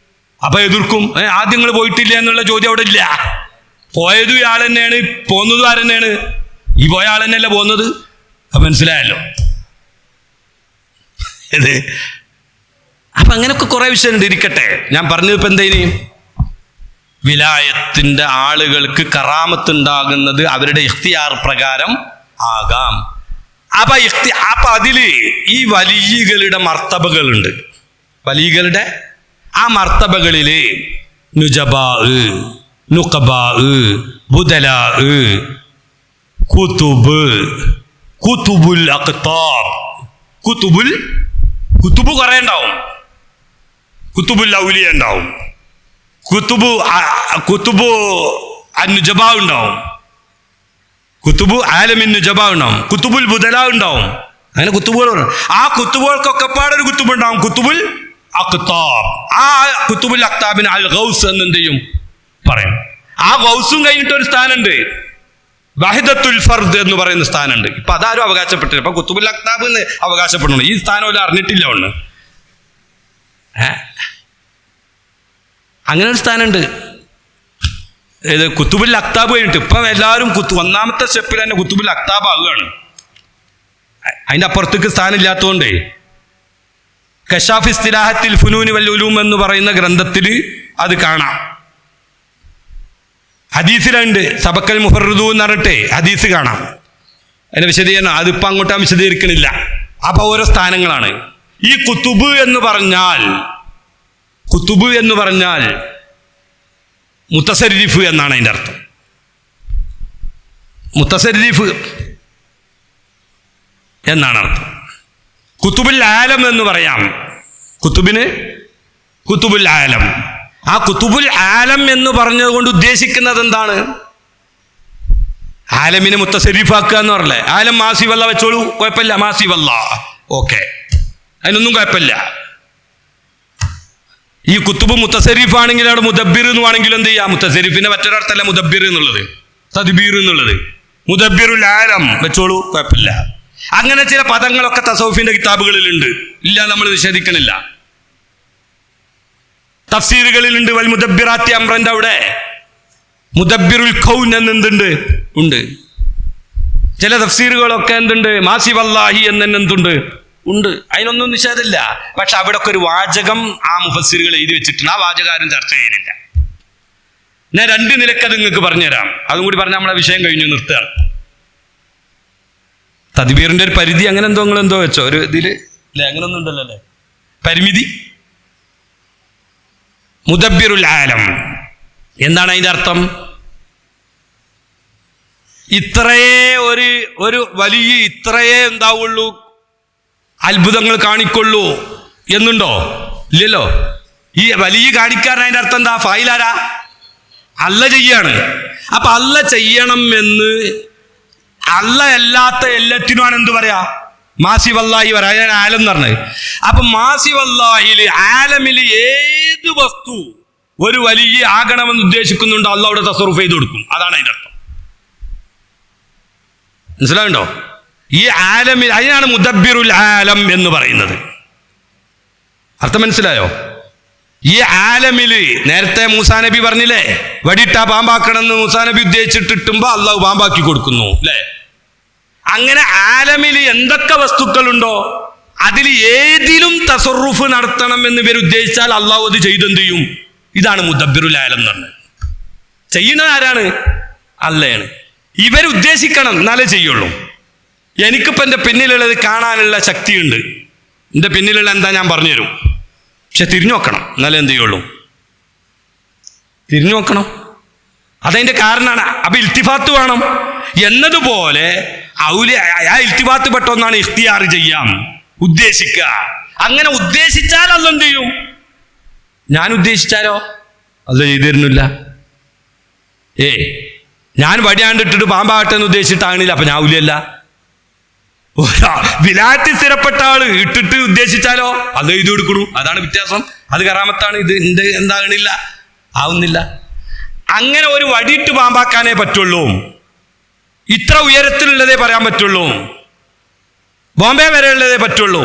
അപ്പൊ എതിർക്കും. ആദ്യം നിങ്ങൾ പോയിട്ടില്ല എന്നുള്ള ചോദ്യം അവിടെ ഇല്ല. പോയതും ഇയാൾ തന്നെയാണ്, പോന്നതും ആരെന്നെയാണ്, ഈ പോയ ആൾ തന്നെയല്ല പോകുന്നത്. അപ്പൊ മനസ്സിലായല്ലോ ഇത്. അപ്പൊ അങ്ങനെയൊക്കെ കുറെ വിഷയമുണ്ട്. ഇരിക്കട്ടെ, ഞാൻ പറഞ്ഞത് ഇപ്പൊ എന്തേനി, വിലായത്തിന്റെ ആളുകൾക്ക് കറാമത്ത് ഉണ്ടാകുന്നത് അവരുടെ ഇഖ്തിയാർ പ്രകാരം ആകാം. അപ്പൊ അതില് ഈ വലിയകളുടെ മർത്തബകളുണ്ട്. വലിയകളുടെ ആ മർത്തബകളില് നുജബാ, നുഖബാ, ബുദലാ, കുതുബ്, കുതുബുൽ അഖ്താബ്, കുതുബ് കുറെ ഉണ്ടാവും. കുതുബുൽ ഔലിയ ഉണ്ടാവും, കുതുബു അന്നുജബാ ഉണ്ടാവും, കുതുബു ആലമിൻ നുജബാ ഉണ്ടാവും, കുതുബുൽ ബുദലാ ഉണ്ടാവും. അങ്ങനെ കുത്തുബുകൾ. ആ കുത്തുബുകൾക്കൊക്കെ പാടൊരു കുത്തുബ് ഉണ്ടാവും, കുത്തുബുൽ അഖ്താബ്. ആ കുത്തുബുൽ അഖ്താബിന് അൽ ഗൗസ് എന്ന് എന്ത് ചെയ്യും പറയും. ആ ഗൗസും കഴിഞ്ഞിട്ട് ഒരു സ്ഥാനമുണ്ട്, വഹിദത്തുൽ ഫർദ് എന്ന് പറയുന്ന സ്ഥാനമുണ്ട്. ഇപ്പൊ അതാരും അവകാശപ്പെട്ടില്ല. ഇപ്പൊ കുത്തുബുൽ അഖ്താബ് എന്ന് അവകാശപ്പെടുന്നു. ഈ സ്ഥാനം പോലും അറിഞ്ഞിട്ടില്ല ഒന്ന്. അങ്ങനെ ഒരു സ്ഥാനമുണ്ട്. ഇത് കുത്തുബുൽ അഖ്താബ് കഴിഞ്ഞിട്ട് ഇപ്പൊ എല്ലാവരും ഒന്നാമത്തെ സ്റ്റെപ്പിൽ തന്നെ കുത്തുബുൽ അഖ്താബ് ആകുകയാണ്. അതിന്റെ അപ്പുറത്തേക്ക് സ്ഥാനം ഇല്ലാത്തതുകൊണ്ട് കശാഫ് ഇസ്തിലാഹത്തിൽ ഫുനൂനി വൽ ഉലൂം എന്ന് പറയുന്ന ഗ്രന്ഥത്തിൽ അത് കാണാം. ഹദീസിലുണ്ട്, സബക്കൽ മുഫർദു എന്ന് പറഞ്ഞിട്ട് ഹദീസ് കാണാം. അതിന്റെ വിശദീകരണം അതിപ്പോ അങ്ങോട്ടാ വിശദീകരിക്കണില്ല. അപ്പൊ ഓരോ സ്ഥാനങ്ങളാണ്. ഈ കുത്തുബ് എന്ന് പറഞ്ഞാൽ മുത്തസരിഫ് എന്നാണ് അതിൻ്റെ അർത്ഥം. മുത്തസരിഫ് എന്നാണ് അർത്ഥം. കുത്തുബുൽ ആലം എന്ന് പറയാം. കുത്തുബിന് കുത്തുബുൽ ആലം. ആ കുത്തുബുൽ ആലം എന്ന് പറഞ്ഞതുകൊണ്ട് ഉദ്ദേശിക്കുന്നത് എന്താണ്? ആലമിനെ മുത്തസരിഫാക്കുക എന്ന് പറഞ്ഞല്ലേ. ആലം മാസി വല്ല വെച്ചോളൂ, കുഴപ്പമില്ല, മാസി വല്ല, ഓക്കെ, അതിനൊന്നും കുഴപ്പമില്ല. ഈ കുത്തുബ് മുത്തസരിഫ് ആണെങ്കിൽ അവിടെ മുദബ്ബിർ എന്ന് വേണമെങ്കിലും എന്ത് ചെയ്യാം? മുത്തസരിഫിന്റെ മറ്റൊരർത്ഥമല്ല മുദബ്ബിർ എന്നുള്ളത്, തദ്ബീർ എന്നുള്ളത്. മുദബ്ബിറുൽ ആലം വെച്ചോളൂ, കുഴപ്പമില്ല. അങ്ങനെ ചില പദങ്ങളൊക്കെ തസൗഫിന്റെ കിതാബുകളിലുണ്ട്, ഇല്ല നമ്മൾ നിഷേധിക്കണില്ല. തഫ്സീറുകളിലുണ്ട്. വൽ മുദബ്ബിറാത്തി അംറന്റെ അവിടെ മുദബ്ബിറുൽ കൗൻ എന്നെന്തുണ്ട്, ഉണ്ട്. ചില തഫ്സീറുകളൊക്കെ എന്തുണ്ട്, മാസി വല്ലാഹി എന്നെന്തുണ്ട്, ഉണ്ട്. അതിനൊന്നും നിഷേധമില്ല. പക്ഷെ അവിടെ ഒക്കെ ഒരു വാചകം ആ മുഫസ്സിറുകൾ എഴുതി വെച്ചിട്ടുണ്ട്. ആ വാചകാരും ചർച്ച ചെയ്യുന്നില്ല. ഞാൻ 2 നിലക്കത് നിങ്ങൾക്ക് പറഞ്ഞുതരാം. അതും കൂടി പറഞ്ഞാൽ നമ്മളെ വിഷയം കഴിഞ്ഞു, നിർത്തുകയാണ്. തദ്ബീറിന്റെ ഒരു പരിധി അങ്ങനെ എന്തോ വെച്ചോ ഒരു ഇതില് അല്ലെ, അങ്ങനൊന്നും ഉണ്ടല്ലോ അല്ലേ, പരിമിതി. മുദബ്ബിറുൽ ആലം എന്താണ് അതിന്റെ അർത്ഥം? ഇത്രയേ ഒരു വലിയ ഇത്രയേ എന്താവുള്ളൂ, അത്ഭുതങ്ങൾ കാണിക്കൊള്ളൂ എന്നുണ്ടോ? ഇല്ലല്ലോ. ഈ വലിയ കാണിക്കാൻ അതിന്റെ അർത്ഥം എന്താ? ഫായിലാരാ? അല്ല ചെയ്യാണ്. അപ്പൊ അല്ല ചെയ്യണം എന്ന് അല്ല അല്ലാത്ത എല്ലാത്തിനുമാണ് എന്ത് പറയാ? മാസി വല്ലാഹി പറയാൻ ആലം എന്ന് പറഞ്ഞത്. അപ്പൊ മാസി വല്ലാഹില് ആലമില് ഏത് വസ്തു ഒരു വലിയ ആകണമെന്ന് ഉദ്ദേശിക്കുന്നുണ്ടോ അല്ല അവിടെ തസറുഫ് ചെയ്ത് കൊടുക്കും. അതാണ് അതിന്റെ അർത്ഥം. മനസ്സിലാവുണ്ടോ? ഈ ആലമിൽ അതിനാണ് മുദബ്ബിറുൽ ആലം എന്ന് പറയുന്നത്. അർത്ഥം മനസ്സിലായോ? ഈ ആലമില് നേരത്തെ മൂസാ നബി പറഞ്ഞില്ലേ, വടിയിട്ടാ പാമ്പാക്കണമെന്ന് മൂസാ നബി ഉദ്ദേശിച്ചിട്ടുമ്പോ അള്ളാഹു പാമ്പാക്കി കൊടുക്കുന്നു അല്ലേ? അങ്ങനെ ആലമില് എന്തൊക്കെ വസ്തുക്കളുണ്ടോ അതിൽ ഏതിലും തസറുഫ് നടത്തണം എന്ന് ഇവർ ഉദ്ദേശിച്ചാൽ അള്ളാഹു അത് ചെയ്തെന്ത് ചെയ്യും? ഇതാണ് മുദബ്ബിറുൽ ആലം എന്ന് പറഞ്ഞത്. ചെയ്യുന്നത് ആരാണ്? അള്ളയാണ്. ഇവരുദ്ദേശിക്കണം എന്നാലേ ചെയ്യുള്ളൂ. എനിക്കിപ്പോൾ എൻ്റെ പിന്നിലുള്ളത് കാണാനുള്ള ശക്തിയുണ്ട്. എൻ്റെ പിന്നിലുള്ള എന്താ ഞാൻ പറഞ്ഞുതരും. പക്ഷെ തിരിഞ്ഞു നോക്കണം, എന്നാലേ എന്ത് ചെയ്യുള്ളൂ? തിരിഞ്ഞു നോക്കണം. അതതിൻ്റെ കാരണമാണ്. അപ്പൊ ഇൽത്തിഫാത്ത് വേണം എന്നതുപോലെ ആ ഇൽത്തിഫാത്ത് പെട്ട ഒന്നാണ് ഇഖ്തിയാർ ചെയ്യാം, ഉദ്ദേശിക്കുക. അങ്ങനെ ഉദ്ദേശിച്ചാൽ അല്ല എന്ത് ചെയ്യും? ഞാൻ ഉദ്ദേശിച്ചാലോ അത് ചെയ്തു തരുന്നില്ല. ഞാൻ വടിയാണ്ടിട്ടിട്ട് പാമ്പാകട്ടെ എന്ന് ഉദ്ദേശിച്ചിട്ടാണില്ല, അപ്പൊ ഞാൻ ഉല്ലല്ല. വിലായത്തിൽ സ്ഥിരപ്പെട്ട ആള് ഇട്ടിട്ട് ഉദ്ദേശിച്ചാലോ അത് എഴുതി കൊടുക്കണു. അതാണ് വ്യത്യാസം. അത് കറാമത്താണ്. ഇത് എന്റെ എന്താകണില്ല, ആവുന്നില്ല. അങ്ങനെ ഒരു വടിയിട്ട് പാമ്പാക്കാനേ പറ്റുള്ളൂ. ഇത്ര ഉയരത്തിലുള്ളതേ പറയാൻ പറ്റുള്ളൂ. ബോംബെ വരെ ഉള്ളതേ പറ്റുള്ളൂ.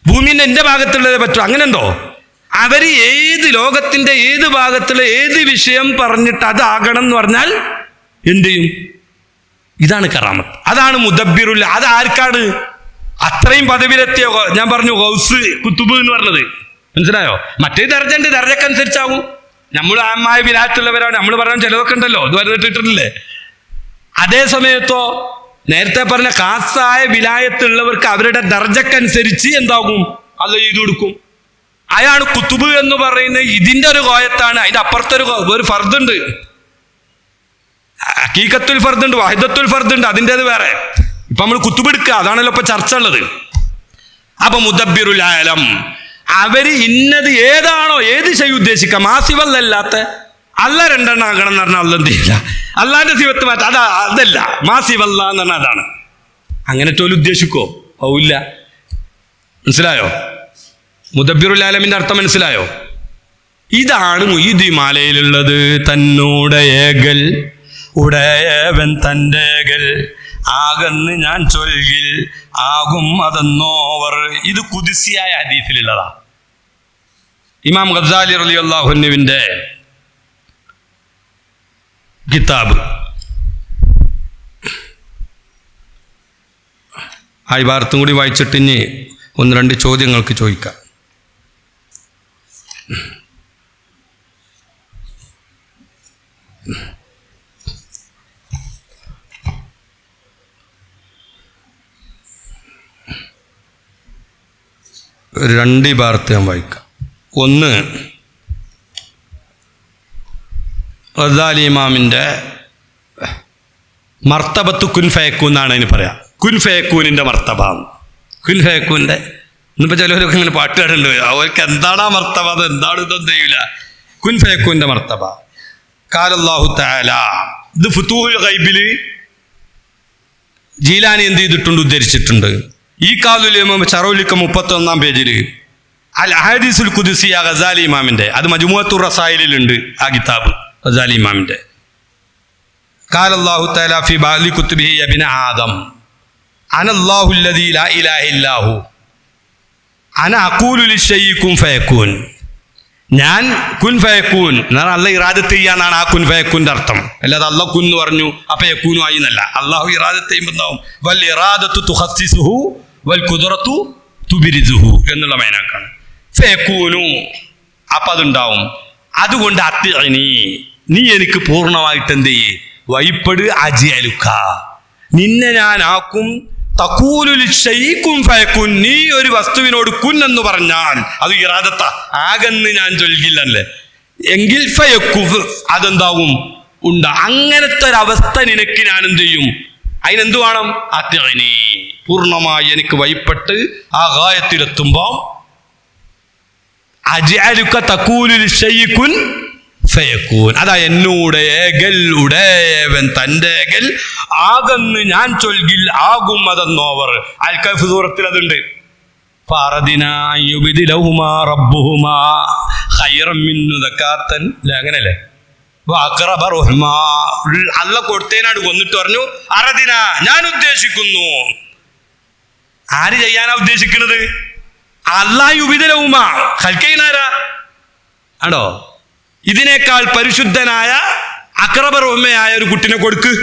ഭൂമിന്റെ എന്റെ ഭാഗത്തുള്ളതേ പറ്റുള്ളൂ. അങ്ങനെ ഉണ്ടോ? അവര് ഏത് ലോകത്തിന്റെ ഏത് ഭാഗത്തുള്ള ഏത് വിഷയം പറഞ്ഞിട്ട് അതാകണം എന്ന് പറഞ്ഞാൽ എന്ത് ചെയ്യും? ഇതാണ് കറാമത്ത്. അതാണ് മുദബ്ബിറുൽ. അത് ആർക്കാണ്? അത്രയും പദവിയിലെത്തിയ ഞാൻ പറഞ്ഞു ഗൗസ് കുത്തുബ് എന്ന് പറഞ്ഞത്. മനസ്സിലായോ? മറ്റേ ദർജയുണ്ട്, ദർജക്കനുസരിച്ചാവും. നമ്മൾ ആമായ വിലായത്തുള്ളവരാണ്. നമ്മൾ പറയാൻ ചിലതൊക്കെ ഉണ്ടല്ലോ, ഇത് വരുന്നിട്ടിട്ടില്ലേ? അതേ സമയത്തോ നേരത്തെ പറഞ്ഞ ഖാസായ വിലായത്തുള്ളവർക്ക് അവരുടെ ദർജക്കനുസരിച്ച് എന്താകും? അത് ചെയ്തു കൊടുക്കും. അയാണ് കുത്തുബ് എന്ന് പറയുന്നത്. ഇതിന്റെ ഒരു ഗോയത്താണ്. അതിന്റെ അപ്പുറത്തൊരു ഫർദുണ്ട്. ഹഖീഖത്തുൽ ഫർദുണ്ട്, വഹിദത്തുൽ ഫർദുണ്ട്. അതിൻ്റെത് വേറെ. ഇപ്പൊ നമ്മൾ കുത്തുബ് എടുക്കുക, അതാണല്ലോ ഇപ്പൊ ചർച്ച ഉള്ളത്. അപ്പൊ മുദബ്ബിറുൽ ആലം അവര് ഇന്നത് ഏതാണോ ഏത് ചെയ്യും ഉദ്ദേശിക്കാം. മാസിവല്ലല്ലാത്ത അല്ല രണ്ടെണ്ണം ആകണം എന്ന് പറഞ്ഞാൽ അല്ല എന്ത് ചെയ്യില്ല. അല്ലാന്റെ സിവത്ത് മാറ്റം അതല്ല. മാസിവല്ല എന്ന് പറഞ്ഞാൽ അതാണ്. അങ്ങനെ തോലും ഉദ്ദേശിക്കോ? ഇല്ല. മനസ്സിലായോ? മുദബ്ബിറുൽ ആലമിന്റെ അർത്ഥം മനസ്സിലായോ? ഇതാണ് മുഈദി മാലയിലുള്ളത്. തന്നോട് ഏകൽ ഉടയവൻ തൻ്റെകൽ ആകന്ന് ഞാൻ ചൊൽകിൽ ആകും അതെന്നോവർ. ഇത് ഖുദ്സിയായ ഹദീസിലുള്ളതാ. ഇമാം ഗസാലി റളിയല്ലാഹു അൻഹുവിന്റെ കിതാബ്. ആ ഇബാറത്തും കൂടി വായിച്ചിട്ട് ഇനി 1-2 ചോദ്യങ്ങൾക്ക് ചോദിക്കാം. ഒരു 2 ഇബാറത്ത് ഞാൻ വായിക്കാം. ഒന്ന്, ഗസാലി ഇമാമിൻ്റെ മർത്തബത്ത് കുൻ ഫയക്കൂൻ എന്നാണ് അതിന് പറയാം. കുൻ ഫയക്കൂനിൻ്റെ മർത്തബ. കുൻ ഫയക്കൂൻ്റെ ഇന്നിപ്പോൾ ചിലവരൊക്കെ ഇങ്ങനെ പാട്ട് കേട്ടിട്ടുണ്ട്, അവർക്ക് എന്താണ് ആ മർത്തബ, അത് എന്താണ് ഇതൊന്നും ചെയ്യൂല. കുൻ ഫയക്കൂന്റെ മർത്തബ. ഖാലല്ലാഹു തആല, ഇത് ഫുതൂഹുൽ ഗൈബില് ജീലാനി എന്ത് ചെയ്തിട്ടുണ്ട്, ഉദ്ധരിച്ചിട്ടുണ്ട്. ഈ കാലുൽ ഇമാം ചറൗലിക്ക 31-ാം പേജില് അൽ അഹദീസുൽ ഖുദ്സിയ ഗസാലി ഇമാമിന്റെ, അത് മജ്മുഅത്തുർ റസായിലുണ്ട് ആ കിതാബ് ഗസാലി ഇമാമിന്റെ. ഖാലല്ലാഹു തആല ഫി ബഅദി കുതുബിഹി യാ ഇബ്ന ആദം അനല്ലാഹു അല്ലദീ ലാ ഇലാഹ ഇല്ലാഹു അന അഖൂലു ലിശ്ശൈഇ കുൻ ഫയകൂൻ. ഞാൻ കുൻ ഫയക്കൂൻ എന്നാൽ അല്ല ഇറാദത്ത് ചെയ്യാന്നാണ് ആ കുൻ ഫയക്കൂന്റെ അർത്ഥം. അല്ലാതെ അല്ല കുൻ എന്ന് പറഞ്ഞു അപ്പൊ യക്കൂനു ആയി എന്നല്ല. അള്ളാഹു ഇറാദത്ത് ചെയ്യുമ്പോൾ വൽ ഇറാദത്തു തുഖസ്സിസുഹു വൽ ഖുദ്റത്തു തുബ്രിസുഹു എന്നുള്ള മൈനാക്കാണ്. ഫയക്കൂനു, അപ്പൊ അതുണ്ടാവും. അതുകൊണ്ട് അത്തിഅനി, നീ എനിക്ക് പൂർണ്ണമായിട്ട് എന്ത് ചെയ്യേ, വഴിപ്പെട്. അജിഅലുക, നിന്നെ ഞാൻ ആക്കും. തഖൂലു ലിശ്ശൈഇ കുൻ ഫയകുൻ, നീ ഒരു വസ്തുവിനോട് കുൻ എന്ന് പറഞ്ഞാൽ അത് ഇറാദത്ത ആകെന്ന് ഞാൻ ചൊല്ലില്ലല്ലേ, എങ്കിൽ ഫയക്കു, അതെന്താവും, ഉണ്ടാ. അങ്ങനത്തെ ഒരവസ്ഥ നിനക്ക് ഞാൻ എന്ത് ചെയ്യും, അതിനെന്ത് വേണം, അത്തിഅനി, പൂർണ്ണമായി എനിക്ക് വഴിപ്പെട്ട് ആ ഗായത്തിലെത്തുമ്പോ അജ്അലുക തഖൂലു ലിശ്ശൈഇ കുൻ ഫയകൂൻ, അതാ എന്നോട് ഏകൽ ഉടയവൻ തൻ്റെ ഏകൽ ആകെന്ന് ഞാൻ ചൊൽകിൽ ആകും അതെന്നോവർ. അൽ കഹ്ഫ് സൂറത്തിൽ അതുണ്ട്. ഫറദിനാ യുബ്ദിലഹുമാ റബ്ബുഹുമാ ഖൈറൻ മിന്നു ദകാത്തൻ, അങ്ങനെയല്ലേ, വഅഖറബ റഹ്മാ. അല്ല കൊടുത്തേനാട് കൊന്നിട്ട് പറഞ്ഞു അറദിന, ഞാൻ ഉദ്ദേശിക്കുന്നു. ആര് ചെയ്യാനാ ഉദ്ദേശിക്കുന്നത്? അല്ലാഹു യുബ്ദിലഹുമാ, ഖൽക്കൈനാരാ ആണോ, ഇതിനേക്കാൾ പരിശുദ്ധനായ അഖറബർ ഉമ്മയായ ഒരു കുട്ടിനെ കൊടുക്ക്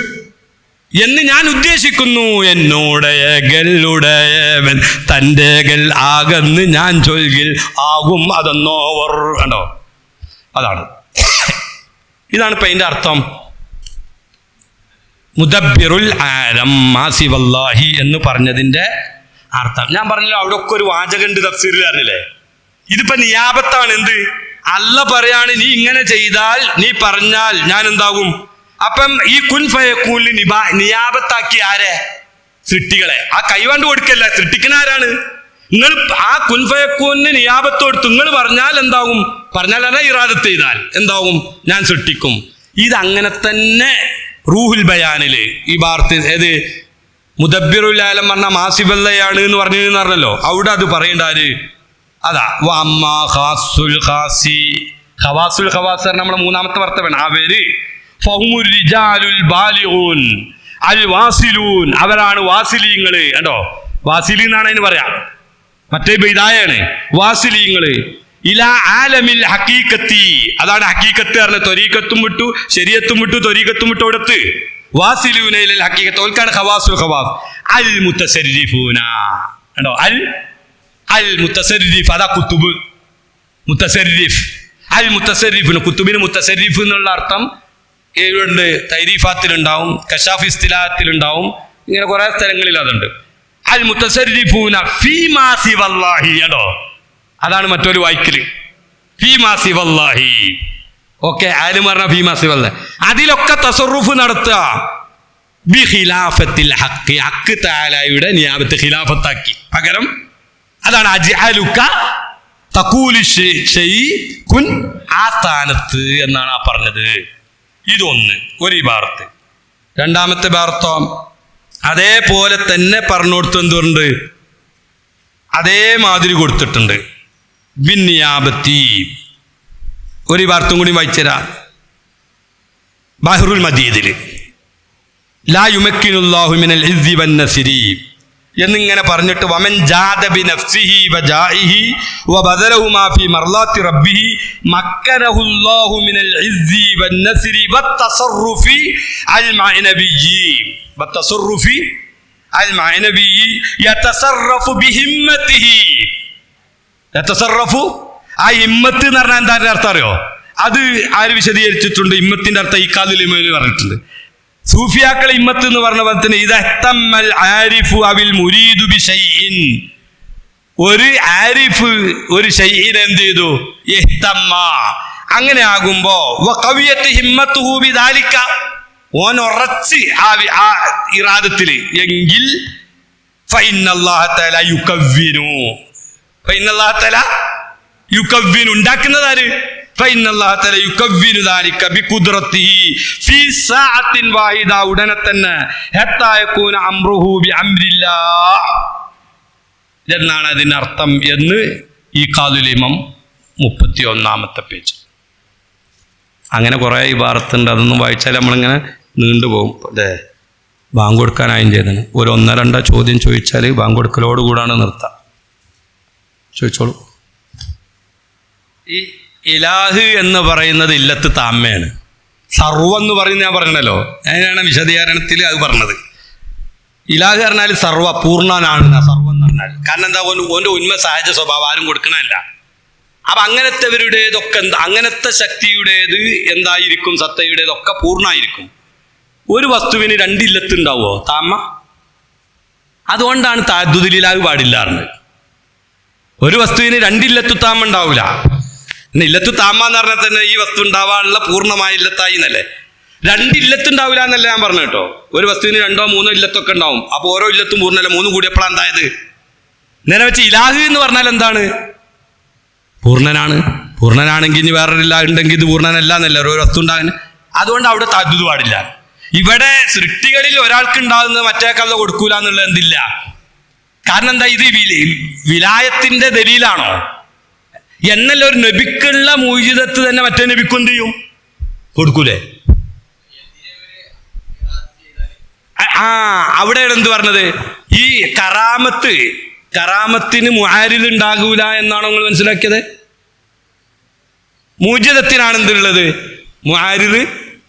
എന്ന് ഞാൻ ഉദ്ദേശിക്കുന്നു. എന്നോടയകലുടയവൻ തൻ്റെ ഏകൽ ആകെന്ന് ഞാൻ ചൊൽകിൽ ആകും അതെന്നോവർ. കണ്ടോ, അതാണ്. ഇതാണ് ഇപ്പം അതിൻ്റെ അർത്ഥം. മുദബ്ബിറുൽ ആലം മാസി വല്ലാഹി എന്ന് പറഞ്ഞതിൻ്റെ അർത്ഥം ഞാൻ പറഞ്ഞല്ലോ. അവിടെ ഒക്കെ ഒരു വാചകണ്ട് തഫ്സീറിൽ അറിഞ്ഞില്ലേ. ഇതിപ്പോ നിയാബത്താണ്. എന്ത്, അല്ല പറയാണ് നീ ഇങ്ങനെ ചെയ്താൽ, നീ പറഞ്ഞാൽ ഞാൻ എന്താകും. അപ്പം ഈ കുൻ ഫയക്കൂനിൽ നിയാബത്താക്കി ആരെ? സൃഷ്ടികളെ. ആ കൈവണ്ട് കൊടുക്കല്ല, സൃഷ്ടിക്കുന്ന ആരാണ്? നിങ്ങൾ ആ കുൻ ഫയക്കൂനിന് നിയാബത്ത് കൊടുത്തു. നിങ്ങൾ പറഞ്ഞാൽ എന്താകും, പറഞ്ഞാൽ അല്ല ഇറാദത്ത് ചെയ്താൽ എന്താകും, ഞാൻ സൃഷ്ടിക്കും. ഇതങ്ങനെ തന്നെ റൂഹുൽ ബയാനില് ഈ വാർത്ത ഏത് മുദബ്ബിറുൽ ആലം പറഞ്ഞ മാസിബല്ലയാണ് എന്ന് പറഞ്ഞല്ലോ. അവിടെ അത് പറയേണ്ടാര്, അതാ ഖവാസുൽ ഖാസി. ഖവാസുൽ ഖവാസ് നമ്മുടെ മൂന്നാമത്തെ വർത്തമാണ്. അവര് ഫഹുമുർ റിജാലുൽ ബാലിഗൂൻ അൽ വാസിലൂൻ, അവരാണ് വാസിലീങ്ങള്. കണ്ടോ, വാസിലി എന്നാണ് അതിന് പറയാ, മറ്റേ ബൈദായാണ് വാസിലീങ്ങള്. ഇലാ ആലമിൽ ഹഖീഖത്തി, അതാണ് ഹഖീഖത്ത് പറഞ്ഞ. ത്വരീഖത്തും വിട്ടു, ശരീഅത്തും വിട്ടു, ത്വരീഖത്തും വിട്ടു കൊടുത്ത് വാസിലൂന ഇലൽ ഹഖീഖത്ത്. ഓൽക്കാണ് ഖവാസുൽ ഖവാസ്. അൽ മുതസരിഫൂന, കണ്ടോ, അൽ മുത്തസരിഫ്, അതാ കുത്തുബ് മുത്തസരിഫ്. അൽ മുത്തസരിഫിന്, കുത്തുബിന് മുത്തസരിഫ് എന്നുള്ള അർത്ഥം ഏഴുണ്ട്. തൈരീഫാത്തിലുണ്ടാവും, കശാഫ് ഇസ്തിലാഹത്തിലുണ്ടാവും, ഇങ്ങനെ കുറെ സ്ഥലങ്ങളിൽ അതുണ്ട്. അൽ മുത്തസരിഫൂന ഫീ മാ സിവല്ലാഹി, അതോ അതാണ് മറ്റൊരു വായിക്കല്, ഫീ മാ സിവല്ലാഹി. ഓക്കെ, ആരും പറഞ്ഞ ഫീ മാ സിവല്ലാഹി, അതിലൊക്കെ തസറുഫ് നടത്തുക. ബി ഖിലാഫത്തിൽ ഹഖ്, ഹഖ് തആലയുടെ നിയാബത്ത് ഖിലാഫത്താക്കി പകരം. അതാണ് അജ്അലുക തഖൂലു ഷൈഇ കുൻ, ആ സ്ഥാനത്ത് എന്നാണ് ആ പറഞ്ഞത്. ഇതൊന്ന് ഒരു ഇബാറത്ത്. രണ്ടാമത്തെ ഇബാറത്തോ അതേപോലെ തന്നെ പറഞ്ഞുകൊടുത്ത് എന്തുണ്ട്, അതേമാതിരി കൊടുത്തിട്ടുണ്ട്. ബിന്നിയാബത്തി. ഒരു ഇബാറത്തും കൂടി വായിച്ചരാ. ബഹ്റുൽ മദീദില് ലാ യുമക്കിനുല്ലാഹു മിനൽ ഇസ്സി വന്നസ്രി എന്നിങ്ങനെ പറഞ്ഞിട്ട് വമൻ ജാദ ബിനഫ്സിഹി വജാഇഹി വബദലഹുമാ ഫീ മർളാത്തി റബ്ബിഹി മക്കനഹുല്ലാഹു മിനൽ ഇസ്സി വന്നസ്രി വത്തസറുഫി അൽ മഅനബിയ്യി. വത്തസറുഫി അൽ മഅനബിയ്യി യതസറഫു ബിഹിമ്മത്തിഹി. യതസറഫു, ആ ഹിമ്മത്ത് എന്ന് പറഞ്ഞാൽ എന്താ അർത്ഥം അറിയോ? അത് ആര് വിശദീകരിച്ചിട്ടുണ്ട്? ഹിമ്മത്തിന്റെ അർത്ഥം ഈ കാലുൽ ഇമാമിൽ പറഞ്ഞിട്ടുണ്ട്. സൂഫിയാക്കളെ ഇമ്മത്ത് എന്ന് പറഞ്ഞ പോലെ തന്നെ ഇദഹ്തമ്മൽ ആരിഫു അവിൽ മുരീദു ബിശൈഇൻ, ഒരു ആരിഫ് ഒരു ഷൈഇനെ എന്ത് ചെയ്തു, ഇഹ്തമ്മ. അങ്ങനെ ആകുമ്പോ വഖവിയത്ത് ഹിമ്മത്തുഹു ബിദാലിക, ഓൻ ഉറച്ച് ആ ഇറാദത്തിൽ എങ്കിൽ ഫഇന്നല്ലാഹ തആല യുകവ്വിനു, ഫഇന്നല്ലാഹ തആല യുകവ്വിനു, ഉണ്ടാക്കുന്നതാര്? ഫഇന്നല്ലാഹ തആല യുകവ്വിനു ദാലിക ബിഖുദ്റതിഹി ഫീ സഅത്തിൻ വാഹിദ, ഉടനെ തന്നെ ഹത്താ യകൂന അംറുഹു ബിഅംരില്ലാഹ് എന്നാണ് അതിനർത്ഥം എന്ന് ഈ ഖാദുൽ ഇമാം 31-ാമത്തെ പേജ്. അങ്ങനെ കുറേ ഇബാറത്തുണ്ട്, അതൊന്നും വായിച്ചാൽ നമ്മളിങ്ങനെ നീണ്ടുപോകും. അല്ലേ, ബാങ്ക് കൊടുക്കാനായും ചെയ്തത്. ഒരു 1-2 ചോദ്യം ചോദിച്ചാൽ ബാങ്ക് കൊടുക്കലോട് കൂടാണ് നിർത്താം. ചോദിച്ചോളൂ. ഈ ഇലാഹ് എന്ന് പറയുന്നത് ഇല്ലത്ത് താമ്മയാണ്. സർവ്വം എന്ന് പറയുന്നത് ഞാൻ പറഞ്ഞല്ലോ, അതിനാണ് വിശദീകരണത്തിൽ അത് പറഞ്ഞത്. ഇലാഹ് പറഞ്ഞാൽ സർവ്വ പൂർണ്ണനാണ് സർവ്വം എന്ന് പറഞ്ഞാൽ. കാരണം എന്താ, ഓൻ്റെ ഉന്മ സഹജ സ്വഭാവം ആരും കൊടുക്കണമല്ല. അപ്പം അങ്ങനത്തെവരുടേതൊക്കെ അങ്ങനത്തെ ശക്തിയുടേത് എന്തായിരിക്കും? സത്തയുടേതൊക്കെ പൂർണ്ണമായിരിക്കും. ഒരു വസ്തുവിന് 2 ഇല്ലത്ത് ഉണ്ടാവുമോ? താമ്മ. അതുകൊണ്ടാണ് തഅദ്ദുദുൽ ഇലാഹ് പാടില്ല പറഞ്ഞത്. ഒരു വസ്തുവിന് 2 ഇല്ലത്തു താമ്മ ഉണ്ടാവില്ല. ഇല്ലത്തു താമ്മ എന്ന് പറഞ്ഞാൽ തന്നെ ഈ വസ്തു ഉണ്ടാവാനുള്ള പൂർണ്ണമായ ഇല്ലത്തായി എന്നല്ലേ. 2 ഇല്ലത്തുണ്ടാവില്ല എന്നല്ല ഞാൻ പറഞ്ഞു കേട്ടോ. ഒരു വസ്തുവിന് 2 3 ഇല്ലത്തൊക്കെ ഉണ്ടാവും. അപ്പോൾ ഓരോ ഇല്ലത്തും പൂർണ്ണമല്ല, 3 കൂടിയപ്പോഴാണ് എന്തായത്? നേരെ വെച്ച് ഇലാഹ് എന്ന് പറഞ്ഞാൽ എന്താണ്? പൂർണ്ണനാണ്. പൂർണ്ണനാണെങ്കിൽ ഇനി വേറൊരു ഇലാഹ് ഉണ്ടെങ്കിൽ ഇത് പൂർണ്ണനല്ല എന്നല്ല ഒരു വസ്തു ഉണ്ടാകുന്നത്. അതുകൊണ്ട് അവിടെ തഅദ്ദുദ് പാടില്ല. ഇവിടെ സൃഷ്ടികളിൽ ഒരാൾക്ക് ഉണ്ടാകുന്നത് മറ്റേക്കാൾ കൊടുക്കൂല എന്നുള്ള എന്തില്ല. കാരണം എന്താ, ഇത് വിലായത്തിന്റെ ദലീലാണോ എന്നല്ല. ഒരു നബിക്കുള്ള മുഅ്ജിസത്ത് തന്നെ മറ്റേ നബിക്കും എന്ത് ചെയ്യും? കൊടുക്കൂലേ? അവിടെയാണ് എന്ത് പറഞ്ഞത്? ഈ കറാമത്തിന് മുആരിദ് ഉണ്ടാകൂല എന്നാണോ നിങ്ങൾ മനസ്സിലാക്കിയത്? മുഅ്ജിസത്തിനാണ് എന്തുള്ളത്? മുആരിദ്.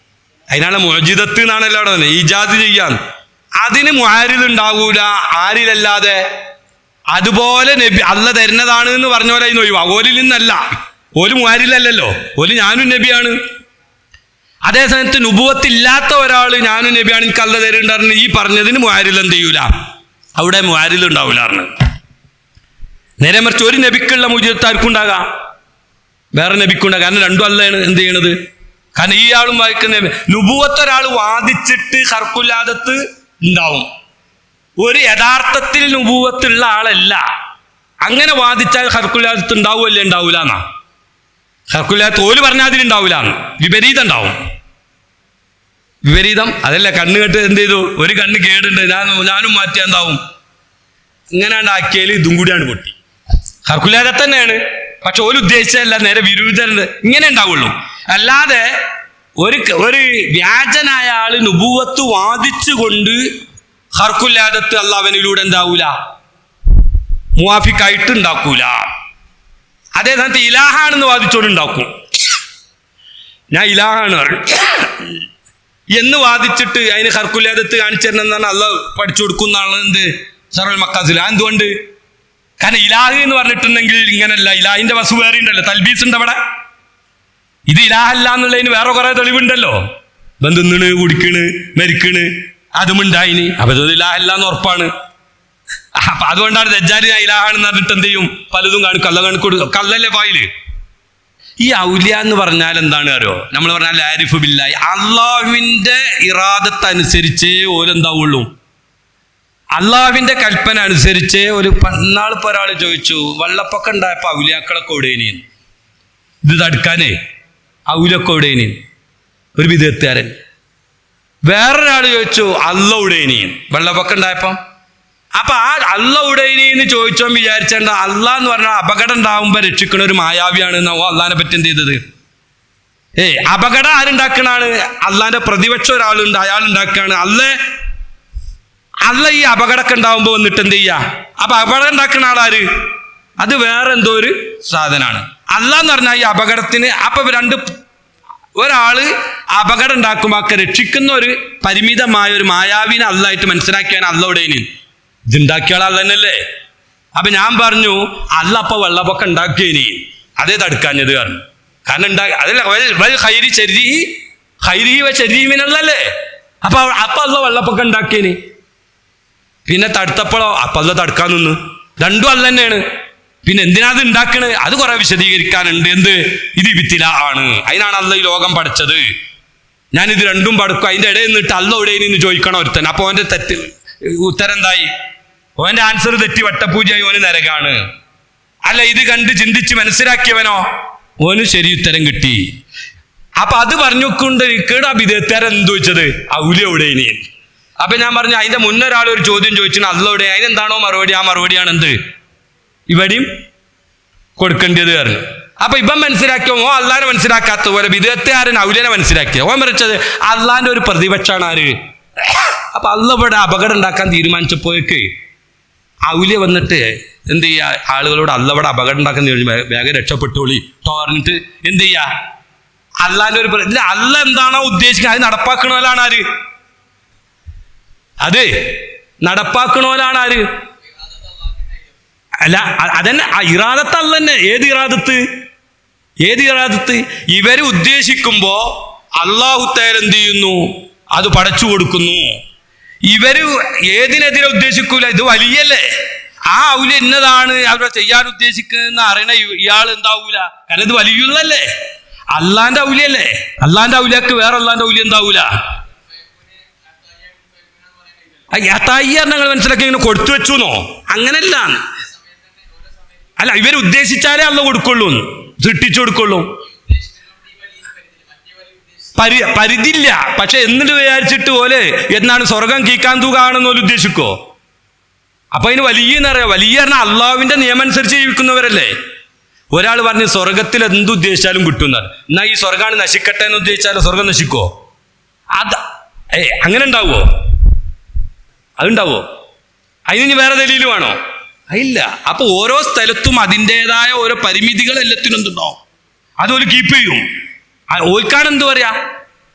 അതിനാണ് മുഅ്ജിസത്ത് എന്നാണല്ലോ അവിടെ തന്നെ ഈജാദ് ചെയ്യാൻ. അതിന് മുആരിദ് ഉണ്ടാകൂല ആരിലല്ലാതെ. അതുപോലെ നബി അല്ല തരുന്നതാണ് എന്ന് പറഞ്ഞ പോലെ അതിന് ഒഴിവാ. ഓലിൽ നിന്നല്ല, ഓല് മുആരിദല്ലല്ലോ, ഓല് ഞാനും നബിയാണ്. അതേ സമയത്ത് നുബുവത്തില്ലാത്ത ഒരാൾ ഞാനും നബിയാണ് എനിക്ക് അല്ല തരുന്നുണ്ടായിരുന്നു ഈ പറഞ്ഞതിന് മുആരിദ് എന്ത് ചെയ്യൂല, അവിടെ മുആരിദ് ഉണ്ടാവില്ല പറഞ്ഞു. നേരെ മറിച്ച് ഒരു നബിക്കുള്ള മുഅ്ജിസത്ത് ആർക്കും ഉണ്ടാകാം, വേറെ നബിക്കുണ്ടാകാം. കാരണം രണ്ടും അല്ലാണ് എന്ത് ചെയ്യണത്. കാരണം ഈ ആളും വായിക്കുന്ന നുബുവത്ത് ഒരാൾ വാദിച്ചിട്ട് ഖർഖുൽ-ആദത്ത് ഉണ്ടാവും. ഒരു യഥാർത്ഥത്തിൽ നുബുവത്തുള്ള ആളല്ല. അങ്ങനെ വാദിച്ചാൽ ഖർഖുൽ-ആദത്ത് ഉണ്ടാവുമല്ലേ? ഉണ്ടാവൂല എന്നാ. ഖർഖുൽ-ആദത്ത് ഓല് പറഞ്ഞാൽ അതിലുണ്ടാവൂല, വിപരീതം ഉണ്ടാവും. വിപരീതം അതല്ല. കണ്ണ് കെട്ട് എന്ത് ചെയ്തു, ഒരു കണ്ണ് കേടുണ്ട്, ഞാനും മാറ്റിയാൽ എന്താവും? ഇങ്ങനെയാണ്ടാക്കിയാൽ ഇതും കൂടിയാണ് പൊട്ടി. ഖർഖുൽ-ആദത്ത് തന്നെയാണ്, പക്ഷെ ഓല് ഉദ്ദേശിച്ചതല്ല, നേരെ വിരുദ്ധരുണ്ട്. ഇങ്ങനെ ഉണ്ടാവുള്ളൂ. അല്ലാതെ ഒരു വ്യാജനായ ആള് നുബുവത്ത് വാദിച്ചുകൊണ്ട് ഖർഖുൽ-ആദത്ത് അള്ളാഹുവിലൂടെ എന്താവൂല, മുവാഫിക്കായിട്ട് ഉണ്ടാക്കൂല. അതേ സമയത്ത് ഇലാഹാണെന്ന് വാദിച്ചോണ്ട് ഉണ്ടാക്കും. ഞാൻ ഇലാഹാണ് എന്ന് വാദിച്ചിട്ട് അതിന് ഖർഖുൽ-ആദത്ത് കാണിച്ചു തരണമെന്നാണ് അള്ളാഹ് പഠിച്ചു കൊടുക്കുന്നതാണ് എന്ത് സറൽ മക്കാസിൽ. എന്തുകൊണ്ട്? കാരണം ഇലാഹ് എന്ന് പറഞ്ഞിട്ടുണ്ടെങ്കിൽ ഇങ്ങനല്ല, ഇലാഹിന്റെ വസ്തു വേറെ ഉണ്ടല്ലോ, തൽബീസ് ഉണ്ട് അവിടെ. ഇത് ഇലാഹല്ല എന്നുള്ളതിന് വേറെ കുറെ തെളിവുണ്ടല്ലോ. ബന്ധുന്ന് കുടിക്കണ് മരിക്കണ് അതുമുണ്ടായിന്, അപ്പൊ ഇത് ഇലാഹല്ല എന്ന് ഉറപ്പാണ്. അപ്പൊ അതുകൊണ്ടാണ് ദജ്ജാൽ ഇലാഹാണെന്ന് പറഞ്ഞിട്ട് എന്ത് ചെയ്യും, പലതും കള്ള കണക്ക് കള്ളല്ലേ ഫായില്. ഈ ഔലിയ എന്ന് പറഞ്ഞാൽ എന്താണ് അറിയോ? നമ്മൾ പറഞ്ഞാൽ ആരിഫ് ബില്ലാഹി, അള്ളാഹുവിന്റെ ഇറാദത്ത് അനുസരിച്ചേ ഓലെന്താവുള്ളൂ, അള്ളാഹുവിന്റെ കൽപ്പന അനുസരിച്ച്. ഒരു നാളിപ്പോ ഒരാൾ ചോദിച്ചു, വെള്ളപ്പൊക്കം ഉണ്ടായപ്പോ ഔലിയാക്കളൊക്കെ എവിടെയിനി, ഇത് തടുക്കാനേ ഔലിയൊക്കെ എവിടെയിനി, ഒരു വിധേയത്തുകാരൻ. വേറൊരാൾ ചോദിച്ചു അള്ള എവിടെയിനി വെള്ളപ്പൊക്കം ഉണ്ടായപ്പം. അപ്പൊ ആ അള്ള എവിടെയിനി എന്ന് ചോദിച്ചോ വിചാരിച്ചേണ്ട, അള്ള എന്ന് പറഞ്ഞാൽ അപകടം ഉണ്ടാവുമ്പോ രക്ഷിക്കണ ഒരു മായാവിയാണ് എന്നാവോ അള്ളാഹിനെ പറ്റി എന്ത് ചെയ്തത്. അപകടം ആരുണ്ടാക്കണാണ്? അള്ളാഹിന്റെ പ്രതിപക്ഷം ഒരാളുണ്ട്, അയാൾ ഉണ്ടാക്കുകയാണ്. അല്ല ഈ അപകടമൊക്കെ ഉണ്ടാവുമ്പോ വന്നിട്ട് എന്ത് ചെയ്യാ? അപ്പൊ അപകടം ഉണ്ടാക്കുന്ന ആളാര്? അത് വേറെ എന്തോ ഒരു സാധനമാണ്. അല്ലാന്ന് പറഞ്ഞാൽ ഈ അപകടത്തിന് അപ്പൊ ഒരാള് അപകടം ഉണ്ടാക്കുമ്പോ ഒക്കെ രക്ഷിക്കുന്ന ഒരു പരിമിതമായ ഒരു മായാവിനെ അള്ളായിട്ട് മനസ്സിലാക്കിയാൽ അള്ളോടേന് ഇതുണ്ടാക്കിയ ആൾ അല്ലന്നല്ലേ. അപ്പൊ ഞാൻ പറഞ്ഞു അല്ല അപ്പൊ വെള്ളപ്പൊക്കം ഉണ്ടാക്കിയേനി, അതേ തടുക്കാഞ്ഞത് കാരണം. കാരണം അതല്ല ഹൈരി ശരീരമിനല്ലേ. അപ്പൊ അല്ല വെള്ളപ്പൊക്കം ഉണ്ടാക്കിയേനി, പിന്നെ തടുത്തപ്പോഴോ അപ്പൊ അല്ല തടുക്കാൻ നിന്ന്. രണ്ടും അല്ല തന്നെയാണ്. പിന്നെ എന്തിനാ അത് ഉണ്ടാക്കണത്? അത് കുറെ വിശദീകരിക്കാനുണ്ട്. എന്ത് ഇത് ഇബ്തിലാ ആണ്, അതിനാണ് അല്ല ഈ ലോകം പഠിച്ചത്. ഞാനിത് രണ്ടും പഠിക്കും, അതിൻ്റെ ഇടയിൽ നിന്നിട്ട് അല്ല എവിടെ നിന്ന് ചോദിക്കണം ഒരുത്തൻ. അപ്പൊ അവന്റെ ഉത്തരം എന്തായി? ഓന്റെ ആൻസർ തെറ്റി വട്ടപ്പൂജയായി, ഓന് നരകാണ്. അല്ല ഇത് കണ്ട് ചിന്തിച്ച് മനസ്സിലാക്കിയവനോ ഓന് ശരി ഉത്തരം കിട്ടി. അപ്പൊ അത് പറഞ്ഞുകൊണ്ട് കേടാ വിദേഹത്തുകാരൻ എന്ത് ചോദിച്ചത് ഔലിയ എവിടെ ഇനി. അപ്പൊ ഞാൻ പറഞ്ഞു അതിന്റെ മുന്നൊരാൾ ഒരു ചോദ്യം ചോദിച്ചു അല്ല എവിടെ, അതിനെന്താണോ മറുപടി ആ മറുപടിയാണ് എന്ത് ഇവിടെയും കൊടുക്കേണ്ടത് പറഞ്ഞു. അപ്പൊ ഇവൻ മനസ്സിലാക്കിയോ ഓ അള്ളാനെ മനസ്സിലാക്കാത്ത പോലെ വിദേഹത്തുകാരൻ ഔലിയനെ മനസ്സിലാക്കിയ ഓൻ മറിച്ചത് അള്ളാന്റെ ഒരു പ്രതിപക്ഷമാണ് ആര്. അപ്പൊ അള്ള ഇവിടെ അപകടം ഉണ്ടാക്കാൻ തീരുമാനിച്ചപ്പോഴേക്ക് ഔലിയ വന്നിട്ട് എന്ത് ചെയ്യാ ആളുകളോട് അള്ള ഇവിടെ അപകടം ഉണ്ടാക്കാൻ വേഗം രക്ഷപ്പെട്ടോളി ട്ടോ പറഞ്ഞിട്ട് എന്ത് ചെയ്യാ അള്ളാന്റെ ഒരു ഇല്ല അള്ള എന്താണോ ഉദ്ദേശിക്കുന്നത് അത് നടപ്പാക്കണോലാണ് ആര്, അത് നടപ്പാക്കണോലാണ് ആര്. അല്ല അതന്നെ ഇറാദത്ത് അല്ല തന്നെ. ഏത് ഇറാദത്ത്, ഏത് ഇറാദത്ത്? ഇവര് ഉദ്ദേശിക്കുമ്പോ അള്ളാഹു തആല എന്ത് ചെയ്യുന്നു അത് പടച്ചു കൊടുക്കുന്നു. ഇവര് ഏതിനെതിരെ ഉദ്ദേശിക്കൂല, ഇത് വലിയല്ലേ, ആ ഔലിയ ഇന്നതാണ് അവിടെ ചെയ്യാൻ ഉദ്ദേശിക്കുന്നതെന്ന് അറിയണ ഇയാൾ എന്താവൂല, കാരണം ഇത് വലിയുള്ളല്ലേ, അള്ളാന്റെ ഔലിയല്ലേ. അള്ളാന്റെ ഔലിയക്ക് വേറെ അള്ളാന്റെ ഔലിയ എന്താവൂല. ഞങ്ങൾ മനസ്സിലാക്കി ഇങ്ങനെ കൊടുത്തു വെച്ചുന്നോ, അങ്ങനല്ല. അല്ല ഇവർ ഉദ്ദേശിച്ചാലേ അള്ള കൊടുക്കുള്ളൂ, സൃഷ്ടിച്ചു കൊടുക്കുള്ളൂ. പരിധിയില്ല. പക്ഷെ എന്നിട്ട് വിചാരിച്ചിട്ട് പോലെ എന്നാണ് സ്വർഗം കീക്കാൻ തൂകാണെന്ന് പോലെ ഉദ്ദേശിക്കോ. അപ്പൊ അതിന് വലിയ എന്നറിയാം, വലിയ പറഞ്ഞാൽ അള്ളാഹുവിന്റെ നിയമം അനുസരിച്ച് ജീവിക്കുന്നവരല്ലേ. ഒരാൾ പറഞ്ഞ് സ്വർഗത്തിൽ എന്തുദ്ദേശിച്ചാലും കിട്ടുന്നത്, എന്നാ ഈ സ്വർഗാണ് നശിക്കട്ടെ എന്ന് ഉദ്ദേശിച്ചാലും സ്വർഗം നശിക്കോ? അത് അങ്ങനെ ഉണ്ടാവോ? അതുണ്ടാവോ? അതിന് വേറെ ദലീല് വേണോ? ഇല്ല. അപ്പൊ ഓരോ സ്ഥലത്തും അതിൻ്റെതായ ഓരോ പരിമിതികൾ എല്ലാത്തിനും എന്തുണ്ടാവും, അതൊരു കീപ്പ് ചെയ്യും. ഓൽക്കാണ് എന്ത് പറയാ,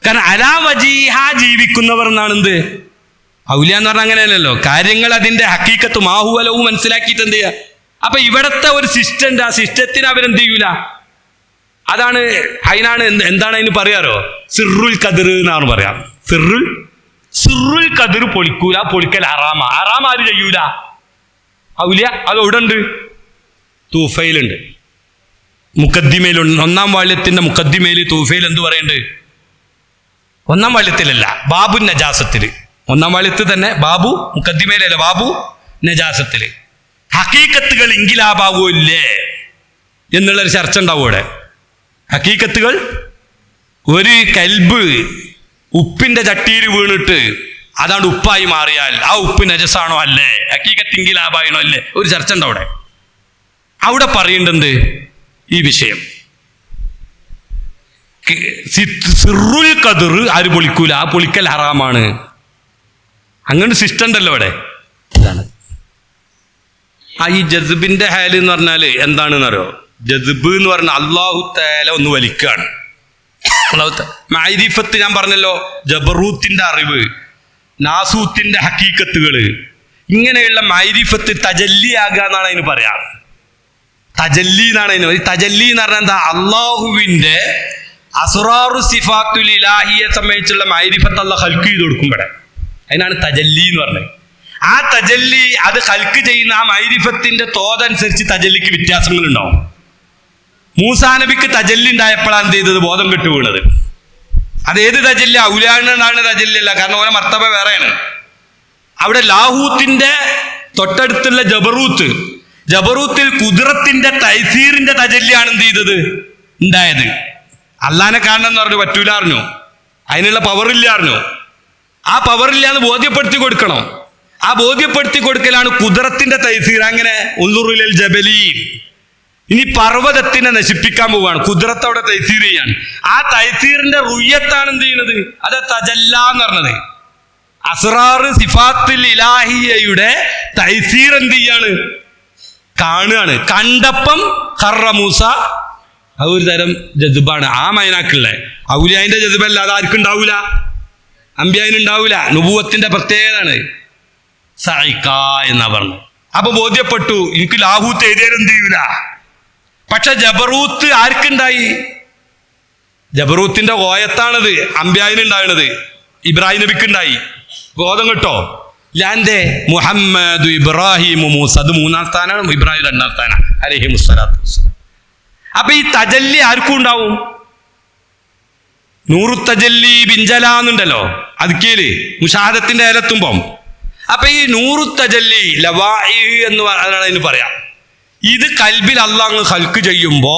കാരണം അലാ വജീഹ ജീവിക്കുന്നവർ എന്നാണ് എന്ത് ഔലിയ എന്ന് പറഞ്ഞാൽ. അങ്ങനെയല്ലല്ലോ കാര്യങ്ങൾ, അതിന്റെ ഹക്കീക്കത്ത് മാഹുവലവും മനസ്സിലാക്കിയിട്ട് എന്ത് ചെയ്യുക. അപ്പൊ ഇവിടത്തെ ഒരു സിസ്റ്റം ഉണ്ട്, ആ സിസ്റ്റത്തിന് അവരെന്ത് ചെയ്യൂല. അതാണ് അതിനാണ് എന്താണ് അതിന് പറയാറോ, സിറുൽ ഖദർ എന്നാണ് പറയാം. സിറുൽ ഖദർ പൊളിക്കൂല, പൊളിക്കൽ ഹറാമ. ഹറാം ആര് ചെയ്യൂല? ഔലിയ. അത് എവിടെ ഉണ്ട്? തൂഫയിലുണ്ട്, മുഖദ്ദിമയിലുണ്ട്. 1-ാം വാള്യത്തിന്റെ മുഖദ്ദിമയിൽ തൂഫയിൽ എന്ത് പറയുന്നുണ്ട്? 1-ാം വാള്യത്തിലല്ല, ബാബു നജാസത്തില്. 1-ാം വാള്യത്തിൽ തന്നെ ബാബു, മുഖദ്ദിമയിലല്ല ബാബു നജാസത്തില്. ഹക്കീക്കത്തുകൾ ഇങ്കിലാബാവോ ഇല്ലേ എന്നുള്ളൊരു ചർച്ച ഉണ്ടാവും ഇവിടെ. ഹക്കീക്കത്തുകൾ, ഒരു കൽബ് ഉപ്പിന്റെ ചട്ടിയിൽ വീണിട്ട് അതാണ്ട് ഉപ്പായി മാറിയാൽ ആ ഉപ്പ് നജസാണോ അല്ലേ, ഹക്കീക്കത്തിങ്കിലാബായണോ അല്ലേ, ഒരു ചർച്ച ഉണ്ട് അവിടെ. അവിടെ പറയേണ്ടത് ഈ വിഷയം സിറുൽ ഖദർ ആര് പൊളിക്കൂല, ആ പൊളിക്കൽ ഹറാമാണ്. അങ്ങനെ സിസ്റ്റം ഉണ്ടല്ലോ അവിടെ. ഇതാണ് ഈ ജസ്ബിന്റെ ഹാല് എന്ന് പറഞ്ഞാല് എന്താണെന്ന് അറിയോ? ജസ്ബ് എന്ന് പറഞ്ഞാൽ അള്ളാഹു തആല ഒന്ന് വലിക്കുകയാണ്. മഅരിഫത്ത് ഞാൻ പറഞ്ഞല്ലോ, ജബറൂത്തിന്റെ അറിവ്, നാസൂത്തിന്റെ ഹക്കീക്കത്തുകള്, ഇങ്ങനെയുള്ള മഅരിഫത്ത് തജല്ലിയാകുക എന്നാണ് അതിന് പറയാം. തജല്ലി എന്നാണ് അതിന്. തജല്ലി എന്ന് പറഞ്ഞാൽ എന്താ? അള്ളാഹുവിന്റെ അസ്റാറു സിഫാത്തുൽ ഇലാഹിയെ സംബന്ധിച്ചുള്ള മഅരിഫത്ത് അല്ലാഹ് ഖൽഖ് ചെയ്ത് കൊടുക്കുമ്പോഴേ അതിനാണ് തജല്ലി എന്ന് പറഞ്ഞത്. ആ തജല്ലി അത് ഖൽഖ് ചെയ്യുന്ന ആ മഅരിഫത്തിന്റെ തോതനുസരിച്ച് തജല്ലിക്ക് വ്യത്യാസങ്ങൾ ഉണ്ടാവും. മൂസാ നബിക്ക് തജല്ലി ഉണ്ടായപ്പോഴാണ് എന്ത് ചെയ്തത്? ബോധം കെട്ടു വീണത്. അതേത് തജല്ലി? ഔലിയാണെന്നാണ് തജല്ലി അല്ല, കാരണം ഓരോ മർത്തബ വേറെയാണ്. അവിടെ ലാഹൂത്തിന്റെ തൊട്ടടുത്തുള്ള ജബറൂത്തിൽ കുദ്റത്തിന്റെ തൈസീറിന്റെ തജല്ലിയാണ് എന്ത് ചെയ്തത്? ഉണ്ടായത്. അള്ളാനെ കാണണം എന്ന് പറഞ്ഞു പറ്റൂല അറിഞ്ഞു, അതിനുള്ള പവറില്ല അറിഞ്ഞു. ആ പവറില്ലാന്ന് ബോധ്യപ്പെടുത്തി കൊടുക്കണം. ആ ബോധ്യപ്പെടുത്തി കൊടുക്കലാണ് കുദ്റത്തിന്റെ തൈസീർ. അങ്ങനെ ഉൻദുറുൽ ജബലി, ഇനി പർവ്വതത്തിനെ നശിപ്പിക്കാൻ പോവുകയാണ്, കുദ്റത്ത് അവിടെ തൈസീർ ചെയ്യാണ്. ആ തൈസീറിന്റെ റുയ്യത്താണ് എന്ത് ചെയ്യുന്നത്? അത് തജല്ല എന്ന് പറഞ്ഞത്. അസ്റാറ് സിഫാത്തുൽ ഇലാഹിയയുടെ തൈസീർ എന്ത് ചെയ്യാണ്? കാണുകയാണ്. കണ്ടപ്പം ഖറ മൂസ, അത് ഒരു തരം ജദ്ബാണ്. ആ മൈനാക്കുള്ള ഔലിയായിന്റെ ജദ്ബല്ല, അത് ആർക്കും ഉണ്ടാവൂല, അമ്പിയായിനുണ്ടാവൂല. നുബുവത്തിന്റെ പ്രത്യേകതയാണ്. സൈക്ക എന്നാ പറഞ്ഞത്. അപ്പൊ ബോധ്യപ്പെട്ടു, എനിക്ക് ലാഹൂത്ത് എഴുതിയാലും എന്ത് ചെയ്യൂല. പക്ഷെ ജബറൂത്ത് ആർക്കുണ്ടായി? ജബറൂത്തിന്റെ ഗോയത്താണത് അമ്പിയായിനുണ്ടാവുന്നത്. ഇബ്രാഹിം നബിക്കുണ്ടായി. ബോധം കേട്ടോ? ലാന്റെ മുഹമ്മദ് ഇബ്രാഹിം മൂസ, അത് 3-ാം സ്ഥാനമാണ്, ഇബ്രാഹിം 2-ാം സ്ഥാനം അലൈഹി മുസ്സലാത്തു വസ്സലാം. അപ്പൊ ഈ തജല്ലി ആർക്കും ഉണ്ടാവും. നൂറു തജല്ലി ബിഞ്ചലാന്നുണ്ടല്ലോ അദ്കേല് മുഷാഹദത്തിന്റെ ഏലെത്തുമ്പം. അപ്പൊ ഈ നൂറു തജല്ലി ലവാഇ എന്ന് അതിന് പറയാം. ഇത് കൽബിൽ അള്ളാഹ് ഹൽക്ക് ചെയ്യുമ്പോ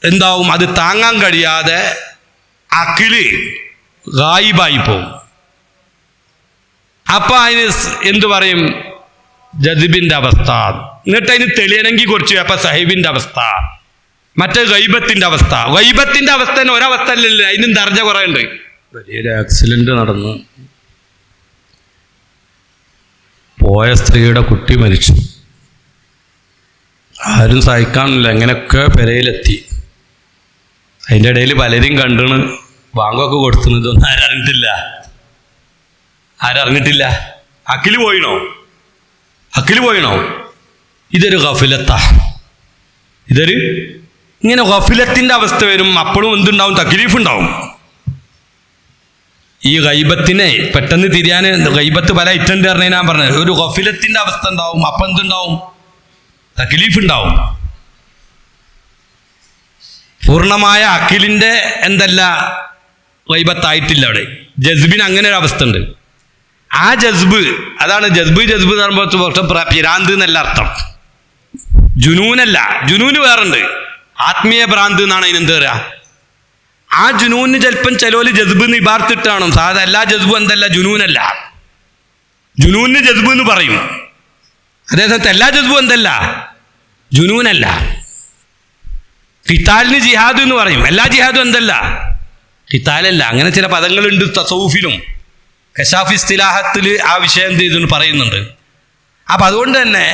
എന്താവും? അത് താങ്ങാൻ കഴിയാതെ അഖില് ഗായിബായി പോവും. അപ്പൊ അതിന് എന്തു പറയും? ജദ്ബിന്റെ അവസ്ഥ. എന്നിട്ട് അതിന് തെളിയണമെങ്കിൽ കുറച്ച് അപ്പൊ സഹിബിന്റെ അവസ്ഥ, മറ്റേ ഗൈബത്തിന്റെ അവസ്ഥ. ഗൈബത്തിന്റെ അവസ്ഥ തന്നെ ഒരവസ്ഥ അല്ലല്ലോ, അതിനും ദർജ കുറെ ഉണ്ട്. വലിയൊരു ആക്സിഡന്റ് നടന്നു, പോയ സ്ത്രീയുടെ കുട്ടി മരിച്ചു. ആരും സഹിക്കാനില്ല, എങ്ങനെയൊക്കെ പെരയിലെത്തി. അതിൻ്റെ ഇടയിൽ പലരും കണ്ടിണ്, ബാങ്കൊക്കെ കൊടുത്തുന്നതൊന്നും ആരറിഞ്ഞിട്ടില്ല. അഖില് പോയിണോ? ഇതൊരു ഗഫിലത്താ. ഇങ്ങനെ ഗഫിലത്തിന്റെ അവസ്ഥ വരും. അപ്പോഴും എന്തുണ്ടാവും? തക്ലീഫ് ഉണ്ടാവും. ഈ ഗൈബത്തിനെ പെട്ടെന്ന് തിരിയാൻ ഗൈബത്ത് പല ഇറ്റുണ്ട് പറഞ്ഞാൽ ഞാൻ പറഞ്ഞത്, ഒരു ഗഫിലത്തിന്റെ അവസ്ഥ ഉണ്ടാവും. അപ്പം എന്തുണ്ടാവും? തക്ലീഫ് ഉണ്ടാവും. പൂർണ്ണമായ അഖിലിന്റെ എന്തല്ല ഗൈബത്തായിട്ടില്ല. അവിടെ ജസ്ബിന് അങ്ങനെ ഒരു അവസ്ഥ ഉണ്ട്. ആ ജസ്ബ്, അതാണ് ജസ്ബ് എന്ന് പറയുമ്പോൾ പിരാന്ത് എന്നല്ല അർത്ഥം, ജുനൂനല്ല. ജുനൂന് വേറുണ്ട്, ആത്മീയ ഭ്രാന്ത് എന്നാണ് അതിനെന്ത് പറയാ. ആ ജുനൂന് ചിലപ്പം ചിലോല് ജസ്ബ് എന്ന് ഇബാർത്തിട്ടാണ്. സാധാരണ എല്ലാ ജസ്ബും എന്തല്ല, ജുനൂനല്ല. ജുനൂന് ജസ്ബ് എന്ന് പറയും. അതേസമയത്ത് എല്ലാ ജസ്ബും എന്തല്ല, ജുനൂനല്ല. ഖിതാലിന് ജിഹാദ് എന്ന് പറയും. എല്ലാ ജിഹാദും എന്തല്ല, ഖിതാലല്ല. അങ്ങനെ ചില പദങ്ങളുണ്ട് തസൗഫിലും കശാഫ് ഇസ്തിലാഹത്തിൽ ആ വിഷയം എന്ത് ചെയ്തു പറയുന്നുണ്ട്. അപ്പം അതുകൊണ്ട് തന്നെ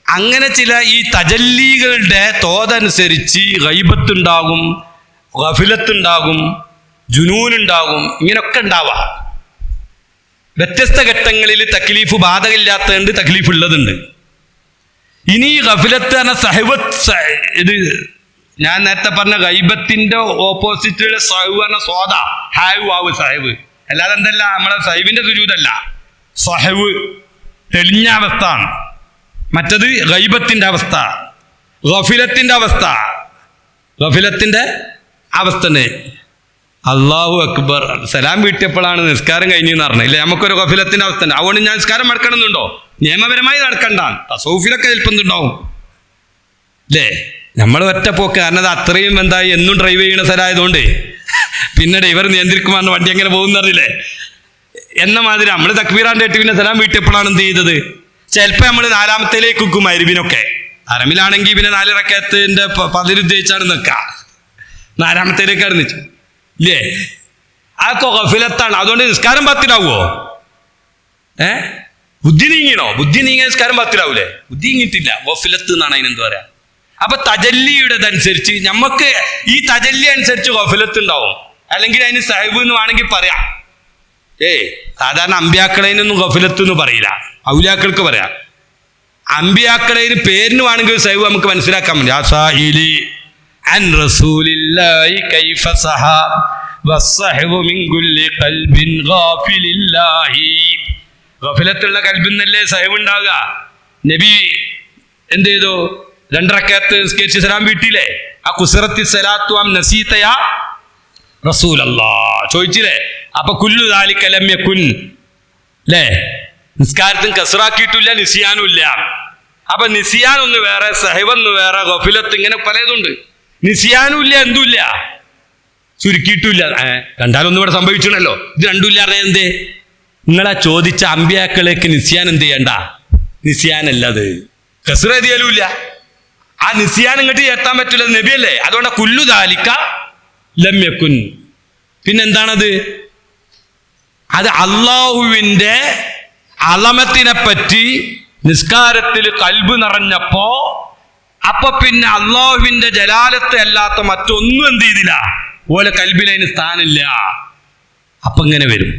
അങ്ങനെ ചില ഈ തജല്ലികളുടെ തോതനുസരിച്ച് ഗൈബത്തുണ്ടാകും, ഗഫിലത്തുണ്ടാകും, ജുനൂനുണ്ടാകും, ഇങ്ങനെയൊക്കെ ഉണ്ടാവാം. വ്യത്യസ്ത ഘട്ടങ്ങളിൽ തക്ലീഫ് ബാധകമില്ലാത്തതുണ്ട്, തക്ലീഫ് ഉള്ളതുണ്ട്. ഇനി ഗഫിലത്ത് എന്ന ഇത് ഞാൻ നേരത്തെ പറഞ്ഞ ഗൈബത്തിന്റെ ഓപ്പോസിറ്റുള്ള സഹവ് എന്ന സ്വാദ ഹാവ് ആവ് സഹവ്, അല്ലാതെ എന്തല്ല നമ്മളെ സഹവിന്റെ സുജൂദല്ല, സഹവ് തെളിഞ്ഞ അവസ്ഥ. മറ്റത് ഗൈബത്തിന്റെ അവസ്ഥ, ഗഫിലത്തിന്റെ അവസ്ഥ. അള്ളാഹു അക്ബർ സലാം വീട്ടിയപ്പോഴാണ് നിസ്കാരം കഴിഞ്ഞെന്ന് പറഞ്ഞത്. ഇല്ലേ, നമുക്കൊരു ഗഫിലത്തിന്റെ അവസ്ഥ ഉണ്ട്. അതുകൊണ്ട് ഞാൻ നിസ്കാരം നടക്കണമെന്നുണ്ടോ? നിയമപരമായി നടക്കണ്ട. തസൗഫിലൊക്കെ ചിലപ്പോൾ എന്തുണ്ടാവും അല്ലേ? നമ്മൾ ഒറ്റപ്പോക്ക്. കാരണം അത് അത്രയും എന്തായി എന്നും ഡ്രൈവ് ചെയ്യുന്ന സ്ഥലമായതുകൊണ്ട് പിന്നെ ഡ്രൈവർ നിയന്ത്രിക്കുമെന്ന് വണ്ടി എങ്ങനെ പോകുന്നറിയില്ലേ എന്ന മാതിരി നമ്മൾ തക്ബീറാൻ്റെ ഇട്ട് പിന്നെ സലാം വീട്ടിയപ്പോഴാണ് എന്ത് ചെയ്തത്. ചിലപ്പോൾ നമ്മൾ നാലാമത്തേലേക്ക് വെക്കും. അരുവിനൊക്കെ അറമിലാണെങ്കിൽ പിന്നെ 4 റക്കഅത്തിന്റെ പതിരുദ്ദേശിച്ചാണ് നിൽക്കുക. നാലാമത്തേലേക്കാണ് നിൽച്ചു ഇല്ലേ? അതൊക്കെ ഗഫിലത്താണ്. അതുകൊണ്ട് നിസ്കാരം പത്തിലാവുമോ? ബുദ്ധി നീങ്ങിയോ? ബുദ്ധി നീങ്ങിയ നിസ്കാരം പത്തിലാവൂലേ? ബുദ്ധി നീങ്ങിയിട്ടില്ല, ഗഫിലത്ത് എന്നാണ് അതിനെന്ത് പറയാ. അപ്പൊ തജല്ലിയുടേതനുസരിച്ച് നമുക്ക് ഈ തജല്ലി അനുസരിച്ച് ഗഫിലത്ത് ഉണ്ടാവും, അല്ലെങ്കിൽ അതിന് സഹബ് എന്ന് വേണമെങ്കിൽ പറയാം. സാധാരണ അമ്പിയാക്കളേനൊന്നും ഗഫിലത്ത് എന്ന് പറയില്ല, ഔലിയാക്കൾക്ക് പറയാം. അമ്പിയാക്കളേന് പേരിന് വേണമെങ്കിൽ സഹബ് നമുക്ക് മനസ്സിലാക്കാൻ പറ്റും. عن رسول الله كيف سها والصحب من كل قلب غافل الله. ഗഫലത്തുള്ള കൽബിന്നല്ലേ സഹബ് ഉണ്ടാകുക. നബി എന്ത് ചെയ്തു? 2 റക്അത്ത് നിസ്കരിച്ച് സലാം വീട്ടിയില്ലേ? ആ കുസറത്തി സലാത്തു അം നസീതയാ റസൂലല്ലാഹ് ചോദിച്ചില്ലേ? അപ്പൊ കുല്ലു ദാലിക ലം യകുൻ അല്ലേ? നിസ്കാരത്തിന് കസ്റാക്കിയിട്ടില്ല, നിസിയാനും ഇല്ല. അപ്പൊ നിസിയാൻ ഒന്ന് വേറെ, സഹബ് ഒന്ന് വേറെ, ഗഫലത്ത് ഇങ്ങനെ പലതുണ്ട്. നിസിയാനും ഇല്ല, എന്തുമില്ല, ചുരുക്കിയിട്ടില്ല. രണ്ടാലൊന്നും ഇവിടെ സംഭവിച്ചിട്ടല്ലോ. ഇത് രണ്ടുമില്ല അറിയാൻ എന്തേ? നിങ്ങളാ ചോദിച്ച അമ്പിയാക്കളേക്ക് നിസിയാൻ എന്ത് ചെയ്യണ്ട? നിസിയാനല്ലത്, കസ്റ എഴുതിയാലും ഇല്ല. ആ നിസിയാൻ ഇങ്ങോട്ട് എത്താൻ പറ്റില്ല, നബിയല്ലേ. അതുകൊണ്ട് കുല്ലു ദാലിക ലം യകുൻ. പിന്നെന്താണത്? അത് അള്ളാഹുവിൻ്റെ അളമത്തിനെ പറ്റി നിസ്കാരത്തിൽ കൽബ് നിറഞ്ഞപ്പോ, അപ്പൊ പിന്നെ അള്ളാഹുവിന്റെ ജലാലത്ത് അല്ലാത്ത മറ്റൊന്നും എന്ത് ചെയ്തില്ല, ഓലെ കൽബിലതിന് സ്ഥാനമില്ല. അപ്പൊ ഇങ്ങനെ വരും.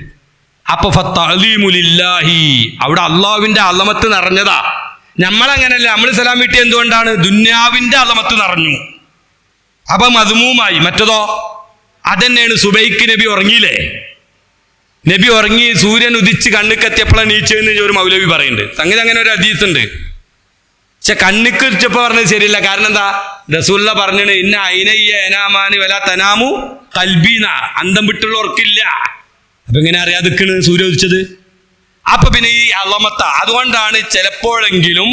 അപ്പൊ ഫത്തഅലീമുലില്ലാഹി, അവിടെ അള്ളാഹുവിന്റെ അളമത്ത് നിറഞ്ഞതാ. നമ്മളങ്ങനല്ല. നമ്മൾ സലാം വീട്ടി എന്തുകൊണ്ടാണ്? ദുന്യാവിന്റെ അളമത്ത് നിറഞ്ഞു, അപ്പൊ മദ്മൂമായി. മറ്റതോ അതന്നെയാണ്. സുബൈക്ക് നബി ഉറങ്ങിയില്ലേ? നബി ഉറങ്ങി, സൂര്യൻ ഉദിച്ച് കണ്ണിക്കെത്തിയപ്പോഴാണ് നീച്ചെന്ന് ഒരു മൗലവി പറയുന്നുണ്ട്. സംഗതി അങ്ങനെ ഒരു ഹദീസ് ഉണ്ട്. പക്ഷെ കണ്ണിക്ക് വെച്ചപ്പോ പറഞ്ഞത് ശരിയല്ല. കാരണം എന്താ? റസൂലുള്ള പറഞ്ഞത് ഇന്ന അയിനയ്യ ഏനാമാനി വല തനാമു കൽബീന, അന്തം വിട്ടുള്ള ഉറക്കില്ല. അപ്പൊ എങ്ങനെ അറിയാതിക്കണ് സൂര്യ ഉദിച്ചത്? അപ്പൊ പിന്നെ ഈ അളമത്ത. അതുകൊണ്ടാണ് ചിലപ്പോഴെങ്കിലും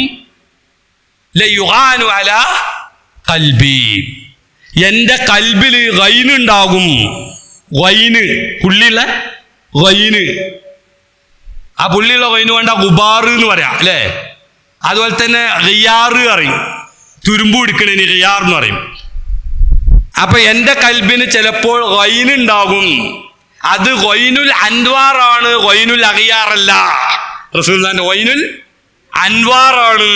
ലയുഗാനു അലാ ഖൽബി, എൻ്റെ കൽബിൽ ഗൈനുണ്ടാകും. ഗൈന്, പുള്ളിയുള്ള ഗൈന്. ആ പുള്ളിയുള്ള ഗൈന് വേണ്ട ഗുബാറ് എന്ന് പറയാം അല്ലേ. അതുപോലെ തന്നെ ഗിയാറ് അറിയും, തുരുമ്പ് പിടിക്കണേന് ഗിയാർ എന്ന് പറയും. അപ്പൊ എൻ്റെ കൽബിന് ചിലപ്പോൾ ഗൈനുണ്ടാകും. അത് ഗൈനുൽ അൻവാറാണ്, ഗൈനുൽ അഗിയാറല്ല. റസൂലുള്ളാഹിന്റെ ഗൈനുൽ അൻവാറാണ്.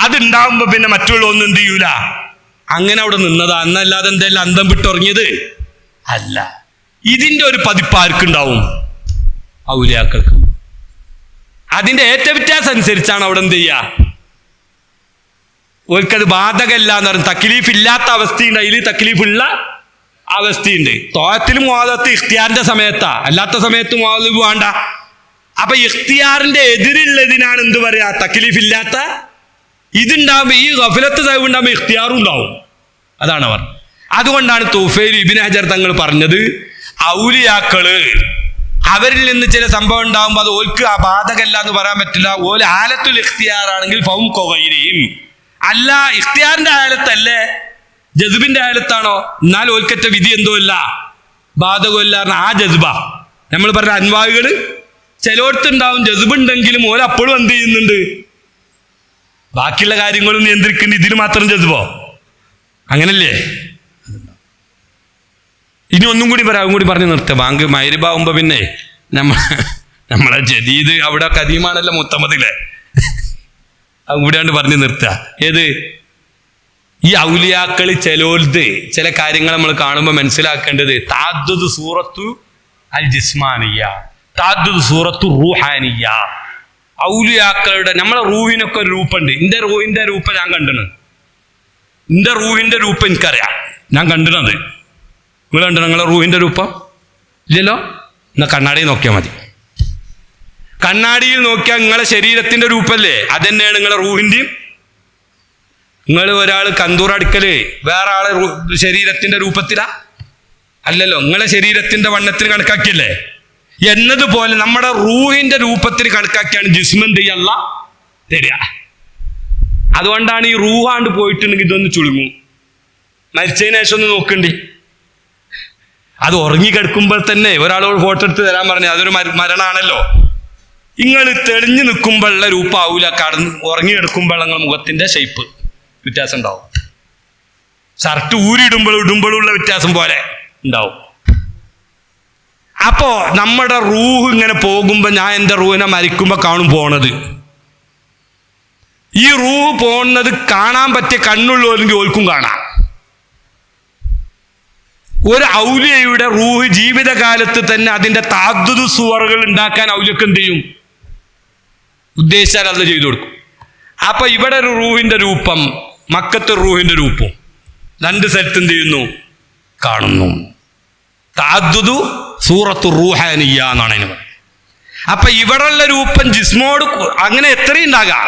അതുണ്ടാകുമ്പോ പിന്നെ മറ്റുള്ള ഒന്നും എന്ത് ചെയ്യൂല. അങ്ങനെ അവിടെ നിന്നതാ, എന്നല്ലാതെ എന്തെല്ലാം അന്തം വിട്ടുറങ്ങിയത് അല്ല. ഇതിന്റെ ഒരു പതിപ്പ് ആർക്കുണ്ടാവും? ഔലിയാക്കൾക്ക്. അതിന്റെ ഏറ്റ വ്യത്യാസം അനുസരിച്ചാണ് അവിടെ എന്ത് ചെയ്യുക. ഓർക്കത് ബാധകല്ല എന്ന് പറയും. തക്ലീഫ് ഇല്ലാത്ത അവസ്ഥയുണ്ട്, അതിൽ തക്ലീഫ് ഉള്ള അവസ്ഥയുണ്ട്. തോഴത്തിലും മുആദത്ത് ഇഖ്തിയാറിന്റെ സമയത്താ, അല്ലാത്ത സമയത്ത് മുആദത്ത് വേണ്ട. അപ്പൊ ഇഖ്തിയാറിന്റെ എതിരുള്ളതിനാണ് എന്ത് പറയാ, തക്ലീഫ് ഇല്ലാത്ത. ഇതുണ്ടാവുമ്പോ ഈ ഗഫലത്ത് സഹവ് ഉണ്ടാകുമ്പോൾ ഇഖ്തിയാറും ഉണ്ടാവും. അതാണ് അവർ. അതുകൊണ്ടാണ് തുഫൈൽ ഇബ്നു ഹജർ തങ്ങൾ പറഞ്ഞത്, ഔലിയാക്കള് അവരിൽ നിന്ന് ചില സംഭവം ഉണ്ടാകുമ്പോൾ അത് ഓൽക്ക് ആ ബാധകല്ല എന്ന് പറയാൻ പറ്റില്ല. ഓല് ആലത്തുൽ ഇഖ്തിയാർ ആണെങ്കിൽ ഫൗം കൊഗൈരിയും. അല്ല, ഇഖ്തിയാറിന്റെ ആലത്തല്ലേ, ജസ്ബിന്റെ ആലത്താണോ, എന്നാൽ ഓൽക്കറ്റ വിധി എന്തോ അല്ല, ബാധകമല്ല. ആ ജസ്ബ നമ്മൾ പറഞ്ഞ അൻവാഹുകള് ചിലയിടത്തുണ്ടാവും. ജസ്ബുണ്ടെങ്കിലും ഓല അപ്പോഴും എന്ത് ചെയ്യുന്നുണ്ട്, ബാക്കിയുള്ള കാര്യങ്ങളും നിയന്ത്രിക്കുന്നുണ്ട്. ഇതിന് മാത്രം ജസ്ബോ? അങ്ങനല്ലേ. ഇനി ഒന്നും കൂടി പറയാം, കൂടി പറഞ്ഞ് നിർത്തുക. ബാങ്ക് മഗ്‌രിബാവുമ്പോ പിന്നെ നമ്മളെ ജദീദ് അവിടെ കദീമാണല്ലോ മുത്തമതിലെ, അതും കൂടിയാണ്ട് പറഞ്ഞ് നിർത്തുക. ഏത് ഈ ഔലിയാക്കള് ചിലോൽത് ചില കാര്യങ്ങൾ നമ്മൾ കാണുമ്പോൾ മനസ്സിലാക്കേണ്ടത്, താദ്ദുദ് സൂറത്തു അൽ ജിസ്മാനിയ, താദ്ദുദ് സൂറത്തു റൂഹാനിയ. ഔലിയാക്കളുടെ നമ്മളെ റൂഹിനൊക്കെ ഒരു രൂപമുണ്ട്. എൻ്റെ റൂഹിന്റെ രൂപം ഞാൻ കണ്ടിന്, എൻ്റെ റൂഹിന്റെ രൂപം എനിക്കറിയാം, ഞാൻ കണ്ടിനത്. നിങ്ങൾ കണ്ടു നിങ്ങളെ റൂഹിന്റെ രൂപം? ഇല്ലല്ലോ. എന്നാൽ കണ്ണാടിയിൽ നോക്കിയാൽ മതി. കണ്ണാടിയിൽ നോക്കിയാൽ നിങ്ങളെ ശരീരത്തിന്റെ രൂപല്ലേ, അതന്നെയാണ് നിങ്ങളെ റൂഹിന്റെയും. നിങ്ങൾ ഒരാൾ കന്തൂറടുക്കല് വേറെ ആളെ ശരീരത്തിന്റെ രൂപത്തിലാ അല്ലല്ലോ, നിങ്ങളെ ശരീരത്തിന്റെ വണ്ണത്തിന് കണക്കാക്കിയല്ലേ. എന്നതുപോലെ നമ്മുടെ റൂഹിന്റെ രൂപത്തിന് കണക്കാക്കിയാണ് ജിസ്മെന്ത് ചെയ്യല്ല തരിക. അതുകൊണ്ടാണ് ഈ റൂഹാണ്ട് പോയിട്ടുണ്ടെങ്കിൽ ഇതൊന്ന് ചുളുങ്ങും. മരിച്ചതിന് ശേഷം ഒന്ന് നോക്കണ്ടി. അത് ഉറങ്ങിക്കിടക്കുമ്പോൾ തന്നെ ഒരാളോട് ഫോട്ടോ എടുത്ത് തരാൻ പറഞ്ഞു, അതൊരു മരണമാണല്ലോ. നിങ്ങൾ തെളിഞ്ഞു നിൽക്കുമ്പോഴുള്ള രൂപമാവൂല, ഉറങ്ങിയെടുക്കുമ്പോൾ നിങ്ങൾ മുഖത്തിന്റെ ഷേപ്പ് വ്യത്യാസം ഉണ്ടാവും. ഷർട്ട് ഇടുമ്പോഴുള്ള വ്യത്യാസം പോലെ ഉണ്ടാവും. അപ്പോ നമ്മുടെ റൂഹ് ഇങ്ങനെ പോകുമ്പോ, ഞാൻ എൻ്റെ റൂഹിനെ മരിക്കുമ്പോ കാണും പോണത്. ഈ റൂഹ് പോകുന്നത് കാണാൻ പറ്റിയ കണ്ണുള്ളവരെങ്കിൽ ഓൽക്കും കാണാം. ഒരു ഔലിയയുടെ റൂഹ് ജീവിതകാലത്ത് തന്നെ അതിന്റെ താദ്ദുദ് സുവറുകൾ ഉണ്ടാക്കാൻ ഔലിയക്ക് എന്ത് ചെയ്യും? ഉദ്ദേശിച്ചാൽ അത് ചെയ്തു കൊടുക്കും. അപ്പൊ ഇവിടെ ഒരു റൂഹിന്റെ രൂപം, മക്കത്തെ റൂഹിന്റെ രൂപം രണ്ട് സ്ഥലത്ത് എന്ത് ചെയ്യുന്നു? കാണുന്നു. താദ്ദുദ് സൂറത്തു റൂഹാനിയ എന്നാണ് അതിന് പറയുന്നത്. അപ്പൊ ഇവിടെയുള്ള രൂപം ജിസ്മോട് അങ്ങനെ എത്രയും ഉണ്ടാകാം.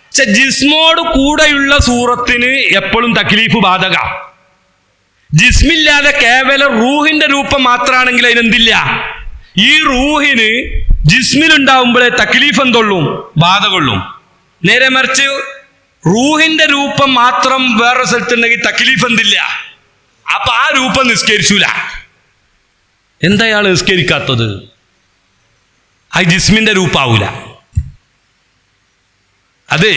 പക്ഷെ ജിസ്മോട് കൂടെയുള്ള സൂറത്തിന് എപ്പോഴും തക്ലീഫ് ബാധക. ജിസ്മില്ലാതെ കേവലം റൂഹിന്റെ രൂപം മാത്രമാണെങ്കിൽ അതിനെന്തില്ല. ഈ റൂഹിന് ജിസ്മിലുണ്ടാവുമ്പോഴേ തക്ലീഫ് എന്തുള്ളും, ബാധകൊള്ളും. നേരെ മറിച്ച് റൂഹിന്റെ രൂപം മാത്രം വേറെ സ്ഥലത്തുണ്ടെങ്കിൽ തക്ലീഫ് എന്തില്ല. അപ്പൊ ആ രൂപം നിസ്കരിച്ചൂല. എന്താ അയാൾ നിസ്കരിക്കാത്തത്? ആ ജിസ്മിന്റെ രൂപാവൂല. അതെ,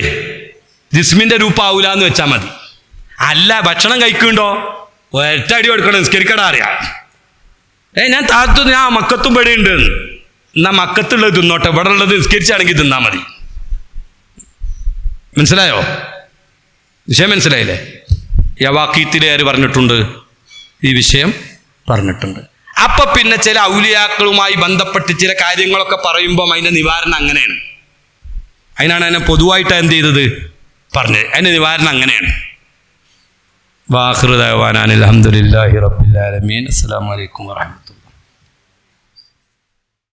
ജിസ്മിന്റെ രൂപാവൂല എന്ന് വെച്ചാൽ മതി. അല്ല, ഭക്ഷണം കഴിക്കുന്നുണ്ടോ, ഒറ്റടി കൊടുക്കണം, നിസ്കരിക്കടാ അറിയാം. ഞാൻ താത്തു, ഞാൻ മക്കത്തും പെടിയുണ്ട്. എന്നാ മക്കത്തുള്ളത് തിന്നോട്ടെ, ഇവിടെ ഉള്ളത് നിസ്കരിച്ചാണെങ്കിൽ തിന്നാ മതി. മനസ്സിലായോ? വിഷയം മനസ്സിലായില്ലേ? യവാക്കീത്തിലെ ആര് പറഞ്ഞിട്ടുണ്ട്? ഈ വിഷയം പറഞ്ഞിട്ടുണ്ട്. അപ്പൊ പിന്നെ ചില ഔലിയാക്കളുമായി ബന്ധപ്പെട്ട് ചില കാര്യങ്ങളൊക്കെ പറയുമ്പോൾ അതിന്റെ നിവാരണം അങ്ങനെയാണ്. അതിനാണ് അതിനെ പൊതുവായിട്ട് എന്ത് ചെയ്തത് പറഞ്ഞത്. അതിന്റെ നിവാരണം അങ്ങനെയാണ്. വാഖിറു ദഅ്വാനാ അൽഹംദുലില്ലാഹി റബ്ബിൽ ആലമീൻ. അസ്സലാമു അലൈക്കും വറഹ്മത്തുള്ളാഹി.